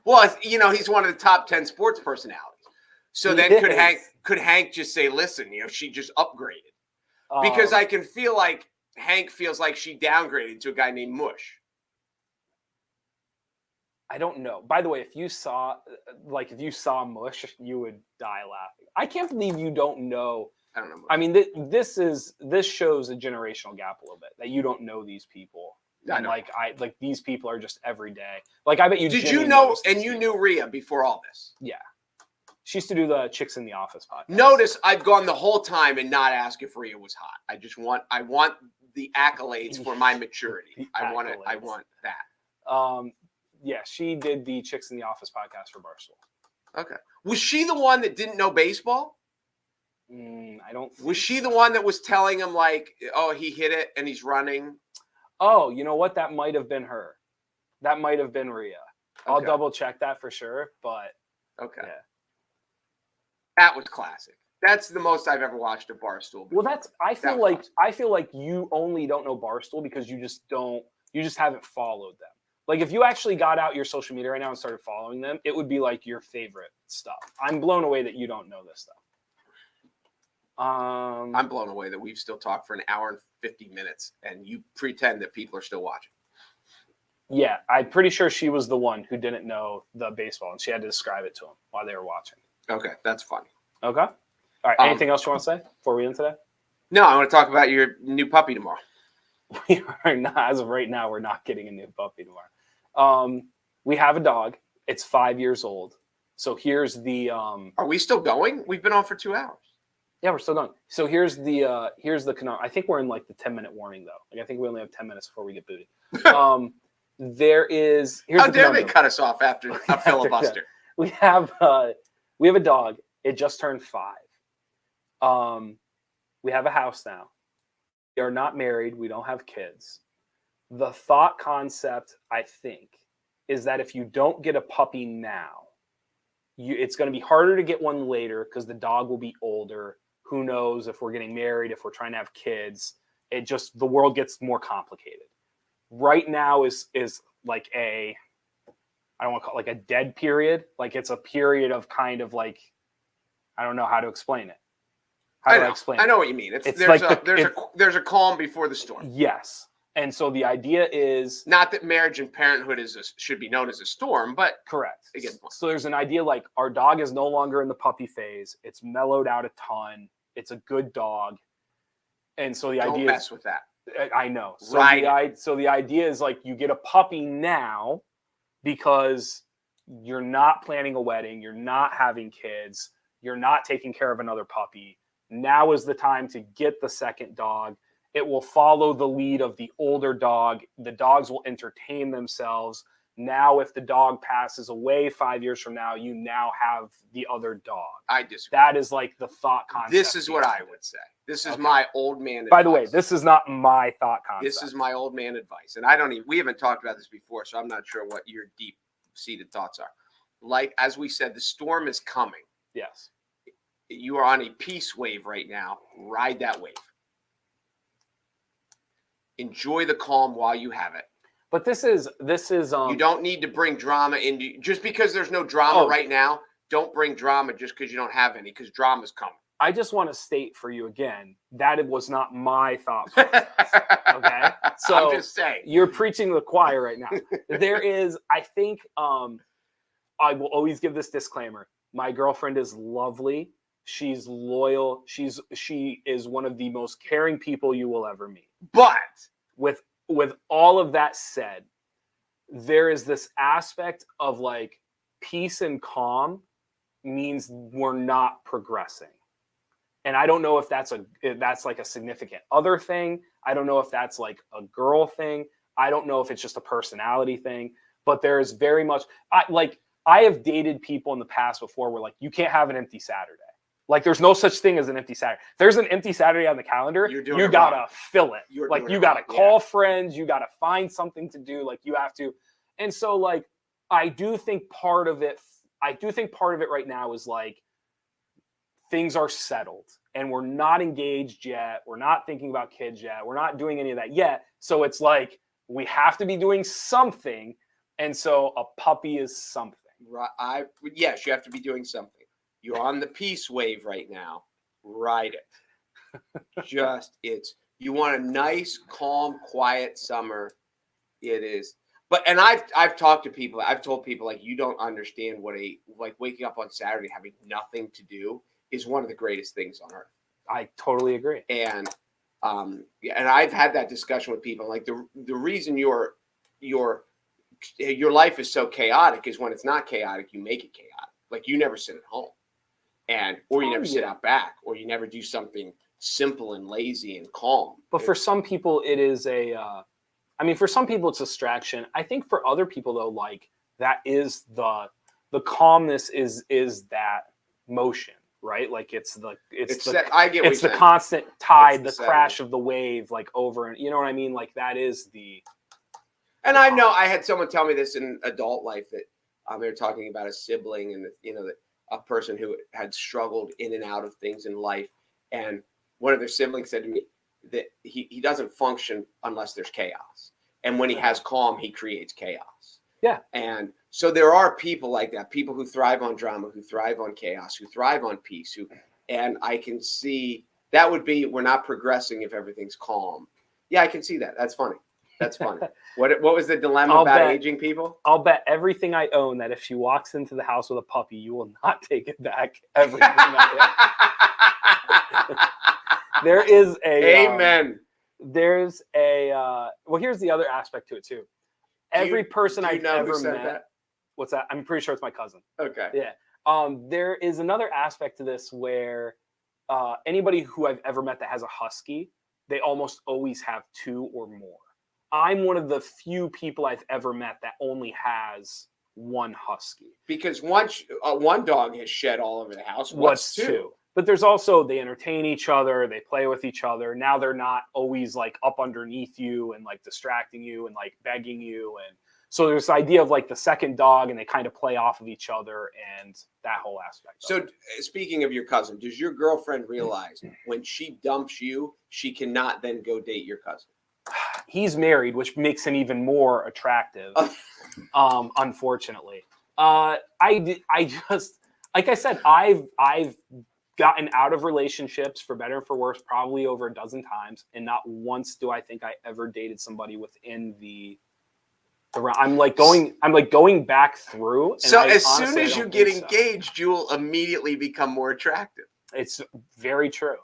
What? He's one of the top 10 sports personalities. So then could Hank just say, listen, she just upgraded? Because I can feel like Hank feels like she downgraded to a guy named Mush. I don't know. By the way, if you saw Mush, you would die laughing. I can't believe you don't know. I don't know. I mean, this shows a generational gap a little bit, that you don't know these people. And like these people are just every day. Like I bet you. Did you know? And you knew Rhea before all this? Yeah, she used to do the Chicks in the Office podcast. Notice I've gone the whole time and not asked if Rhea was hot. I want the accolades for my maturity. I want that. Yeah, she did the Chicks in the Office podcast for Barstool. Okay. Was she the one that didn't know baseball? I don't think Was she the one that was telling him, like, oh, he hit it and he's running? Oh, you know what? That might have been her. That might have been Rhea. I'll double check that for sure, but okay. Yeah. That was classic. That's the most I've ever watched a Barstool before. Well, I feel like you only don't know Barstool because you just haven't followed them. Like if you actually got out your social media right now and started following them, it would be like your favorite stuff. I'm blown away that you don't know this stuff. I'm blown away that we've still talked for an hour and 50 minutes and you pretend that people are still watching. Yeah, I'm pretty sure she was the one who didn't know the baseball and she had to describe it to them while they were watching. Okay, that's funny. Okay. All right, anything else you want to say before we end today? No, I want to talk about your new puppy tomorrow. We are not, as of right now, we're not getting a new puppy tomorrow. We have a dog. It's 5 years old. So here's the Are we still going? We've been on for 2 hours. Yeah, we're still done. So here's the I think we're in like the 10-minute warning though. Like I think we only have 10 minutes before we get booted. Here's How dare they cut us off after a filibuster? We have a dog. It just turned 5. We have a house now. We are not married. We don't have kids. The thought concept, I think, is that if you don't get a puppy now, it's going to be harder to get one later because the dog will be older. Who knows if we're getting married, if we're trying to have kids. The world gets more complicated. Right now is like I don't want to call it like a dead period. Like it's a period of kind of like, I don't know how to explain it. How do I explain it? I know what you mean. There's a calm before the storm. Yes. And so the idea is not that marriage and parenthood should be known as a storm, but correct. So there's an idea like our dog is no longer in the puppy phase. It's mellowed out a ton. It's a good dog. And so the idea don't mess with that. I know. So right. So the idea is like you get a puppy now because you're not planning a wedding, you're not having kids, you're not taking care of another puppy. Now is the time to get the second dog. It will follow the lead of the older dog. The dogs will entertain themselves. Now, if the dog passes away 5 years from now, you now have the other dog. I disagree. That is like the thought concept. This is what I would say. This is my old man advice. By the way, this is not my thought concept. This is my old man advice. And we haven't talked about this before, so I'm not sure what your deep-seated thoughts are. Like, as we said, the storm is coming. Yes. You are on a peace wave right now. Ride that wave. Enjoy the calm while you have it. But this is you don't need to bring drama into just because there's no drama right now. Don't bring drama just because you don't have any, because drama's coming. I just want to state for you again that it was not my thought process. Okay, so I'm just saying you're preaching to the choir right now. There is, I think, I will always give this disclaimer. My girlfriend is lovely. She's loyal. She is one of the most caring people you will ever meet. But with all of that said, there is this aspect of like peace and calm means we're not progressing. And I don't know if that's like a significant other thing. I don't know if that's like a girl thing. I don't know if it's just a personality thing, but there is very much I have dated people in the past before where like you can't have an empty Saturday. Like there's no such thing as an empty Saturday. If there's an empty Saturday on the calendar, you gotta fill it. Like you gotta call friends, you gotta find something to do. Like you have to. And so like I do think part of it right now is like things are settled and we're not engaged yet. We're not thinking about kids yet. We're not doing any of that yet. So it's like we have to be doing something. And so a puppy is something. Right. Yes, you have to be doing something. You're on the peace wave right now. Ride it. You want a nice, calm, quiet summer. It is. But I've talked to people. I've told people like you don't understand what waking up on Saturday having nothing to do is one of the greatest things on earth. I totally agree. And Yeah, and I've had that discussion with people. Like the reason your life is so chaotic is when it's not chaotic, you make it chaotic. Like you never sit at home, or you never sit out back, or you never do something simple and lazy and calm. But for some people, it is for some people it's distraction. I think for other people though, like that is the calmness is that motion, right? Like it's the constant tide, the crash of the wave, like over, and you know what I mean? Like that is the. And I know I had someone tell me this in adult life that they were talking about a sibling and that a person who had struggled in and out of things in life, and one of their siblings said to me that he doesn't function unless there's chaos, and when he has calm, he creates chaos. Yeah, and so there are people like that, people who thrive on drama, who thrive on chaos, who thrive on peace, and I can see that would be we're not progressing if everything's calm. Yeah, I can see that. That's funny. That's funny. What was the dilemma about aging people? I'll bet everything I own that if she walks into the house with a puppy, you will not take it back. Everything There is a amen. There's a well, here's the other aspect to it too. Every person I've ever met. What's that? I'm pretty sure it's my cousin. Okay. Yeah. There is another aspect to this where anybody who I've ever met that has a husky, they almost always have two or more. I'm one of the few people I've ever met that only has one husky. Because once one dog has shed all over the house, what's two? But there's also, they entertain each other, they play with each other. Now they're not always like up underneath you and like distracting you and like begging you. And so there's this idea of like the second dog, and they kind of play off of each other and that whole aspect. So speaking of your cousin, does your girlfriend realize when she dumps you, she cannot then go date your cousin? He's married, which makes him even more attractive. Unfortunately, I just, like I said, I've gotten out of relationships for better or for worse, probably over a dozen times, and not once do I think I ever dated somebody within the. I'm going back through. And so as soon as you get engaged, you'll immediately become more attractive. It's very true.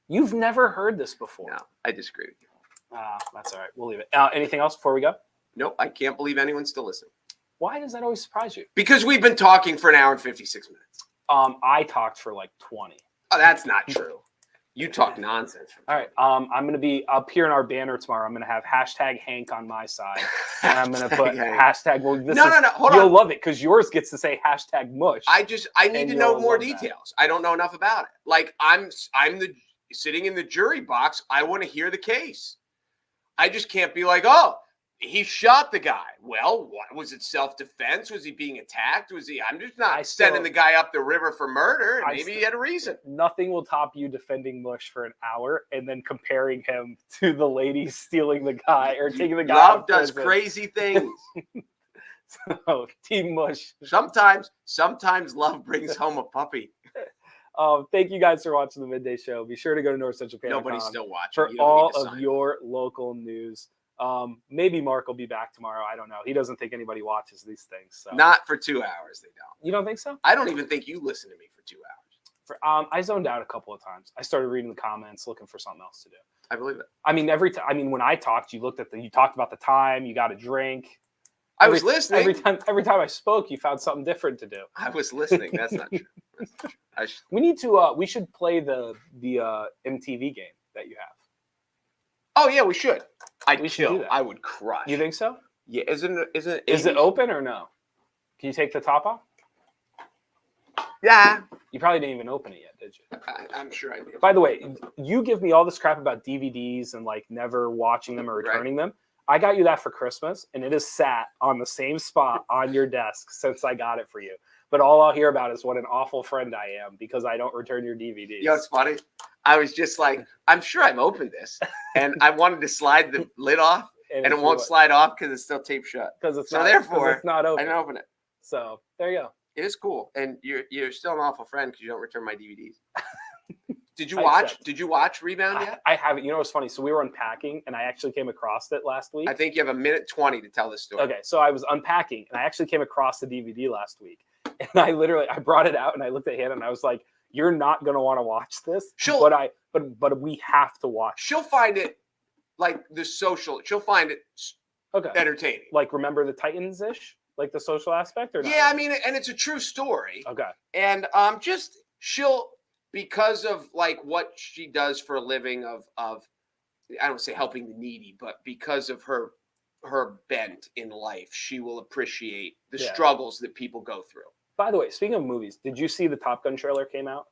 You've never heard this before. No, I disagree with you. That's all right. We'll leave it. Anything else before we go? Nope. I can't believe anyone's still listening. Why does that always surprise you? Because we've been talking for an hour and 56 minutes. I talked for like 20. Oh, that's not true. You talk nonsense. All right. I'm going to be up here in our banner tomorrow. I'm going to have hashtag Hank on my side. And I'm going to put hashtag. Well, no. Hold on. You'll love it because yours gets to say hashtag Mush. I need to know more details. I don't know enough about it. Like I'm sitting in the jury box. I want to hear the case. I just can't be like, oh, he shot the guy. Well, what was it? Self-defense? Was he being attacked? I'm just not sending the guy up the river for murder. Maybe he had a reason. Nothing will top you defending Mush for an hour and then comparing him to the lady stealing the guy or taking the guy. Love does crazy things. So, Team Mush. Sometimes love brings home a puppy. Thank you guys for watching the Midday Show. Be sure to go to NorthcentralPa.com. Nobody's still watching. For all of your local news. Maybe Mark will be back tomorrow. I don't know. He doesn't think anybody watches these things. So. Not for 2 hours, they don't. You don't think so? I don't even think you listen to me for 2 hours. I zoned out a couple of times. I started reading the comments, looking for something else to do. I believe it. I mean, when I talked, you talked about the time, you got a drink. I was listening. Every time I spoke, you found something different to do. I was listening. That's not true. We need to. We should play the MTV game that you have. Oh yeah, we should. We should do that. I would crush. You think so? Yeah. Is it open or no? Can you take the top off? Yeah. You probably didn't even open it yet, did you? I'm sure I did. By the way, you give me all this crap about DVDs and like never watching them or returning them. I got you that for Christmas, and it has sat on the same spot on your desk since I got it for you. But all I'll hear about is what an awful friend I am because I don't return your DVDs. You know what's funny? I was just like, I'm sure I've opened this. And I wanted to slide the lid off, and it won't slide off because it's still taped shut. Therefore, it's not open. I didn't open it. So there you go. It is cool. And you're still an awful friend because you don't return my DVDs. Did you watch Rebound yet? I haven't. You know what's funny? So we were unpacking, and I actually came across it last week. I think you have 1:20 to tell this story. Okay, so I was unpacking, and I actually came across the DVD last week. And I brought it out, and I looked at Hannah, and I was like, you're not going to want to watch this. But we have to watch. She'll find it like she'll find it entertaining. Like Remember the Titans-ish? Like the social aspect? Or not? Yeah, I mean, and it's a true story. Okay. And she'll, because of like what she does for a living of I don't say helping the needy, but because of her bent in life, she will appreciate the struggles that people go through. By the way, speaking of movies, did you see the Top Gun trailer came out?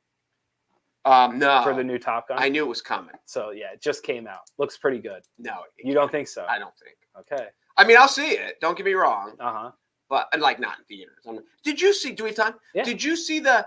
No. For the new Top Gun? I knew it was coming. So, yeah, it just came out. Looks pretty good. No. You don't think so? I don't think. Okay. I mean, I'll see it. Don't get me wrong. Uh-huh. But, like, not in theaters. Did you see, do we have time? Yeah. Did you see the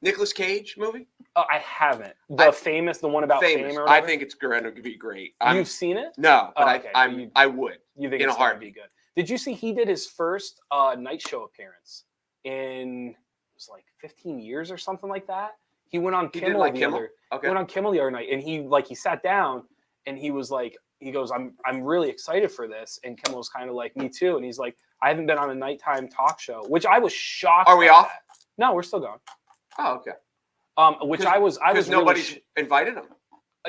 Nicolas Cage movie? Oh, I haven't. The one about fame or whatever? I think it's going to be great. You've seen it? No, but okay. I would. You think it's going to be good? Did you see he did his first night show appearance in, it was like 15 years or something like that? He went on Kimmel went on Kimmel the other night, and he sat down and he was like, he goes, I'm really excited for this. And Kimmel was kind of like, me too. And he's like, I haven't been on a nighttime talk show, which I was shocked. Are we off? No, we're still going. Oh, okay. Which I was nobody really invited him.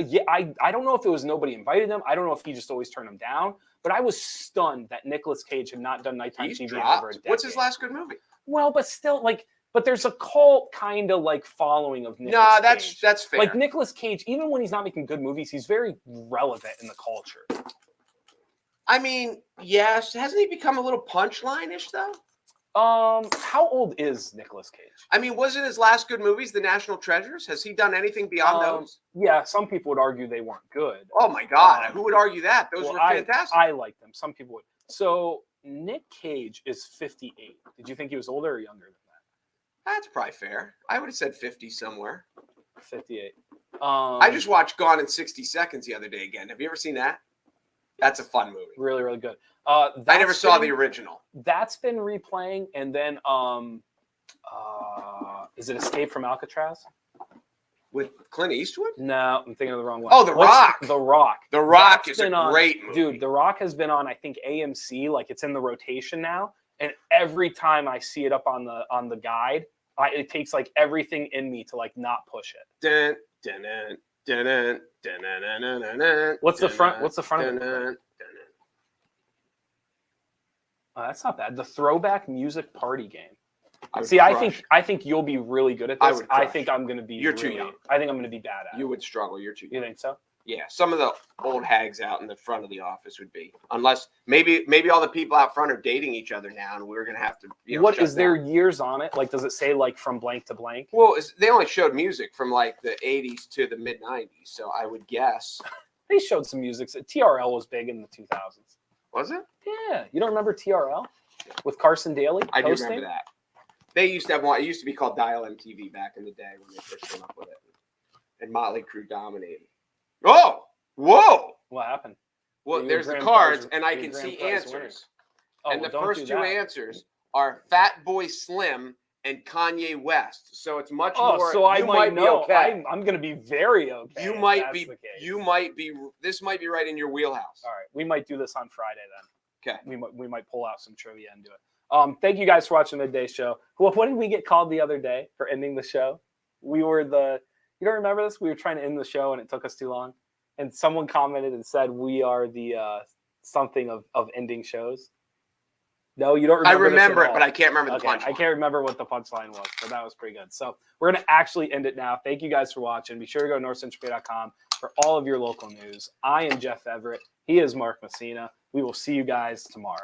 Yeah, I don't know if it was nobody invited him. I don't know if he just always turned him down. But I was stunned that Nicolas Cage had not done nighttime TV in over a decade. What's his last good movie? Well, but still, but there's a cult kind of following of Nicolas Cage. That's fair. Like Nicolas Cage, even when he's not making good movies, he's very relevant in the culture. I mean, yes. Hasn't he become a little punchline-ish though? How old is Nicolas Cage? I mean, wasn't his last good movies The National Treasures? Has he done anything beyond those? Yeah, some people would argue they weren't good. Oh my God, who would argue that? Those were fantastic. I like them. Some people would. So Nick Cage is 58. Did you think he was older or younger than that? That's probably fair. I would have said 50 somewhere. 58. I just watched Gone in 60 Seconds the other day again. Have you ever seen that? That's a fun movie. Really, really good. I never saw the original. That's been replaying, and then is it Escape from Alcatraz? With Clint Eastwood? No, I'm thinking of the wrong one. Oh, The Rock. The Rock. The Rock is a great movie. Dude, The Rock has been on, I think, AMC. Like, it's in the rotation now. And every time I see it up on the guide, it takes like everything in me to not push it. What's the front of it? That's not bad. The Throwback Music Party Game. See, I think you'll be really good at this. I think I'm going to be. You're too young. I think I'm going to be bad at it. You would struggle. You're too young. You think so? Yeah, some of the old hags out in the front of the office would be, unless maybe all the people out front are dating each other now, and we're going to have to. What is there years on it? Like, does it say from blank to blank? Well, they only showed music from the 80s to the mid 90s, so I would guess they showed some music. TRL was big in the 2000s. Was it? Yeah, you don't remember TRL with Carson Daly? I do remember that. They used to have one. It used to be called Dial MTV back in the day when they first came up with it, and Motley Crue dominated. Oh, whoa! What happened? Well, there's the cards, and I can see answers. And the first two answers are Fat Boy Slim and Kanye West. So it's much more. So I might know. Okay. I'm going to be very okay. You might be. You might be. This might be right in your wheelhouse. All right, we might do this on Friday then. Okay. We might pull out some trivia and do it. Thank you guys for watching Midday Show. What did we get called the other day for ending the show? We were you don't remember this? We were trying to end the show and it took us too long. And someone commented and said we are the something of ending shows. No, you don't remember. I remember it, but I can't remember the punchline. I can't remember what the punchline was, but that was pretty good. So we're going to actually end it now. Thank you guys for watching. Be sure to go to NorthcentralPa.com for all of your local news. I am Jeff Everett. He is Mark Messina. We will see you guys tomorrow.